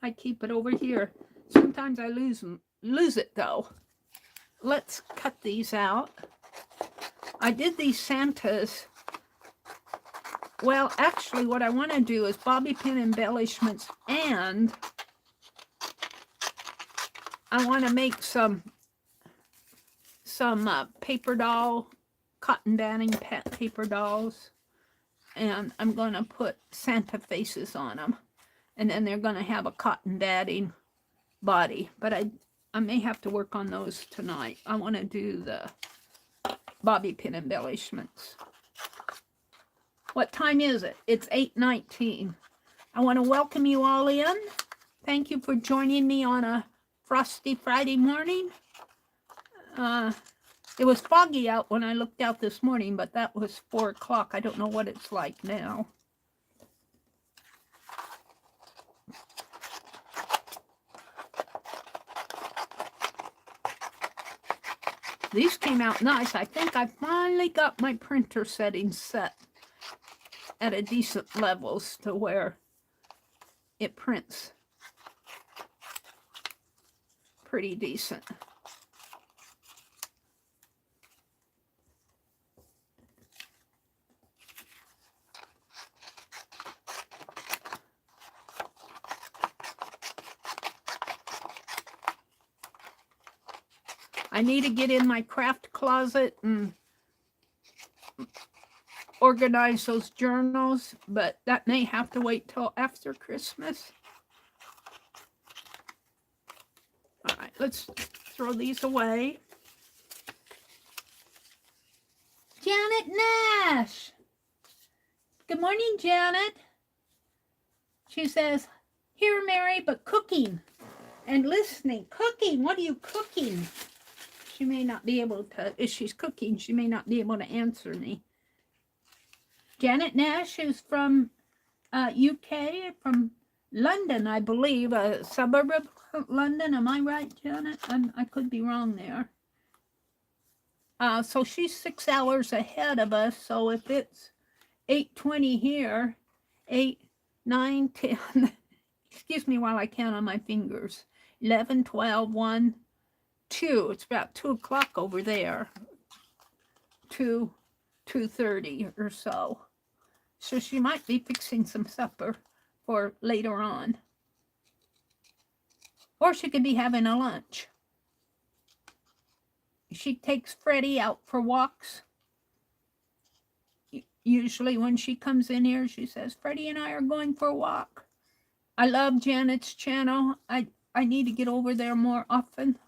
I keep it over here. Sometimes I lose it though. Let's cut these out. I did these Santas. Well, actually, what I want to do is bobby pin embellishments, and I want to make some paper doll, cotton batting paper dolls, and I'm going to put Santa faces on them, and then they're going to have a cotton batting body, but I may have to work on those tonight. I want to do the bobby pin embellishments. What time is it? It's 8:19. I want to welcome you all in. Thank you for joining me on a frosty Friday morning. It was foggy out when I looked out this morning, but that was 4 o'clock. I don't know what it's like now. These came out nice. I think I finally got my printer settings set at a decent levels to where it prints pretty decent. I need to get in my craft closet and organize those journals, but that may have to wait till after Christmas. All right, let's throw these away. Janet Nash. Good morning, Janet. She says, here, Meri, but cooking and listening. Cooking, what are you cooking? She may not be able to, if she's cooking, she may not be able to answer me. Janet Nash is from UK, from London, I believe, a suburb of London. Am I right, Janet? I could be wrong there. So she's 6 hours ahead of us. So if it's 8:20 here, 8, 9, 10, excuse me while I count on my fingers, 11, 12, 1, 2. It's about 2 o'clock over there. 2:30 or so. So she might be fixing some supper for later on. Or she could be having a lunch. She takes Freddie out for walks. Usually when she comes in here, she says, Freddie and I are going for a walk. I love Janet's channel. I need to get over there more often.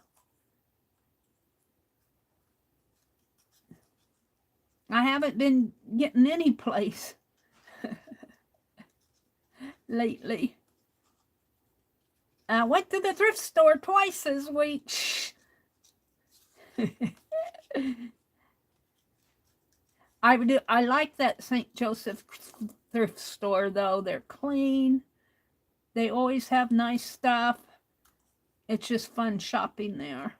I haven't been getting any place lately. I went to the thrift store twice this week. I like that St. Joseph thrift store, though. They're clean. They always have nice stuff. It's just fun shopping there.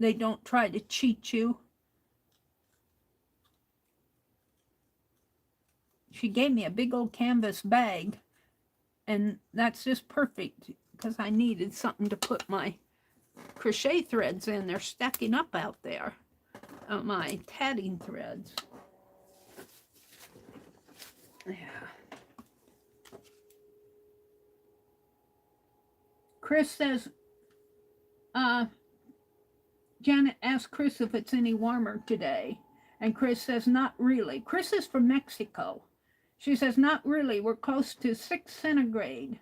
They don't try to cheat you. She gave me a big old canvas bag, and that's just perfect because I needed something to put my crochet threads in. They're stacking up out there, my tatting threads. Yeah. Chris says, Janet asked Chris if it's any warmer today. And Chris says, not really. Chris is from Mexico. She says, not really. We're close to 6 centigrade,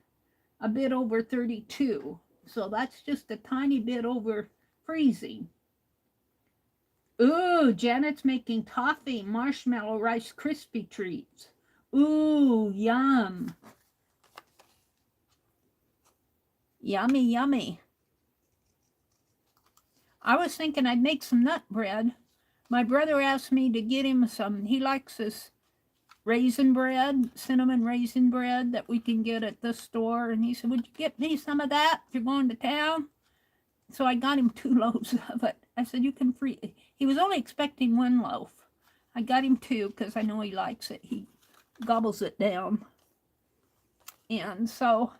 a bit over 32. So that's just a tiny bit over freezing. Ooh, Janet's making toffee marshmallow Rice Krispie treats. Ooh, yum. Yummy, yummy. I was thinking I'd make some nut bread. My brother asked me to get him some. He likes this raisin bread, cinnamon raisin bread that we can get at the store. And he said, would you get me some of that if you're going to town? So I got him 2 loaves of it. I said, you can free. He was only expecting 1 loaf. I got him 2 because I know he likes it. He gobbles it down. And so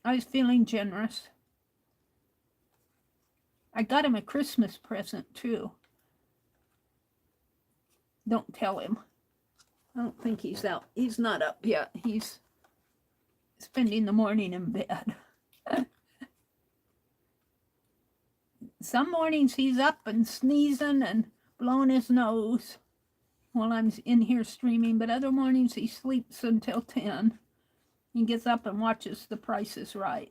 I was feeling generous. I got him a Christmas present too. Don't tell him. I don't think he's out. He's not up yet. He's spending the morning in bed. Some mornings he's up and sneezing and blowing his nose while I'm in here streaming, but other mornings he sleeps until 10. He gets up and watches The Price is Right.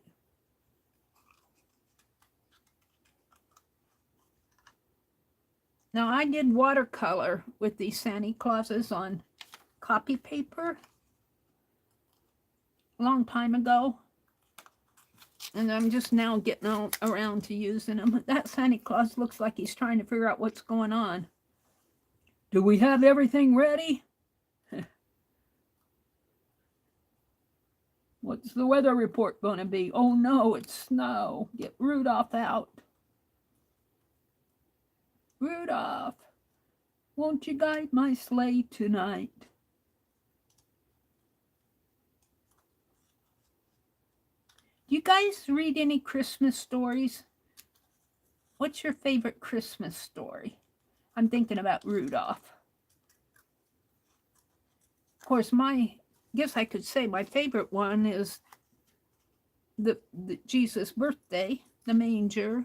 Now, I did watercolor with these Santa Clauses on copy paper a long time ago. And I'm just now getting around to using them. That Santa Claus looks like he's trying to figure out what's going on. Do we have everything ready? What's the weather report going to be? Oh no, it's snow. Get Rudolph out. Rudolph, won't you guide my sleigh tonight? Do you guys read any Christmas stories? What's your favorite Christmas story? I'm thinking about Rudolph. Of course, guess I could say my favorite one is the Jesus birthday, the manger.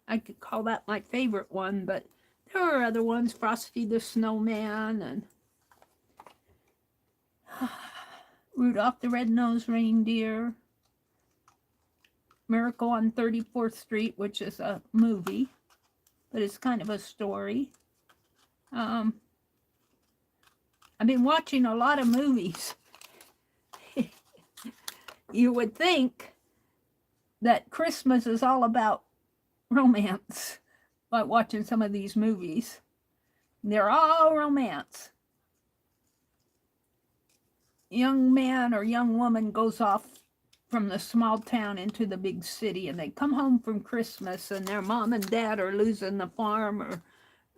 I could call that my favorite one, but there are other ones, Frosty the Snowman and Rudolph the Red-Nosed Reindeer, Miracle on 34th Street, which is a movie, but it's kind of a story. I've been watching a lot of movies. You would think that Christmas is all about romance by watching some of these movies. They're all romance. Young man or young woman goes off from the small town into the big city, and they come home from Christmas, and their mom and dad are losing the farm or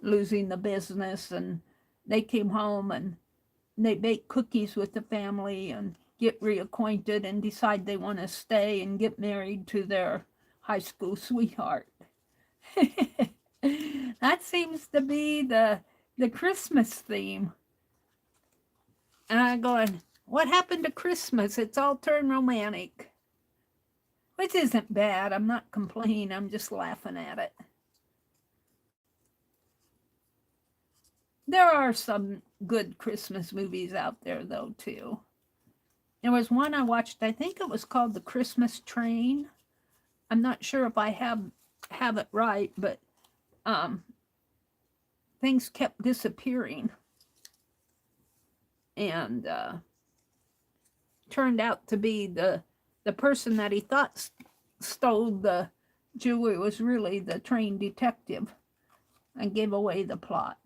losing the business, and they came home and they bake cookies with the family and get reacquainted and decide they want to stay and get married to their high school sweetheart. That seems to be the Christmas theme. And I'm going, what happened to Christmas? It's all turned romantic. Which isn't bad. I'm not complaining. I'm just laughing at it. There are some good Christmas movies out there, though, too. There was one I watched, I think it was called The Christmas Train. I'm not sure if I have it right, but things kept disappearing. And turned out to be the person that he thought stole the jewelry was really the train detective and gave away the plot.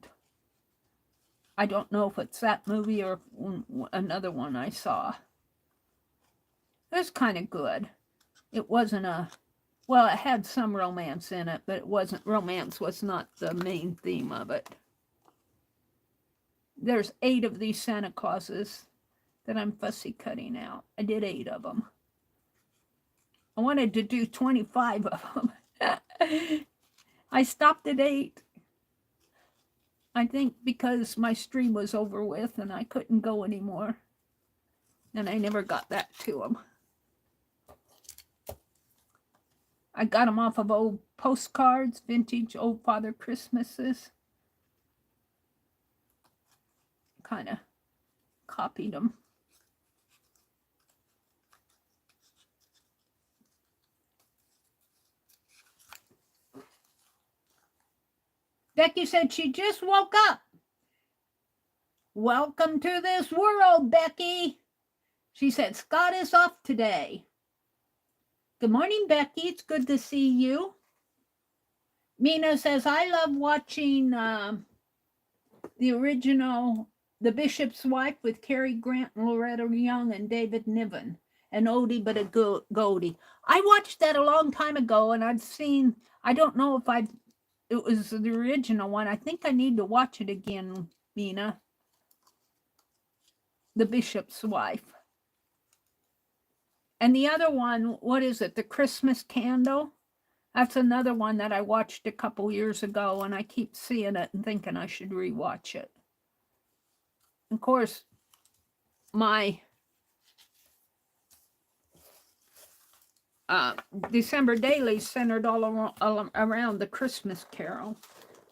I don't know if it's that movie or another one I saw. It was kind of good. It wasn't well, it had some romance in it, but romance was not the main theme of it. There's 8 of these Santa Clauses that I'm fussy cutting out. I did 8 of them. I wanted to do 25 of them. I stopped at 8. I think because my stream was over with and I couldn't go anymore. And I never got back to them. I got them off of old postcards, vintage old Father Christmases. Kind of copied them. Becky said she just woke up. Welcome to this world, Becky. She said Scott is off today. Good morning, Becky. It's good to see you. Mina says, I love watching the original The Bishop's Wife with Cary Grant and Loretta Young and David Niven. An oldie but a goldie. I watched that a long time ago, and I've seen, I don't know if it was the original one. I think I need to watch it again, Mina. The Bishop's Wife. And the other one, what is it? The Christmas Candle? That's another one that I watched a couple years ago, and I keep seeing it and thinking I should rewatch it. Of course, my December daily centered all around the Christmas Carol.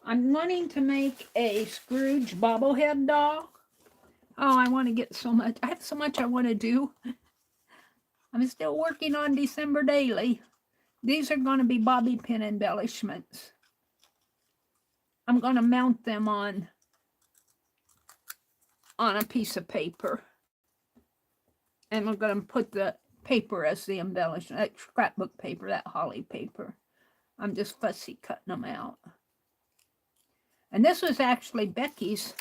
I'm wanting to make a Scrooge bobblehead doll. Oh, I want to get so much. I have so much I want to do. I'm still working on December daily. These are going to be bobby pin embellishments. I'm going to mount them on a piece of paper. And we're going to put the paper as the embellishment, that scrapbook paper, that holly paper. I'm just fussy cutting them out. And this was actually Becky's,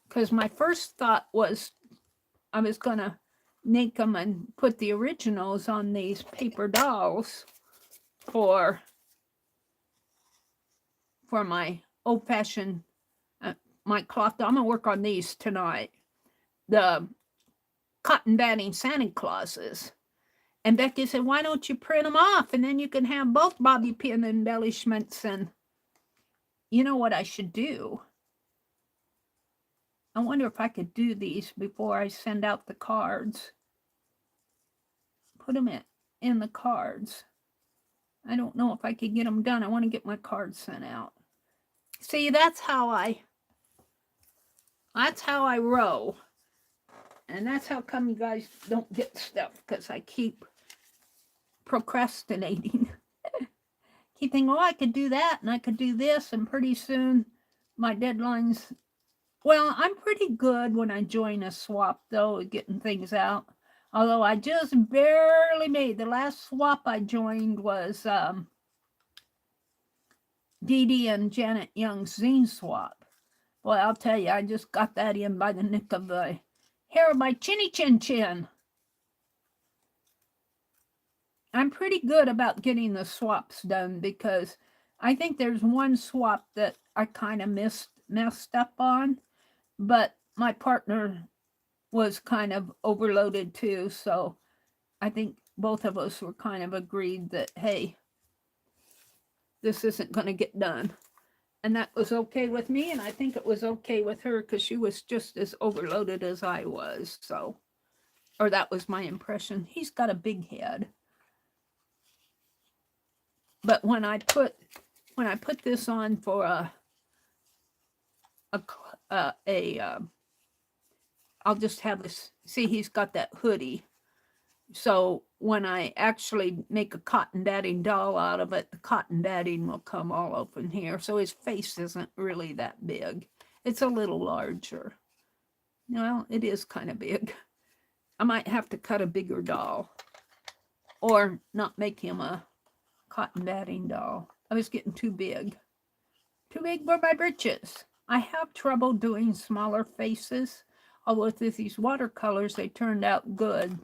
because my first thought was I was going to make them and put the originals on these paper dolls for my old-fashioned, my cloth. I'm going to work on these tonight. The cotton batting Santa Clauses. And Becky said, why don't you print them off? And then you can have both bobby pin embellishments. And you know what I should do? I wonder if I could do these before I send out the cards. Put them in the cards. I don't know if I could get them done. I want to get my cards sent out. See, that's how I row. And that's how come you guys don't get stuff, because I keep procrastinating. Keep thinking, oh, I could do that and I could do this, and pretty soon my deadline's, well, I'm pretty good when I join a swap, though, at getting things out. Although I just barely made, the last swap I joined was Dee Dee and Janet Young's zine swap. Boy, I'll tell you, I just got that in by the nick of the hair of my chinny chin chin. I'm pretty good about getting the swaps done, because I think there's one swap that I kind of messed up on, but my partner was kind of overloaded too, so I think both of us were kind of agreed that, hey, this isn't going to get done. And that was okay with me, and I think it was okay with her, because she was just as overloaded as I was, so, or that was my impression. He's got a big head. But when I put this on for I'll just have this, see, he's got that hoodie. So when I actually make a cotton batting doll out of it, the cotton batting will come all open here. So his face isn't really that big. It's a little larger. Well, it is kind of big. I might have to cut a bigger doll, or not make him a cotton batting doll. I was getting too big. Too big for my britches. I have trouble doing smaller faces. Although with these watercolors, they turned out good.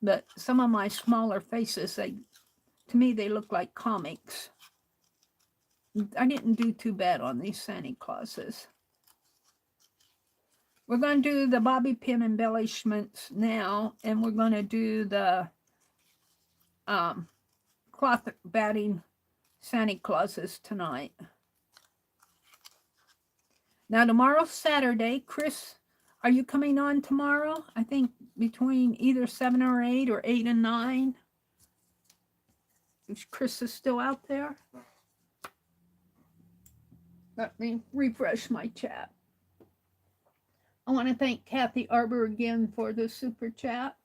But some of my smaller faces, to me, they look like comics. I didn't do too bad on these Santa Clauses. We're going to do the bobby pin embellishments now, and we're going to do the cloth batting Santa Clauses tonight. Now, tomorrow's Saturday. Chris, are you coming on tomorrow? I think between either 7 or 8 or 8 and 9. Chris is still out there. Let me refresh my chat. I want to thank Kathy Arbor again for the super chat.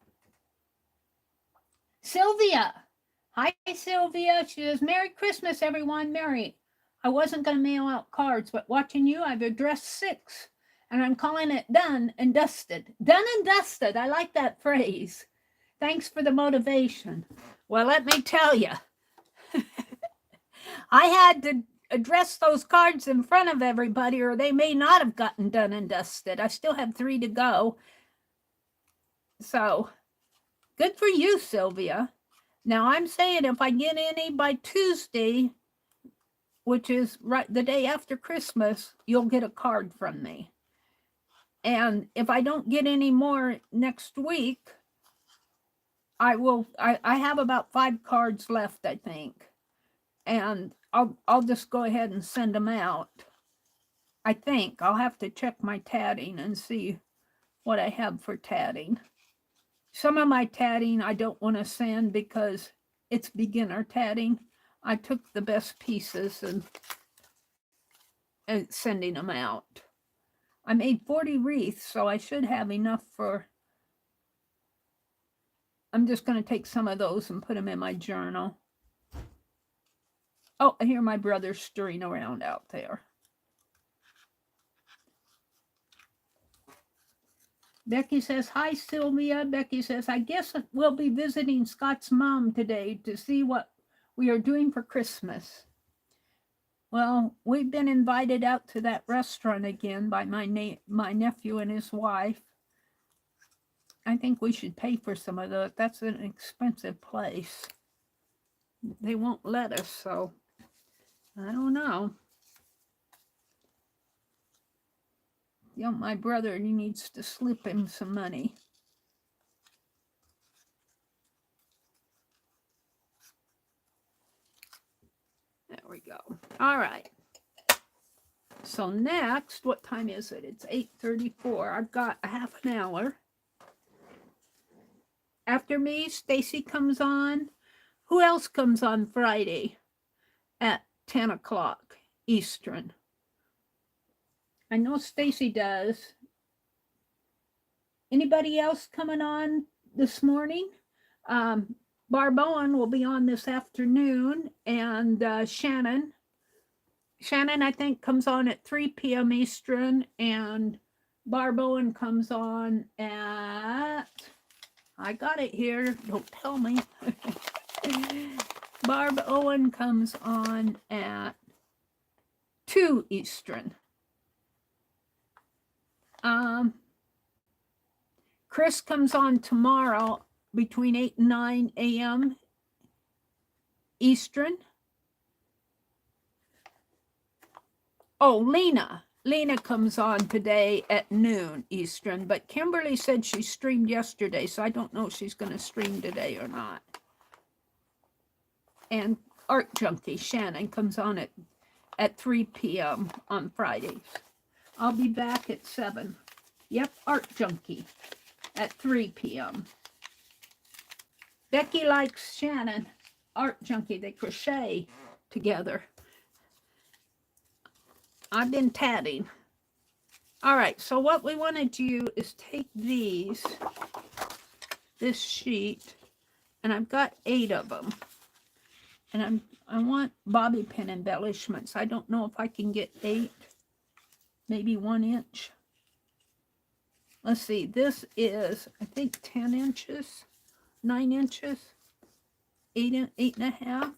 Sylvia. Hi, Sylvia. She says, Merry Christmas, everyone. Merry. I wasn't going to mail out cards, but watching you, I've addressed 6, and I'm calling it done and dusted. Done and dusted. I like that phrase. Thanks for the motivation. Well, let me tell you, I had to address those cards in front of everybody, or they may not have gotten done and dusted. I still have 3 to go. So, good for you, Sylvia. Now, I'm saying if I get any by Tuesday, which is right the day after Christmas, you'll get a card from me. And if I don't get any more next week, I have about 5 cards left, I think. And I'll just go ahead and send them out. I think I'll have to check my tatting and see what I have for tatting. Some of my tatting I don't want to send because it's beginner tatting. I took the best pieces and sending them out. I made 40 wreaths, so I should have enough for... I'm just going to take some of those and put them in my journal. Oh, I hear my brother stirring around out there. Becky says, hi, Sylvia. Becky says, I guess we'll be visiting Scott's mom today to see what we are doing for Christmas. Well, we've been invited out to that restaurant again by my nephew and his wife. I think we should pay for some of that. That's an expensive place. They won't let us, so I don't know. You know, my brother, he needs to slip him some money. There we go. All right. So next, what time is it? It's 8:34. I've got a half an hour. After me, Stacy comes on. Who else comes on Friday at 10 o'clock Eastern? I know Stacy does. Anybody else coming on this morning? Barb Owen will be on this afternoon, and Shannon. Shannon, I think, comes on at 3 p.m. Eastern, and Barb Owen comes on at... I got it here. Don't tell me. Barb Owen comes on at 2 Eastern. Chris comes on tomorrow between 8 and 9 a.m. Eastern. Oh, Lena. Lena comes on today at noon Eastern, but Kimberly said she streamed yesterday, so I don't know if she's going to stream today or not. And Art Junkie, Shannon, comes on at 3 p.m. on Fridays. I'll be back at 7. Yep, Art Junkie at 3 p.m. Becky likes Shannon, Art Junkie. They crochet together. I've been tatting. All right, so what we want to do is take this sheet, and I've got 8 of them. And I want bobby pin embellishments. I don't know if I can get 8, maybe 1 inch. Let's see, this is, I think, 10 inches, 9 inches, 8.5.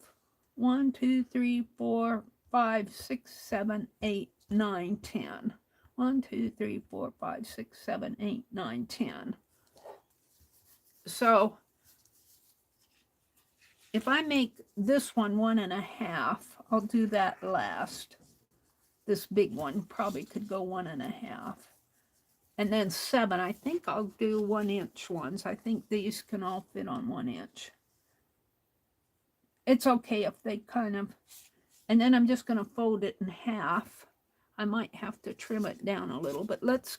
1, 2, 3, 4, 5, 6, 7, 8, 9, 10. 1, 2, 3, 4, 5, 6, 7, 8, 9, 10. So if I make this one 1.5, I'll do that last. This big one probably could go 1.5. And then 7, I think I'll do 1 inch ones. I think these can all fit on 1 inch. It's okay if they kind of, and then I'm just going to fold it in half. I might have to trim it down a little, but let's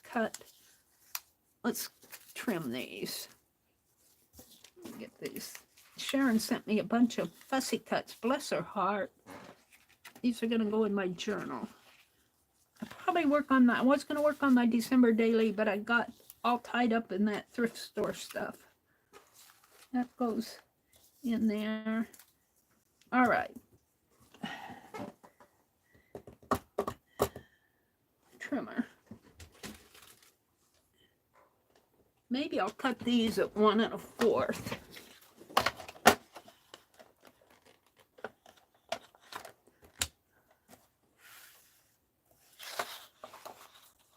trim these. Get these Sharon sent me a bunch of fussy cuts. Bless her heart. These are going to go in my journal. I probably work on that. I was going to work on my December daily, but I got all tied up in that thrift store stuff. That goes in there. All right. Trimmer. Maybe I'll cut these at 1 1/4.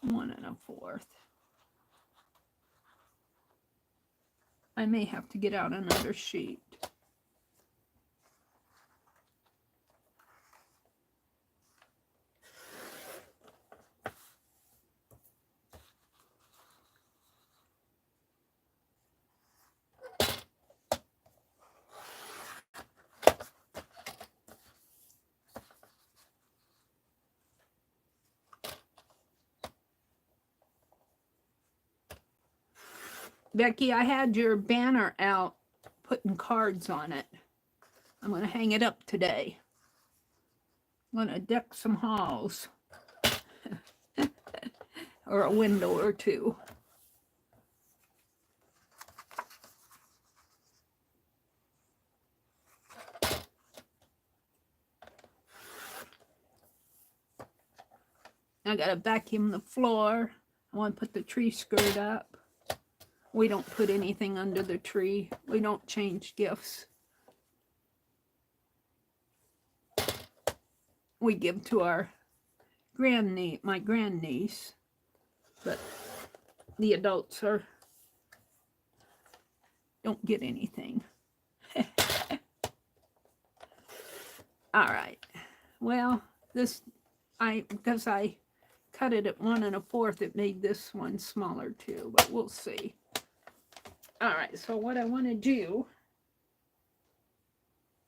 1 1/4. I may have to get out another sheet. Becky, I had your banner out putting cards on it. I'm going to hang it up today. I'm going to deck some halls. Or a window or two. I got to vacuum the floor. I want to put the tree skirt up. We don't put anything under the tree. We don't change gifts. We give to our grandniece, my grandniece, but the adults don't get anything. All right. Well, because I cut it at 1 1/4, it made this one smaller too, but we'll see. All right, so what I want to do,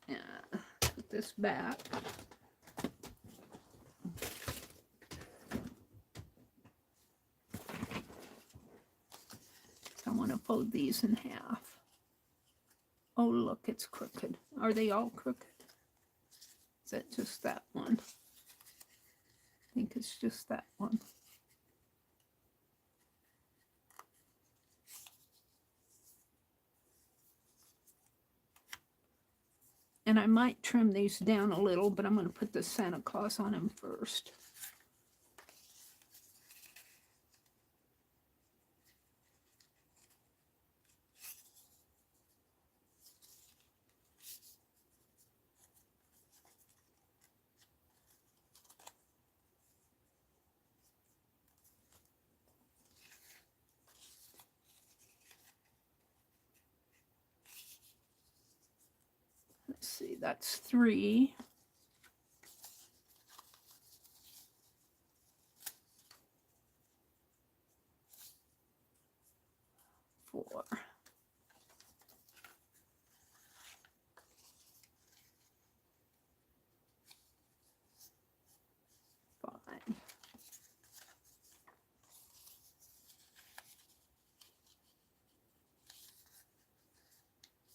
put this back. I want to fold these in half. Oh, look, it's crooked. Are they all crooked? Is that just that one? I think it's just that one. And I might trim these down a little, but I'm going to put the Santa Claus on them first. Let's see, that's 3. 4. 5.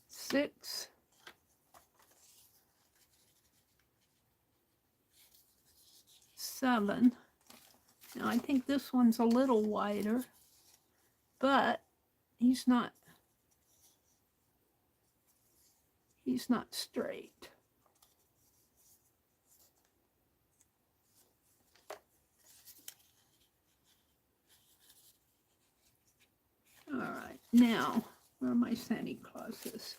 6. 7. Now I think this one's a little wider, but he's not straight. All right, now where are my Santa Clauses?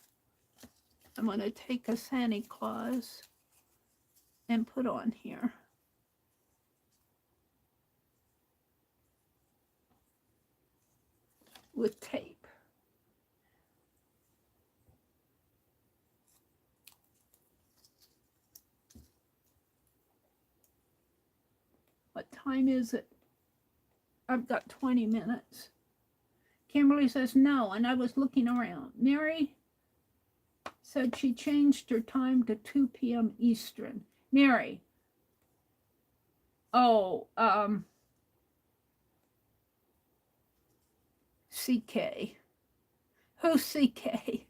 I'm going to take a Santa Claus and put on here. With tape. What time is it? I've got 20 minutes. Kimberly says no, and I was looking around. Meri said she changed her time to 2 p.m. Eastern. Meri. Oh, CK. Who's CK?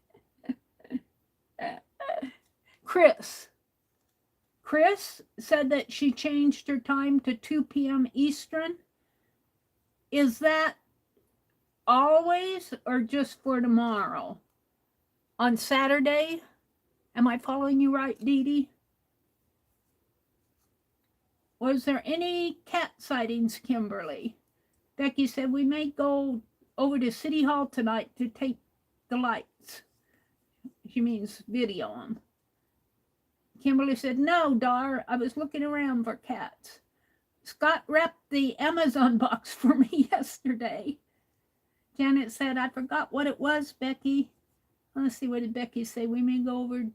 Chris said that she changed her time to 2 p.m. Eastern. Is that always or just for tomorrow? On Saturday? Am I following you right, Dee Dee? Was there any cat sightings, Kimberly? Becky said we may go over to City Hall tonight to take the lights. She means video them. Kimberly said, no, Dar, I was looking around for cats. Scott wrapped the Amazon box for me yesterday. Janet said, I forgot what it was, Becky. Let's see, what did Becky say? We may go over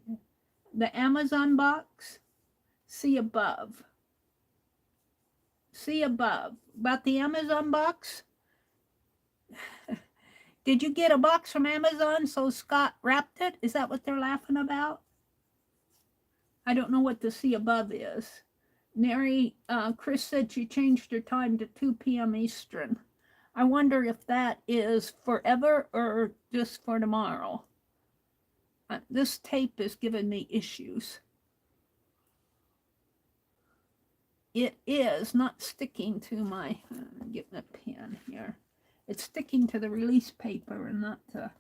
the Amazon box. See above. See above. About the Amazon box? Did you get a box from Amazon so Scott wrapped it? Is that what they're laughing about? I don't know what the see above is. Chris said she changed her time to 2 p.m. Eastern. I wonder if that is forever or just for tomorrow. This tape is giving me issues. It is not sticking to my, getting a pen here. It's sticking to the release paper and not to,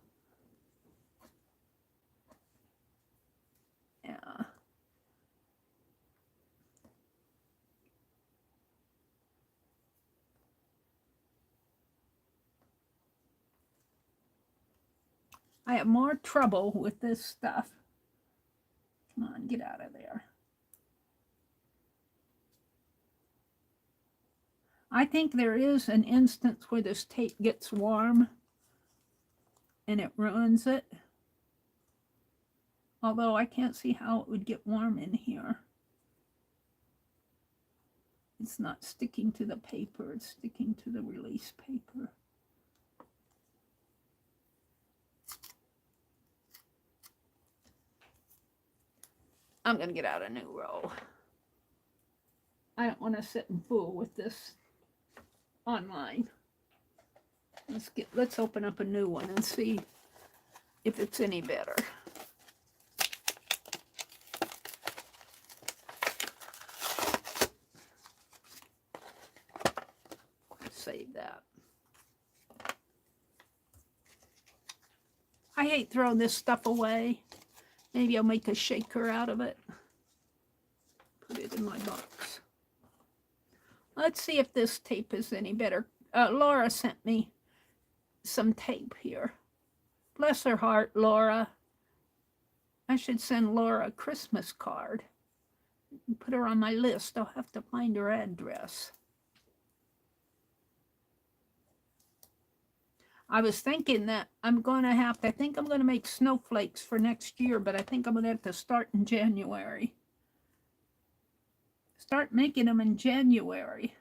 yeah. I have more trouble with this stuff. Come on, get out of there. I think there is an instance where this tape gets warm and it ruins it. Although I can't see how it would get warm in here. It's not sticking to the paper, it's sticking to the release paper. I'm going to get out a new roll. I don't want to sit and fool with this online. Let's open up a new one and see if it's any better. Save that. I hate throwing this stuff away. Maybe I'll make a shaker out of it. Put it in my box. Let's see if this tape is any better. Laura sent me some tape here. Bless her heart, Laura. I should send Laura a Christmas card. Put her on my list. I'll have to find her address. I was thinking that I'm going to have to, I think I'm going to make snowflakes for next year, but I think I'm going to have to start in January. Start making them in January.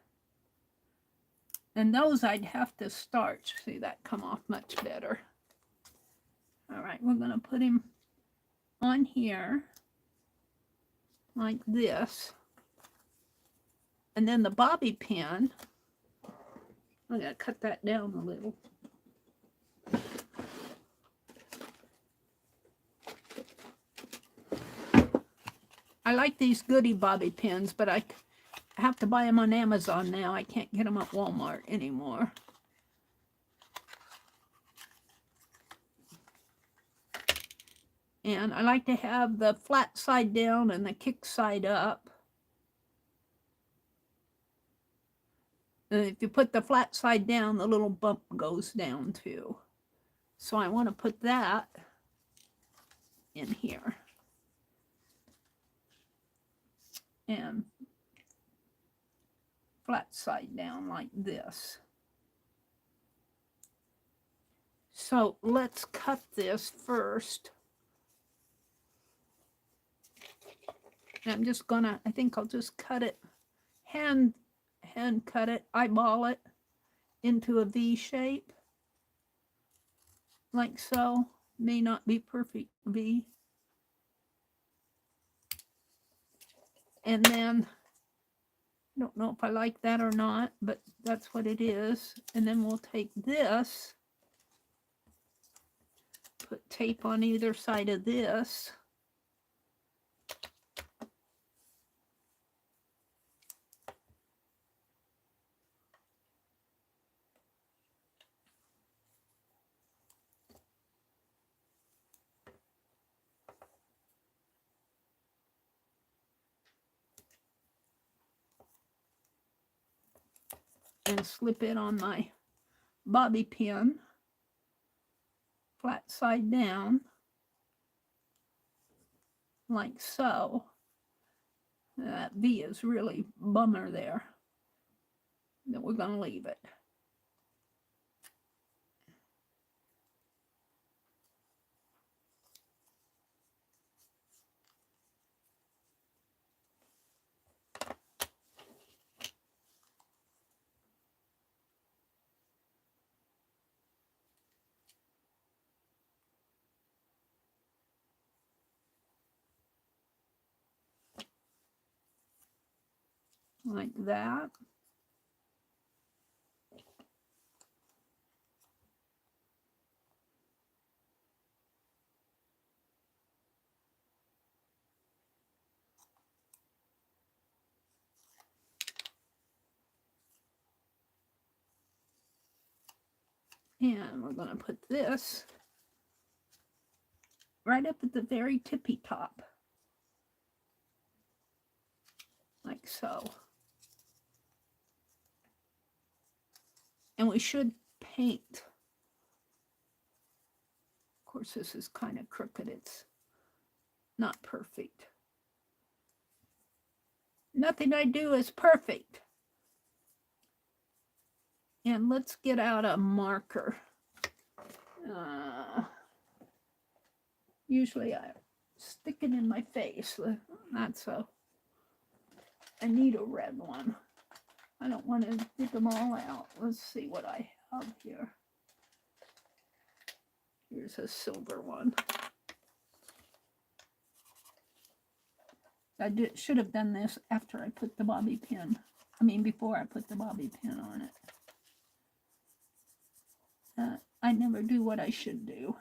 And those I'd have to starch. See, that come off much better. All right, we're going to put him on here like this. And then the bobby pin, I'm going to cut that down a little. I like these goodie bobby pins, but I have to buy them on Amazon now. I can't get them at Walmart anymore. And I like to have the flat side down and the kick side up. And if you put the flat side down, the little bump goes down too. So I want to put that in here. And flat side down like this. So let's cut this first. And I'm just gonna, I think I'll just cut it, hand cut it, eyeball it into a V shape. Like so. May not be perfect V. And then, I don't know if I like that or not, but that's what it is. And then we'll take this, put tape on either side of this, and slip it on my bobby pin, flat side down, like so. That V is really bummer there. Then we're going to leave it. Like that. And we're going to put this right up at the very tippy top, like so. And we should paint. Of course, this is kind of crooked. It's not perfect. Nothing I do is perfect. And let's get out a marker. Usually I stick it in my face. Not so. I need a red one. I don't want to get them all out. Let's see what I have here. Here's a silver one. I should have done this after I put the bobby pin. I mean, before I put the bobby pin on it. I never do what I should do.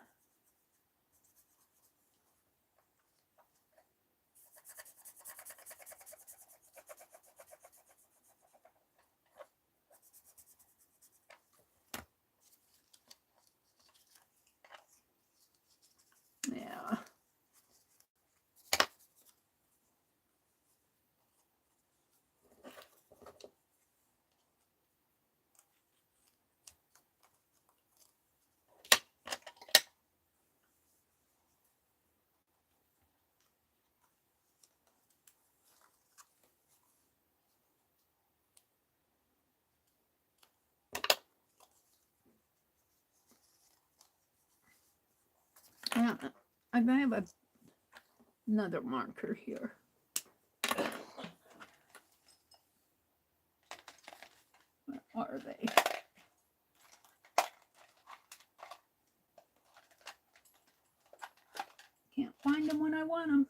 Yeah. I'm going to have another marker here. Where are they? Can't find them when I want them.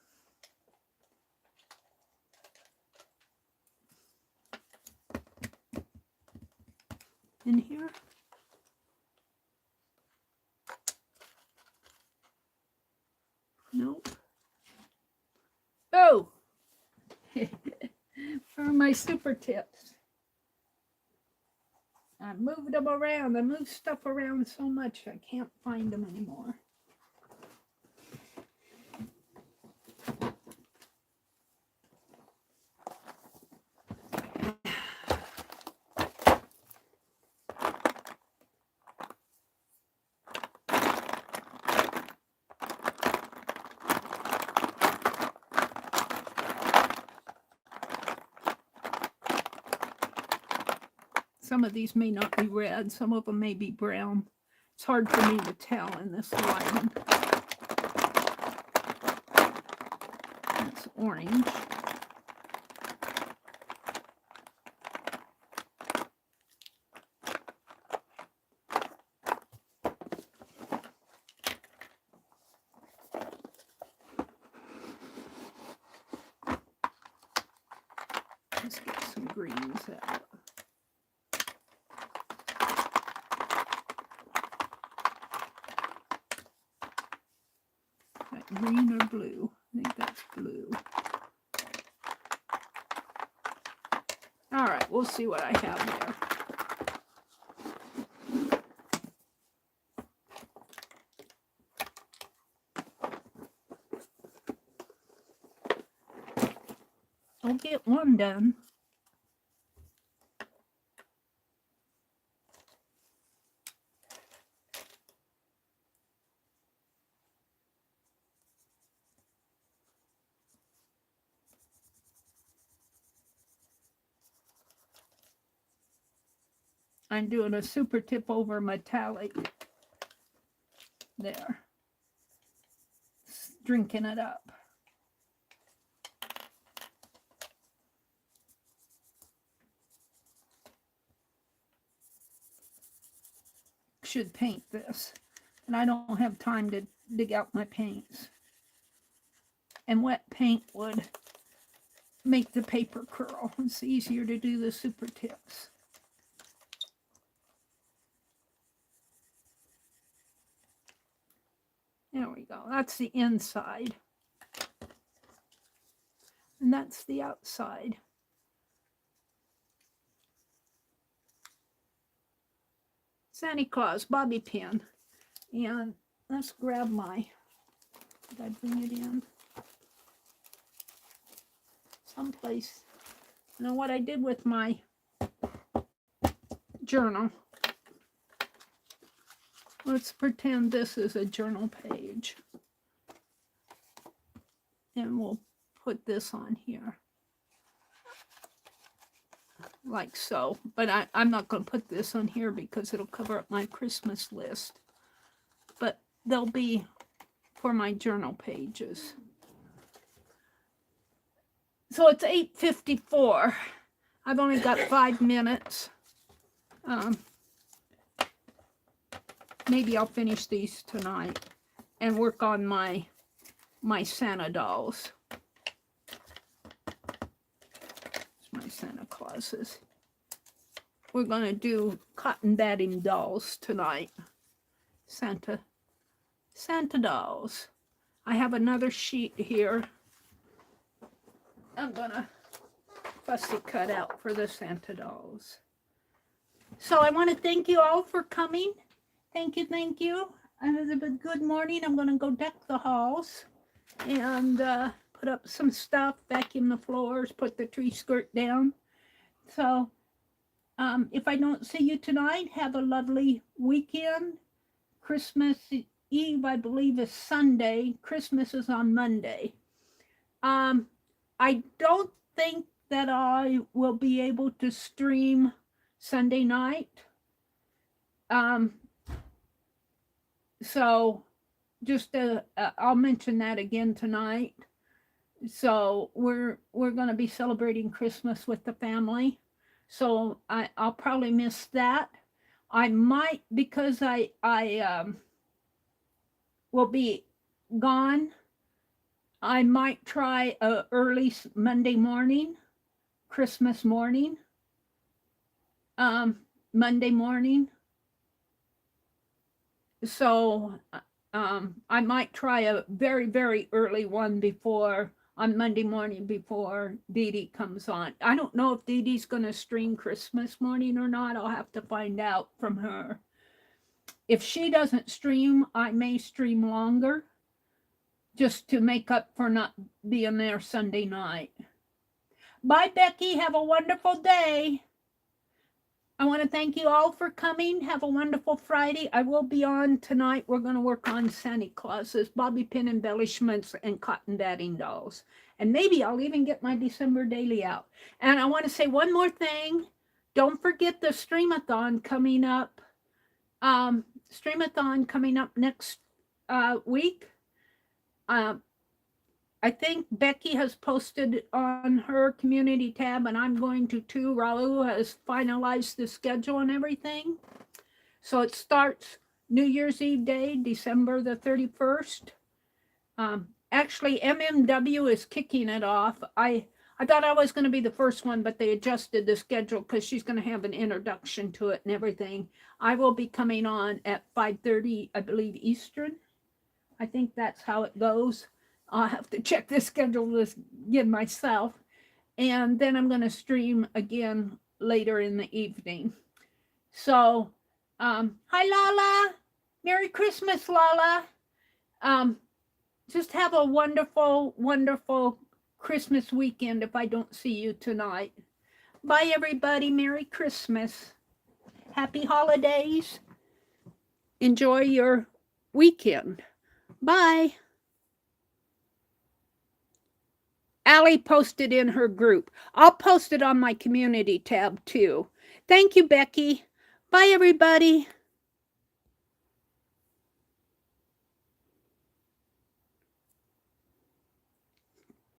In here? Nope. Oh! For my super tips. I moved them around. I moved stuff around so much I can't find them anymore. Some of these may not be red. Some of them may be brown. It's hard for me to tell in this lighting. That's orange. Let's get some greens out. Green or blue? I think that's blue. All right, we'll see what I have there. I'll get one done. I'm doing a super tip over metallic. There. Drinking it up. Should paint this. And I don't have time to dig out my paints. And wet paint would make the paper curl. It's easier to do the super tips. There we go. That's the inside. And that's the outside. Santa Claus bobby pin. And let's grab my, did I bring it in? Someplace. You know what I did with my journal? Let's pretend this is a journal page. And we'll put this on here. Like so. But I'm not going to put this on here because it'll cover up my Christmas list. But they'll be for my journal pages. So it's 8:54. I've only got 5 minutes. Maybe I'll finish these tonight and work on my Santa dolls. It's my Santa Clauses. We're going to do cotton batting dolls tonight. Santa dolls. I have another sheet here. I'm going to fussy cut out for the Santa dolls. So I want to thank you all for coming. Thank you, thank you. Good morning. I'm going to go deck the halls and put up some stuff, vacuum the floors, put the tree skirt down. So if I don't see you tonight, have a lovely weekend. Christmas Eve, I believe, is Sunday. Christmas is on Monday. I don't think that I will be able to stream Sunday night. So just I'll mention that again tonight. So we're going to be celebrating Christmas with the family. So I'll probably miss that. I might, because I will be gone, I might try a early Monday morning, Christmas morning, Monday morning. So I might try a very, very early one on Monday morning before Dee Dee comes on. I don't know if Dee Dee's going to stream Christmas morning or not. I'll have to find out from her. If she doesn't stream, I may stream longer just to make up for not being there Sunday night. Bye, Becky. Have a wonderful day. I want to thank you all for coming. Have a wonderful Friday. I will be on tonight. We're going to work on Santa Clauses, bobby pin embellishments, and cotton batting dolls. And maybe I'll even get my December daily out. And I want to say one more thing. Don't forget the Streamathon coming up. Streamathon coming up next week. I think Becky has posted on her community tab, and I'm going to too. Raul has finalized the schedule and everything. So it starts New Year's Eve day, December the 31st. Actually, MMW is kicking it off. I thought I was going to be the first one, but they adjusted the schedule because she's going to have an introduction to it and everything. I will be coming on at 5:30, I believe, Eastern. I think that's how it goes. I'll have to check the schedule again myself. And then I'm going to stream again later in the evening. So, hi, Lala. Merry Christmas, Lala. Just have a wonderful, wonderful Christmas weekend if I don't see you tonight. Bye, everybody. Merry Christmas. Happy holidays. Enjoy your weekend. Bye. Allie posted in her group. I'll post it on my community tab too. Thank you, Becky. Bye, everybody.